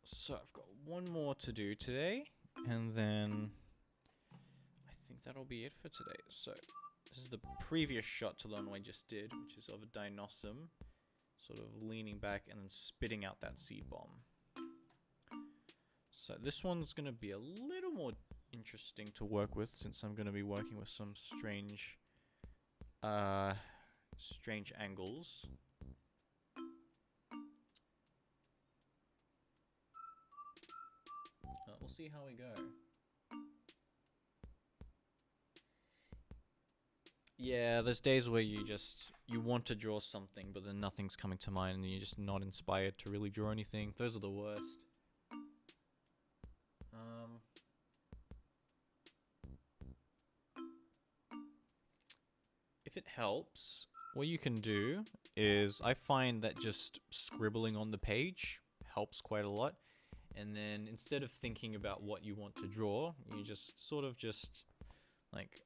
So I've got one more to do today, and then I think that'll be it for today. So this is the previous shot to the one I just did, which is of a Dinosum, sort of leaning back and then spitting out that seed bomb. So this one's going to be a little more interesting to work with, since I'm going to be working with some strange angles. We'll see how we go. Yeah, there's days where you want to draw something, but then nothing's coming to mind, and you're just not inspired to really draw anything. Those are the worst. If it helps, what you can do is, I find that just scribbling on the page helps quite a lot. And then instead of thinking about what you want to draw, you just sort of just, like,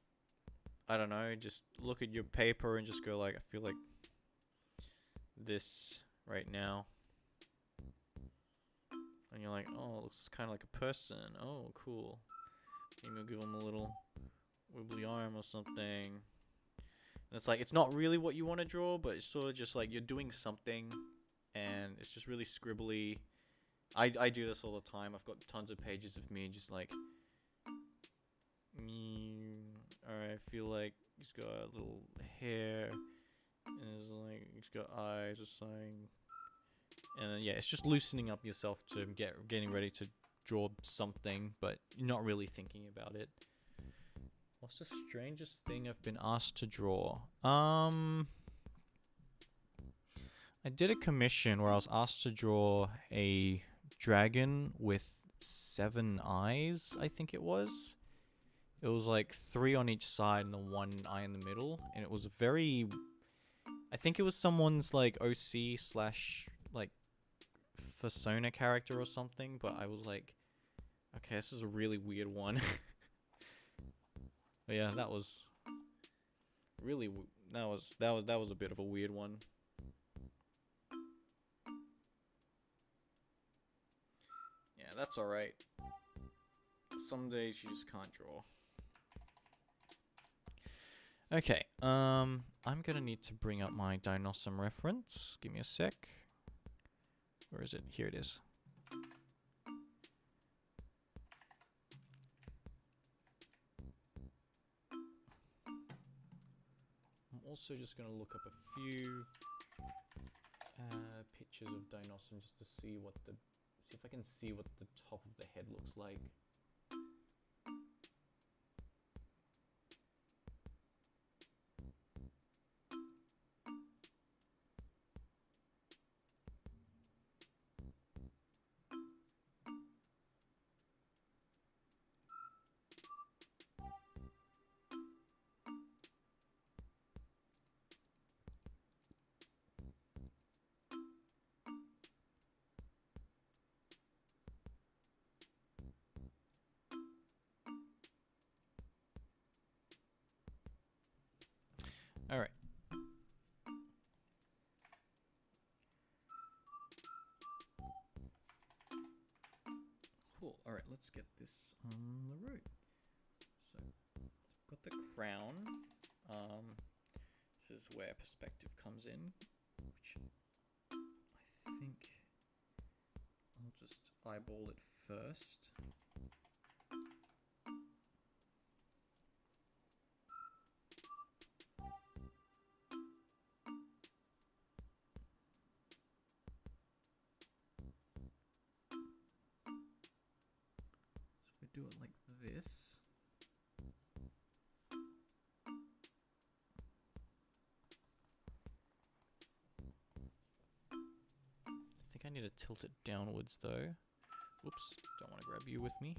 I don't know, just look at your paper and just go like, I feel like this right now. And you're like, oh, it looks kind of like a person. Oh, cool. Maybe I'll give them a little wibbly arm or something. And it's like, it's not really what you want to draw, but it's sort of just like you're doing something and it's just really scribbly. I do this all the time. I've got tons of pages of me just like, alright, I feel like he's got a little hair, and it's like he's got eyes or something. And then, yeah, it's just loosening up yourself to getting ready to draw something, but you're not really thinking about it. What's the strangest thing I've been asked to draw? I did a commission where I was asked to draw a dragon with 7 eyes, I think it was. It was like 3 on each side and the 1 eye in the middle, and it was very... I think it was someone's like OC slash like persona character or something, but I was like, okay, this is a really weird one. But yeah, that was really that was a bit of a weird one. Yeah, that's all right. Some days you just can't draw. Okay, I'm gonna need to bring up my Dinnome reference. Give me a sec. Where is it? Here it is. I'm also just gonna look up a few pictures of Dinnome just to see if I can see what the top of the head looks like. All right. Cool. All right, let's get this on the road. So, I've got the crown. This is where perspective comes in, which I think I'll just eyeball it first. Do it like this. I think I need to tilt it downwards though. Whoops, don't want to grab you with me.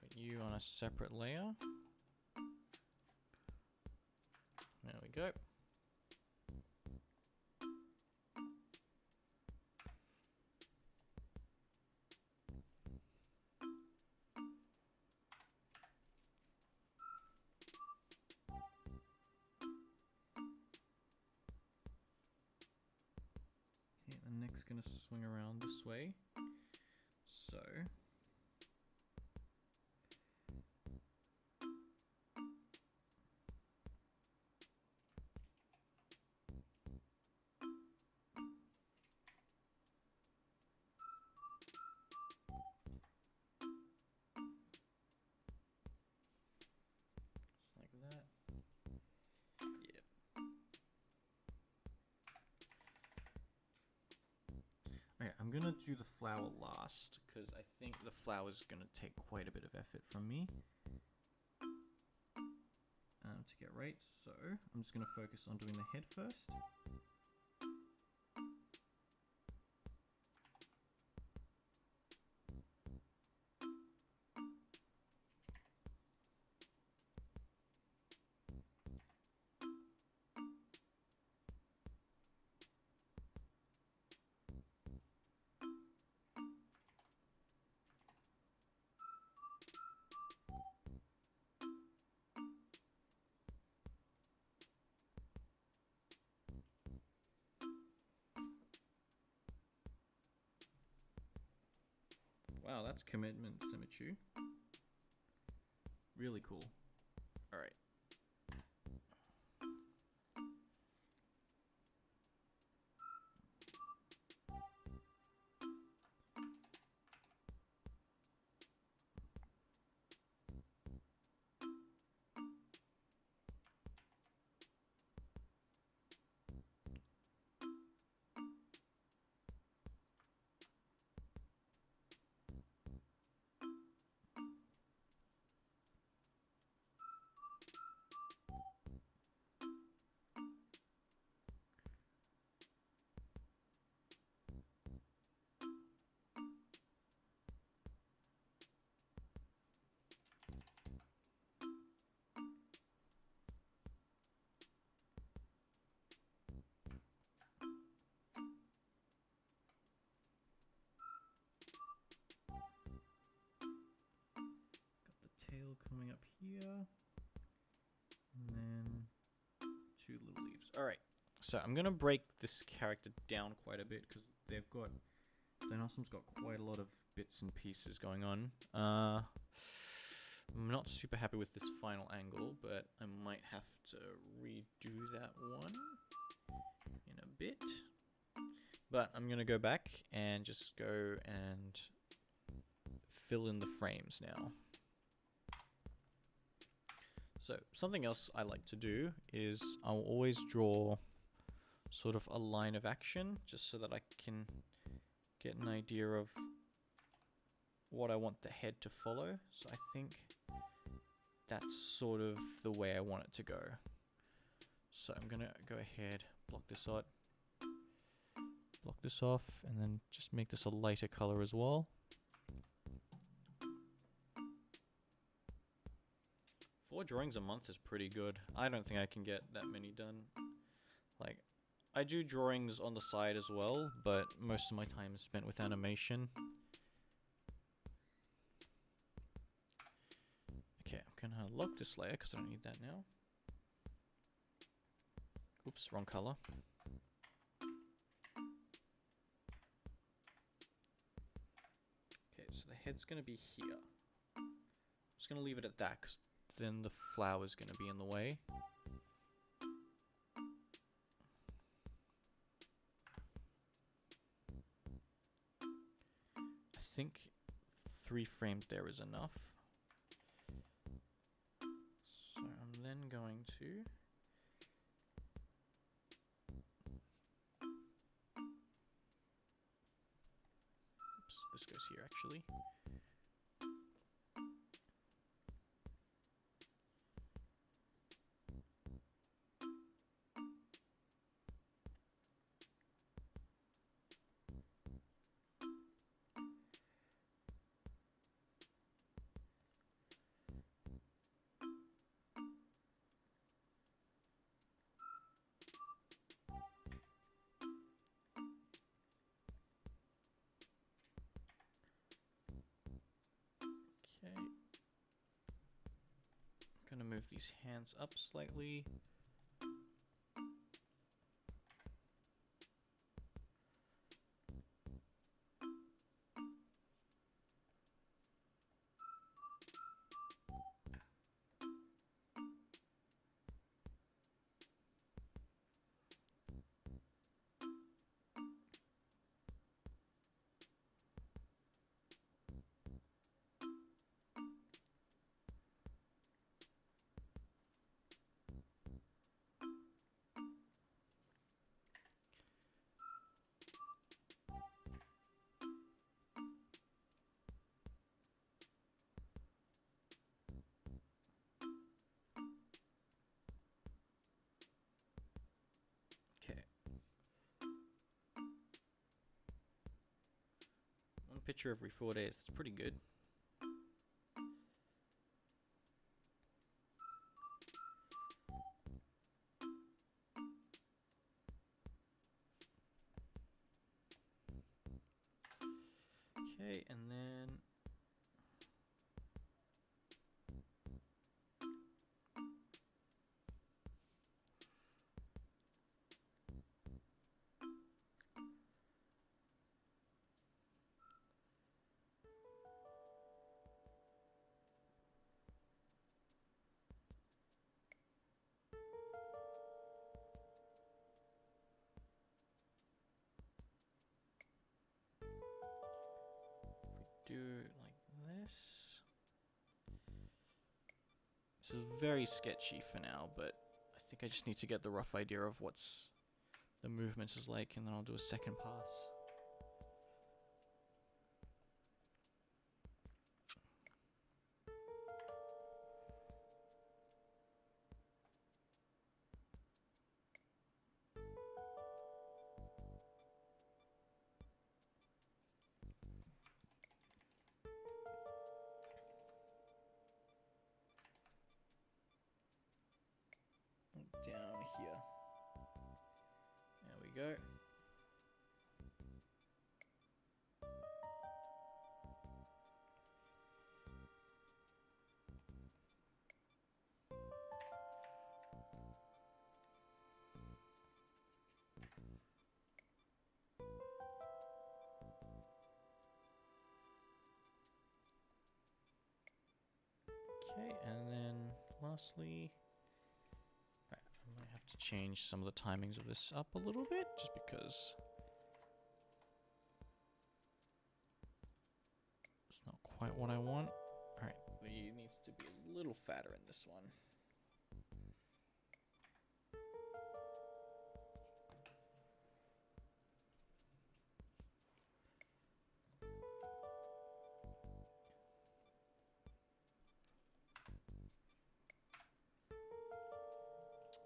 Put you on a separate layer. There we go. Going to swing around this way. So just like that. Yeah. Okay, I'm gonna do the flower last because I think the flower is gonna take quite a bit of effort from me to get right. So I'm just gonna focus on doing the head first. Wow, that's commitment symmetry. Really cool. Alright. coming up here. And then 2 little leaves. Alright, so I'm going to break this character down quite a bit because they've got... Dinosome's got quite a lot of bits and pieces going on. I'm not super happy with this final angle, but I might have to redo that one in a bit. But I'm going to go back and just go and fill in the frames now. So something else I like to do is I'll always draw sort of a line of action just so that I can get an idea of what I want the head to follow. So I think that's sort of the way I want it to go. So I'm going to go ahead, block this out. Block this off, and then just make this a lighter color as well. 4 drawings a month is pretty good. I don't think I can get that many done. Like, I do drawings on the side as well, but most of my time is spent with animation. Okay, I'm gonna lock this layer because I don't need that now. Oops, wrong color. So the head's going to be here. I'm just going to leave it at that because then the flower's going to be in the way. I think 3 frames there is enough. So I'm then going to... This goes here actually. Gonna move these hands up slightly. Picture every 4 days. That's pretty good. Okay, and then do it like this. This is very sketchy for now, but I think I just need to get the rough idea of what's the movement is like, and then I'll do a second pass. Down here. There we go. lastly, right, I might have to change some of the timings of this up a little bit, just because it's not quite what I want. Alright, he needs to be a little fatter in this one.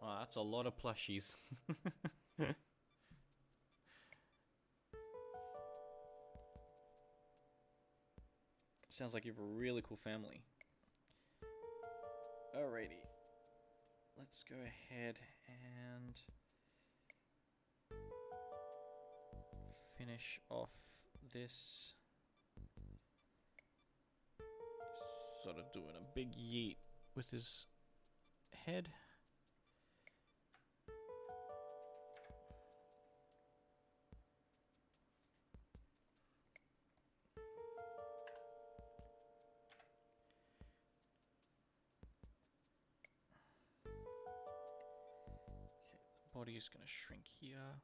Oh, that's a lot of plushies. Sounds like you have a really cool family. Alrighty. Let's go ahead and finish off this. Sort of doing a big yeet with his head. Body is going to shrink here.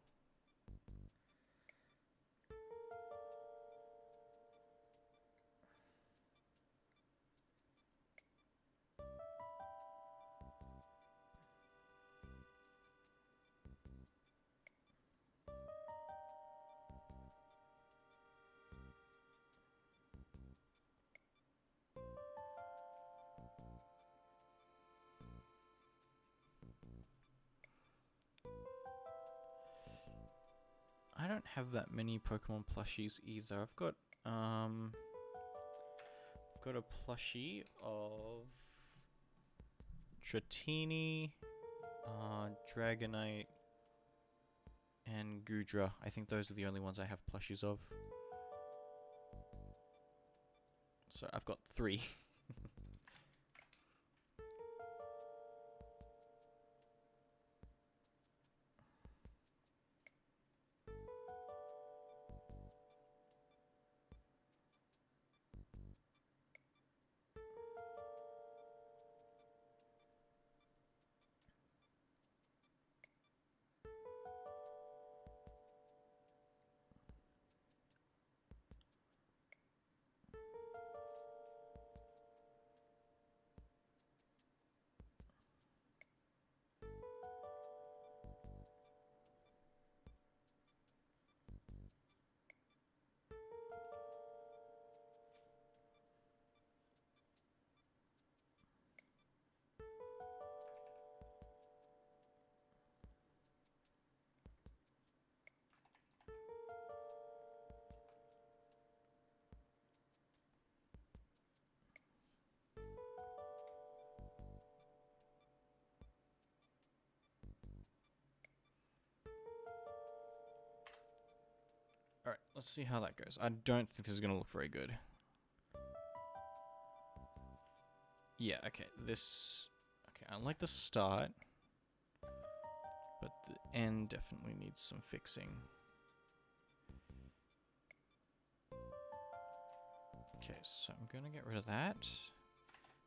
I don't have that many Pokemon plushies either. I've got a plushie of Dratini, Dragonite, and Gudra. I think those are the only ones I have plushies of. So I've got 3. Alright, let's see how that goes. I don't think this is going to look very good. Yeah, okay, this... Okay, I like the start, but the end definitely needs some fixing. Okay, so I'm going to get rid of that,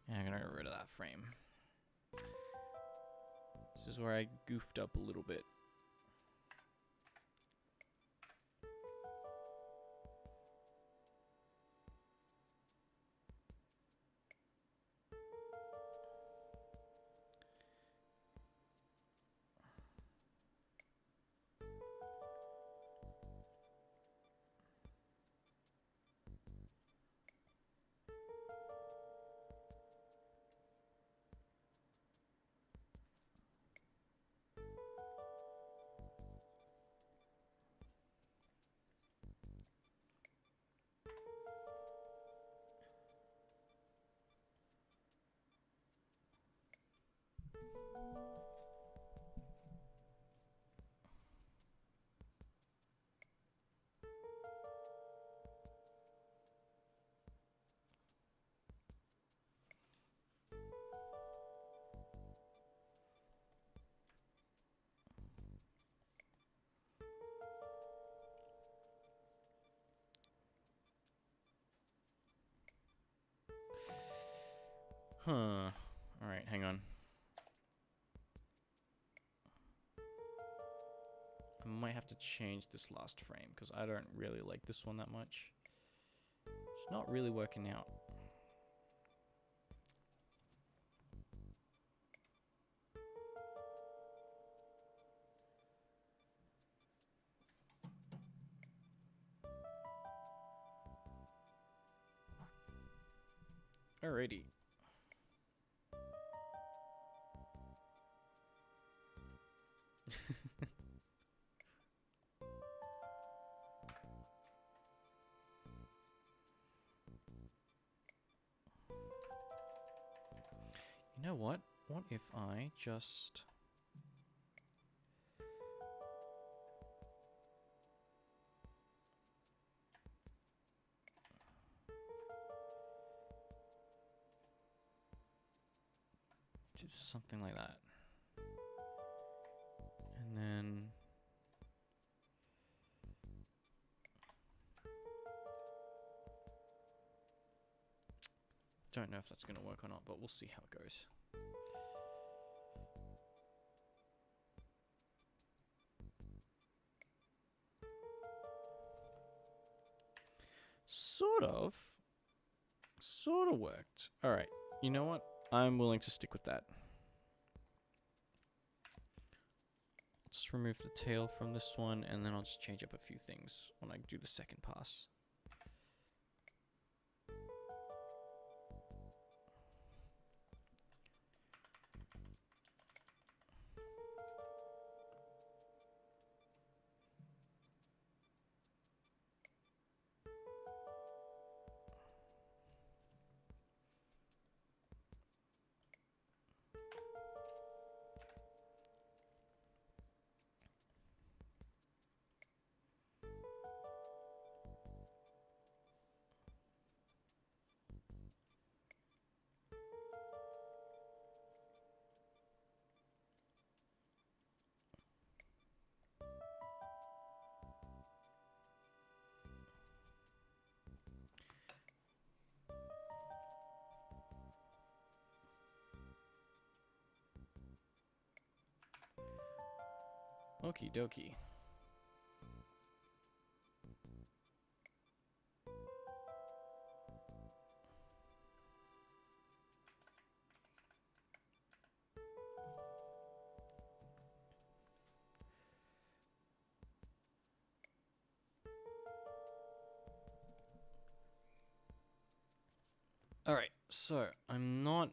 and I'm going to get rid of that frame. This is where I goofed up a little bit. Huh. Alright, hang on. have to change this last frame because I don't really like this one that much. It's not really working out. Alrighty. You know what? What if I just... did something like that. And then... don't know if that's going to work or not, but we'll see how it goes. Sort of worked. Alright, you know what? I'm willing to stick with that. Let's remove the tail from this one, and then I'll just change up a few things when I do the second pass. Okie dokie. Alright, so I'm not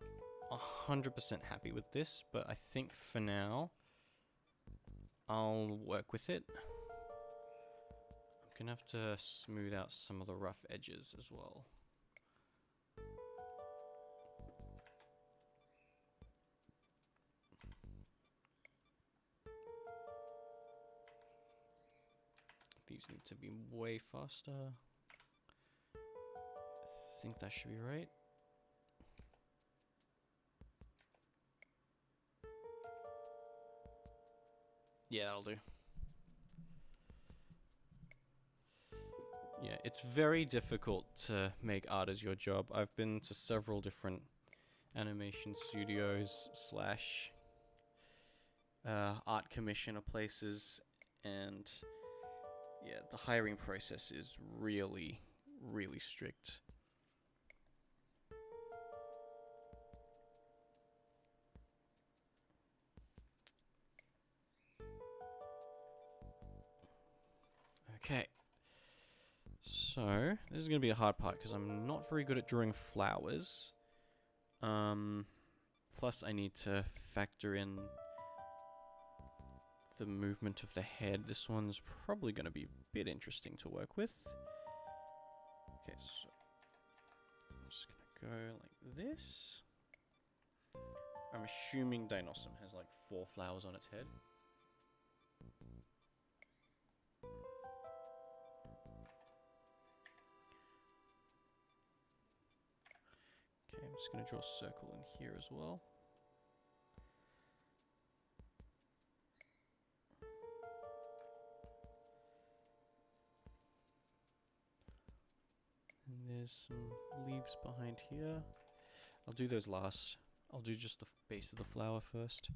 100% happy with this, but I think for now I'll work with it. I'm gonna have to smooth out some of the rough edges as well. These need to be way faster. I think that should be right. Yeah, that'll do. Yeah, it's very difficult to make art as your job. I've been to several different animation studios slash art commissioner places, and yeah, the hiring process is really, really strict. Okay, so this is going to be a hard part because I'm not very good at drawing flowers. Plus I need to factor in the movement of the head. This one's probably going to be a bit interesting to work with. Okay, so I'm just going to go like this. I'm assuming Dinosum has like 4 flowers on its head. Okay, I'm just going to draw a circle in here as well. And there's some leaves behind here. I'll do those last. I'll do just the base of the flower first.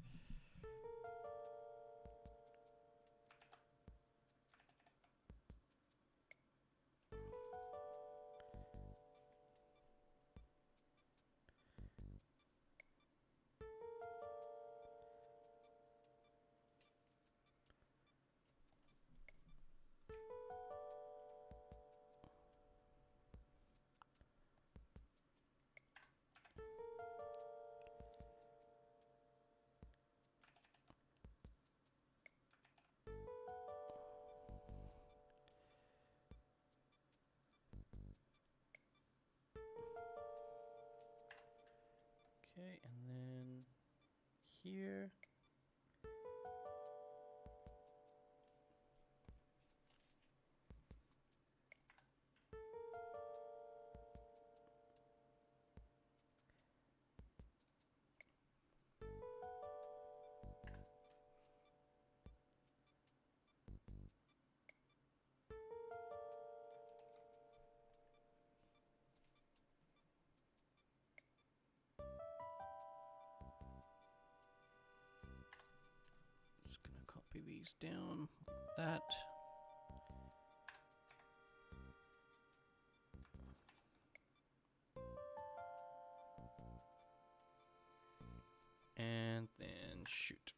copy these down like that. And then shoot.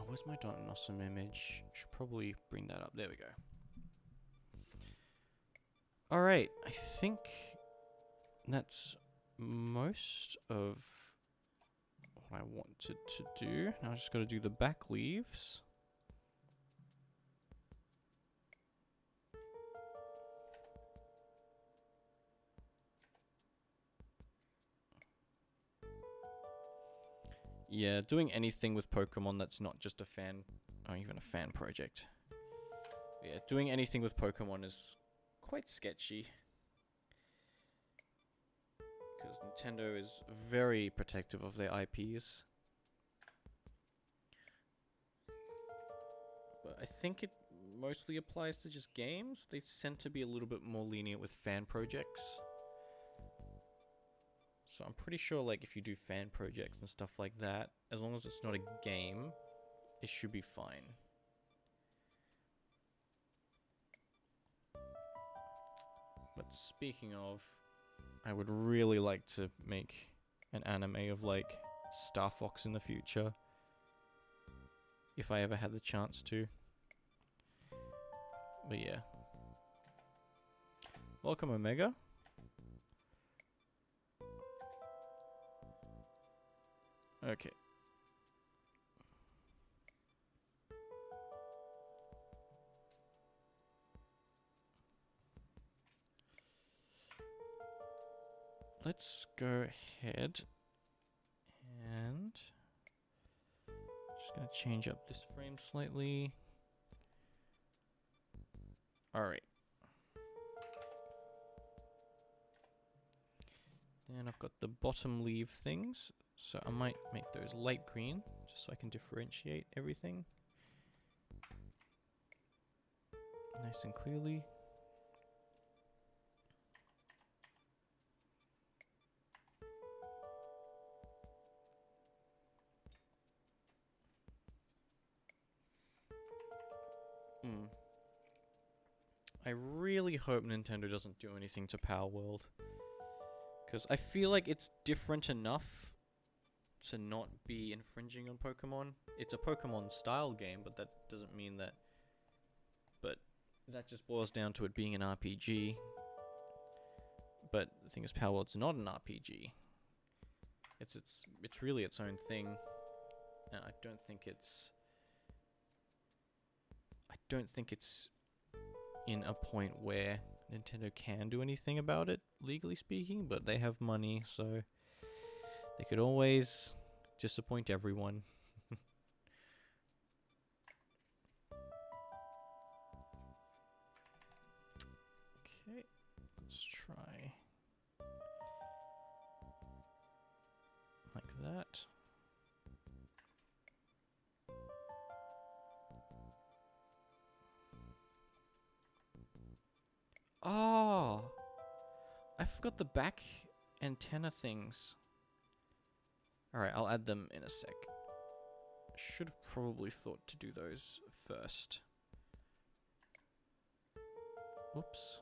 Where's my awesome image? Should probably bring that up. There we go. Alright, I think that's most of what I wanted to do. Now I just got to do the back leaves. Yeah, doing anything with Pokemon that's not just a fan, or even a fan project. Yeah, doing anything with Pokemon is quite sketchy. Because Nintendo is very protective of their IPs. But I think it mostly applies to just games. They tend to be a little bit more lenient with fan projects. So I'm pretty sure, like, if you do fan projects and stuff like that, as long as it's not a game, it should be fine. But speaking of, I would really like to make an anime of, like, Star Fox in the future. If I ever had the chance to. But yeah. Welcome, Omega. Okay. Let's go ahead and just gonna change up this frame slightly. Alright. Then I've got the bottom leaf things. So I might make those light green, just so I can differentiate everything nice and clearly. I really hope Nintendo doesn't do anything to PALWORLD, because I feel like it's different enough to not be infringing on Pokemon. It's a Pokemon style game, but that doesn't mean that. But that just boils down to it being an RPG. But the thing is, PALWORLD's not an RPG. It's really its own thing, and I don't think it's in a point where Nintendo can do anything about it, legally speaking. But they have money, so they could always disappoint everyone. Okay, let's try like that. Oh, I forgot the back antenna things. Alright, I'll add them in a sec. Should have probably thought to do those first. Oops.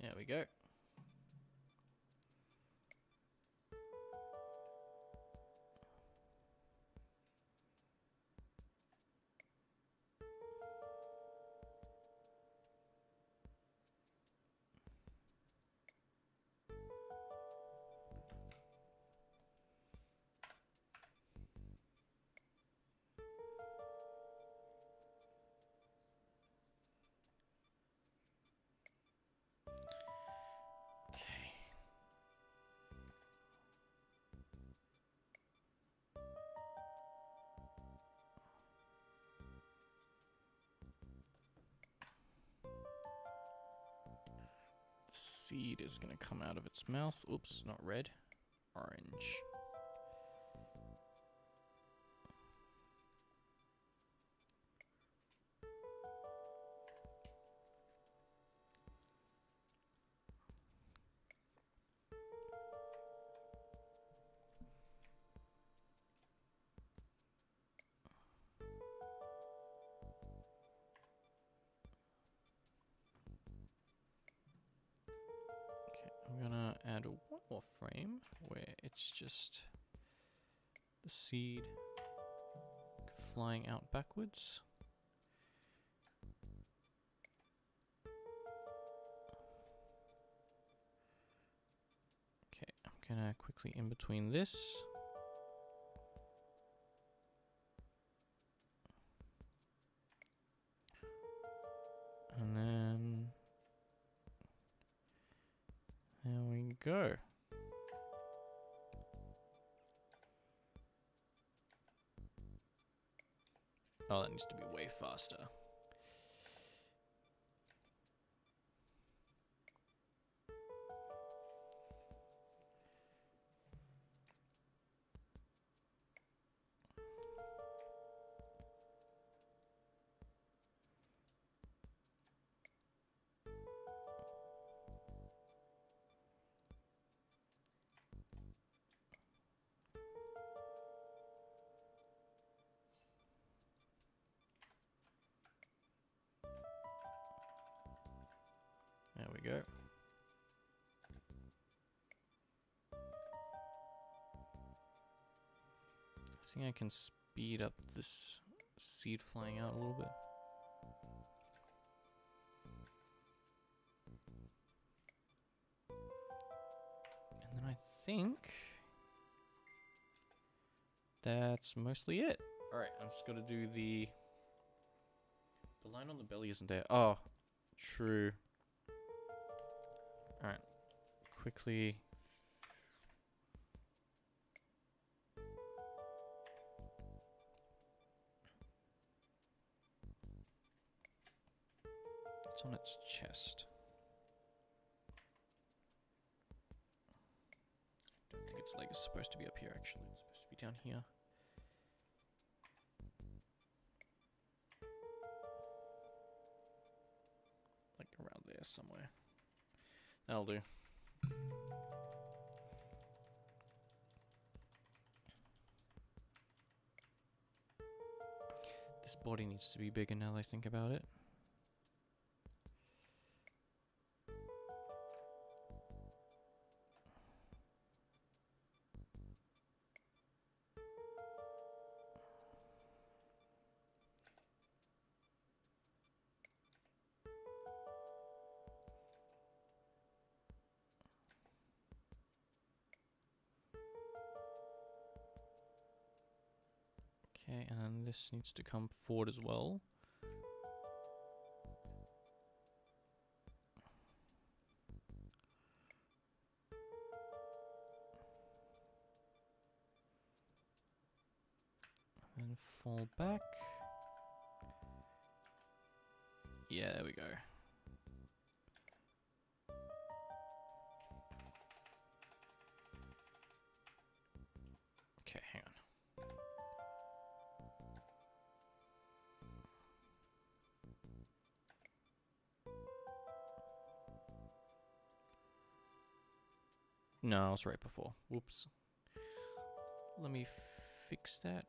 There we go. Seed is going to come out of its mouth. Oops, not red. Orange. I'm gonna add one more frame where it's just the seed flying out backwards. Okay, I'm gonna quickly in between this. And then there we go. Oh, that needs to be way faster. There we go. I think I can speed up this seed flying out a little bit. And then I think that's mostly it. Alright, I'm just gonna do the line on the belly isn't there. Oh, true. Alright, quickly. It's on its chest. I don't think its leg is supposed to be up here actually. It's supposed to be down here. Like around there somewhere. That'll do. This body needs to be bigger now that I think about it. Okay, and then this needs to come forward as well. And then fall back. Yeah, there we go. Okay, hang on. No, I was right before. Whoops. Let me fix that.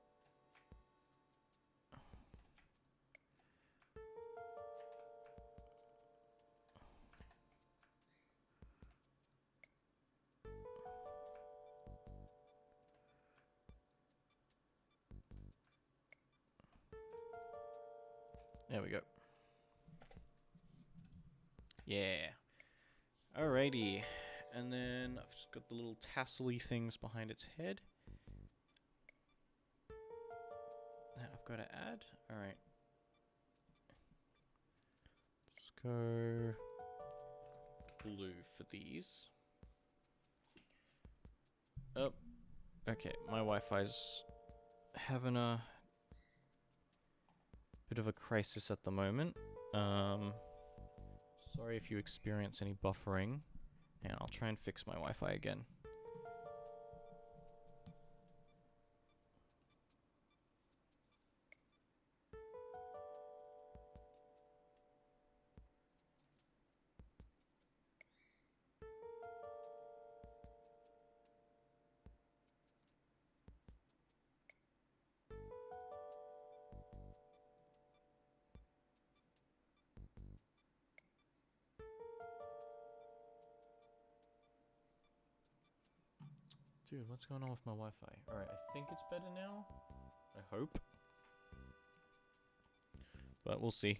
There we go. Yeah. Alrighty. And then I've just got the little tassel-y things behind its head that I've got to add. Alright. Let's go blue for these. Oh, okay. My Wi-Fi's having a bit of a crisis at the moment. Sorry if you experience any buffering, and I'll try and fix my Wi-Fi again. Dude, what's going on with my Wi-Fi? Alright, I think it's better now. I hope. But we'll see.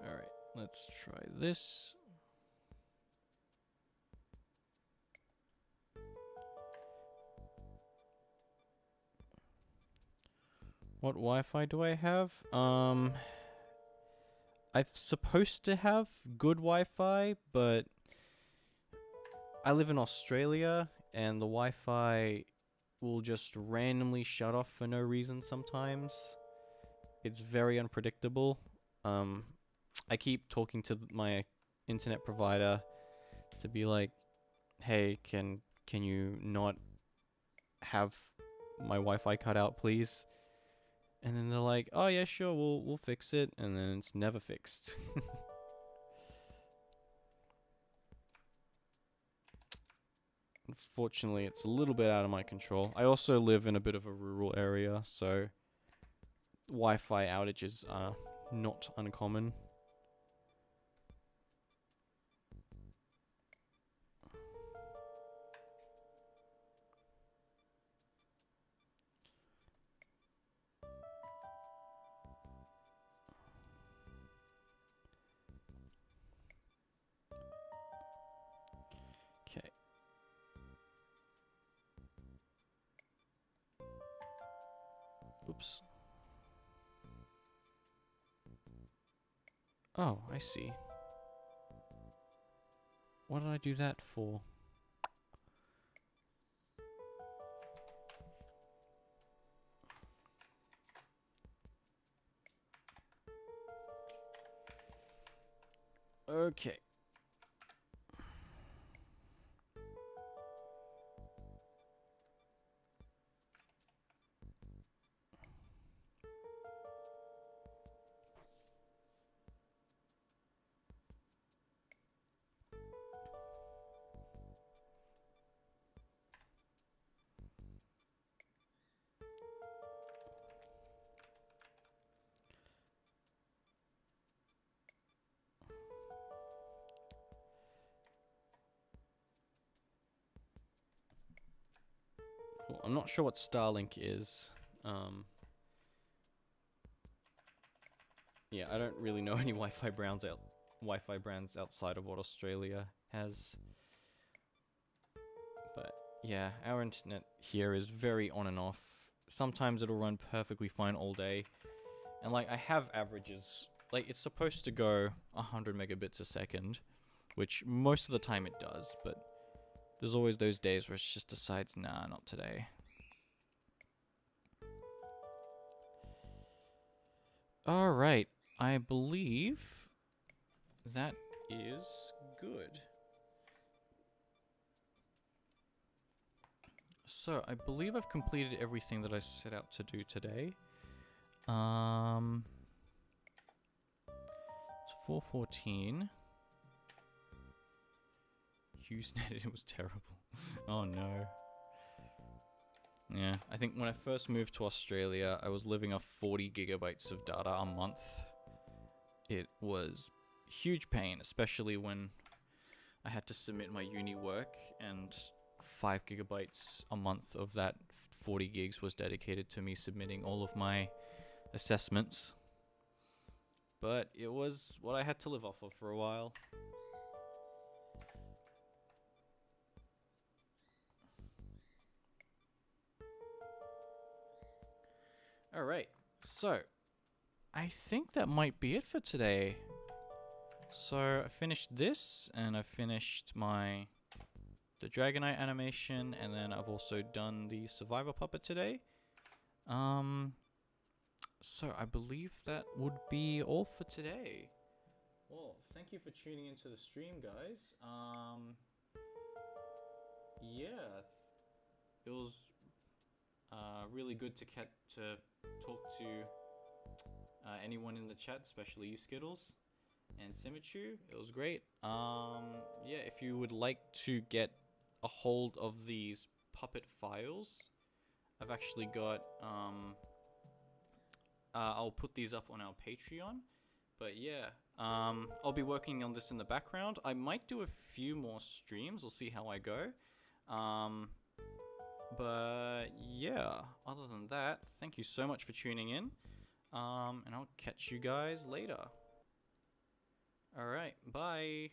Alright, let's try this. What Wi-Fi do I have? I'm supposed to have good Wi-Fi, but I live in Australia and the Wi-Fi will just randomly shut off for no reason sometimes. It's very unpredictable. I keep talking to my internet provider to be like, hey, can you not have my Wi-Fi cut out, please? And then they're like, oh yeah, sure, we'll fix it, and then it's never fixed. Unfortunately, it's a little bit out of my control. I also live in a bit of a rural area, so Wi-Fi outages are not uncommon. Okay. Oops. Oh, I see. What did I do that for? Okay. Cool. I'm not sure what Starlink is. Yeah, I don't really know any Wi-Fi brands outside of what Australia has. But yeah, our internet here is very on and off. Sometimes it'll run perfectly fine all day. And like I have averages, like it's supposed to go 100 megabits a second, which most of the time it does, but there's always those days where it just decides, nah, not today. Alright, I believe that is good. So I believe I've completed everything that I set out to do today. It's 4:14. Usenet, it was terrible. Oh no. Yeah, I think when I first moved to Australia, I was living off 40 gigabytes of data a month. It was huge pain, especially when I had to submit my uni work, and 5 gigabytes a month of that 40 gigs was dedicated to me submitting all of my assessments. But it was what I had to live off of for a while. Alright, so I think that might be it for today. So I finished this, and I finished the Dragonite animation, and then I've also done the Survivor puppet today. So I believe that would be all for today. Well, thank you for tuning into the stream, guys. Yeah, it was really good to talk to anyone in the chat, especially you, Skittles, and Symmetry. It was great. Yeah, if you would like to get a hold of these puppet files, I've actually got I'll put these up on our Patreon. But yeah, I'll be working on this in the background. I might do a few more streams. We'll see how I go. But yeah, other than that, thank you so much for tuning in. And I'll catch you guys later. Alright, bye.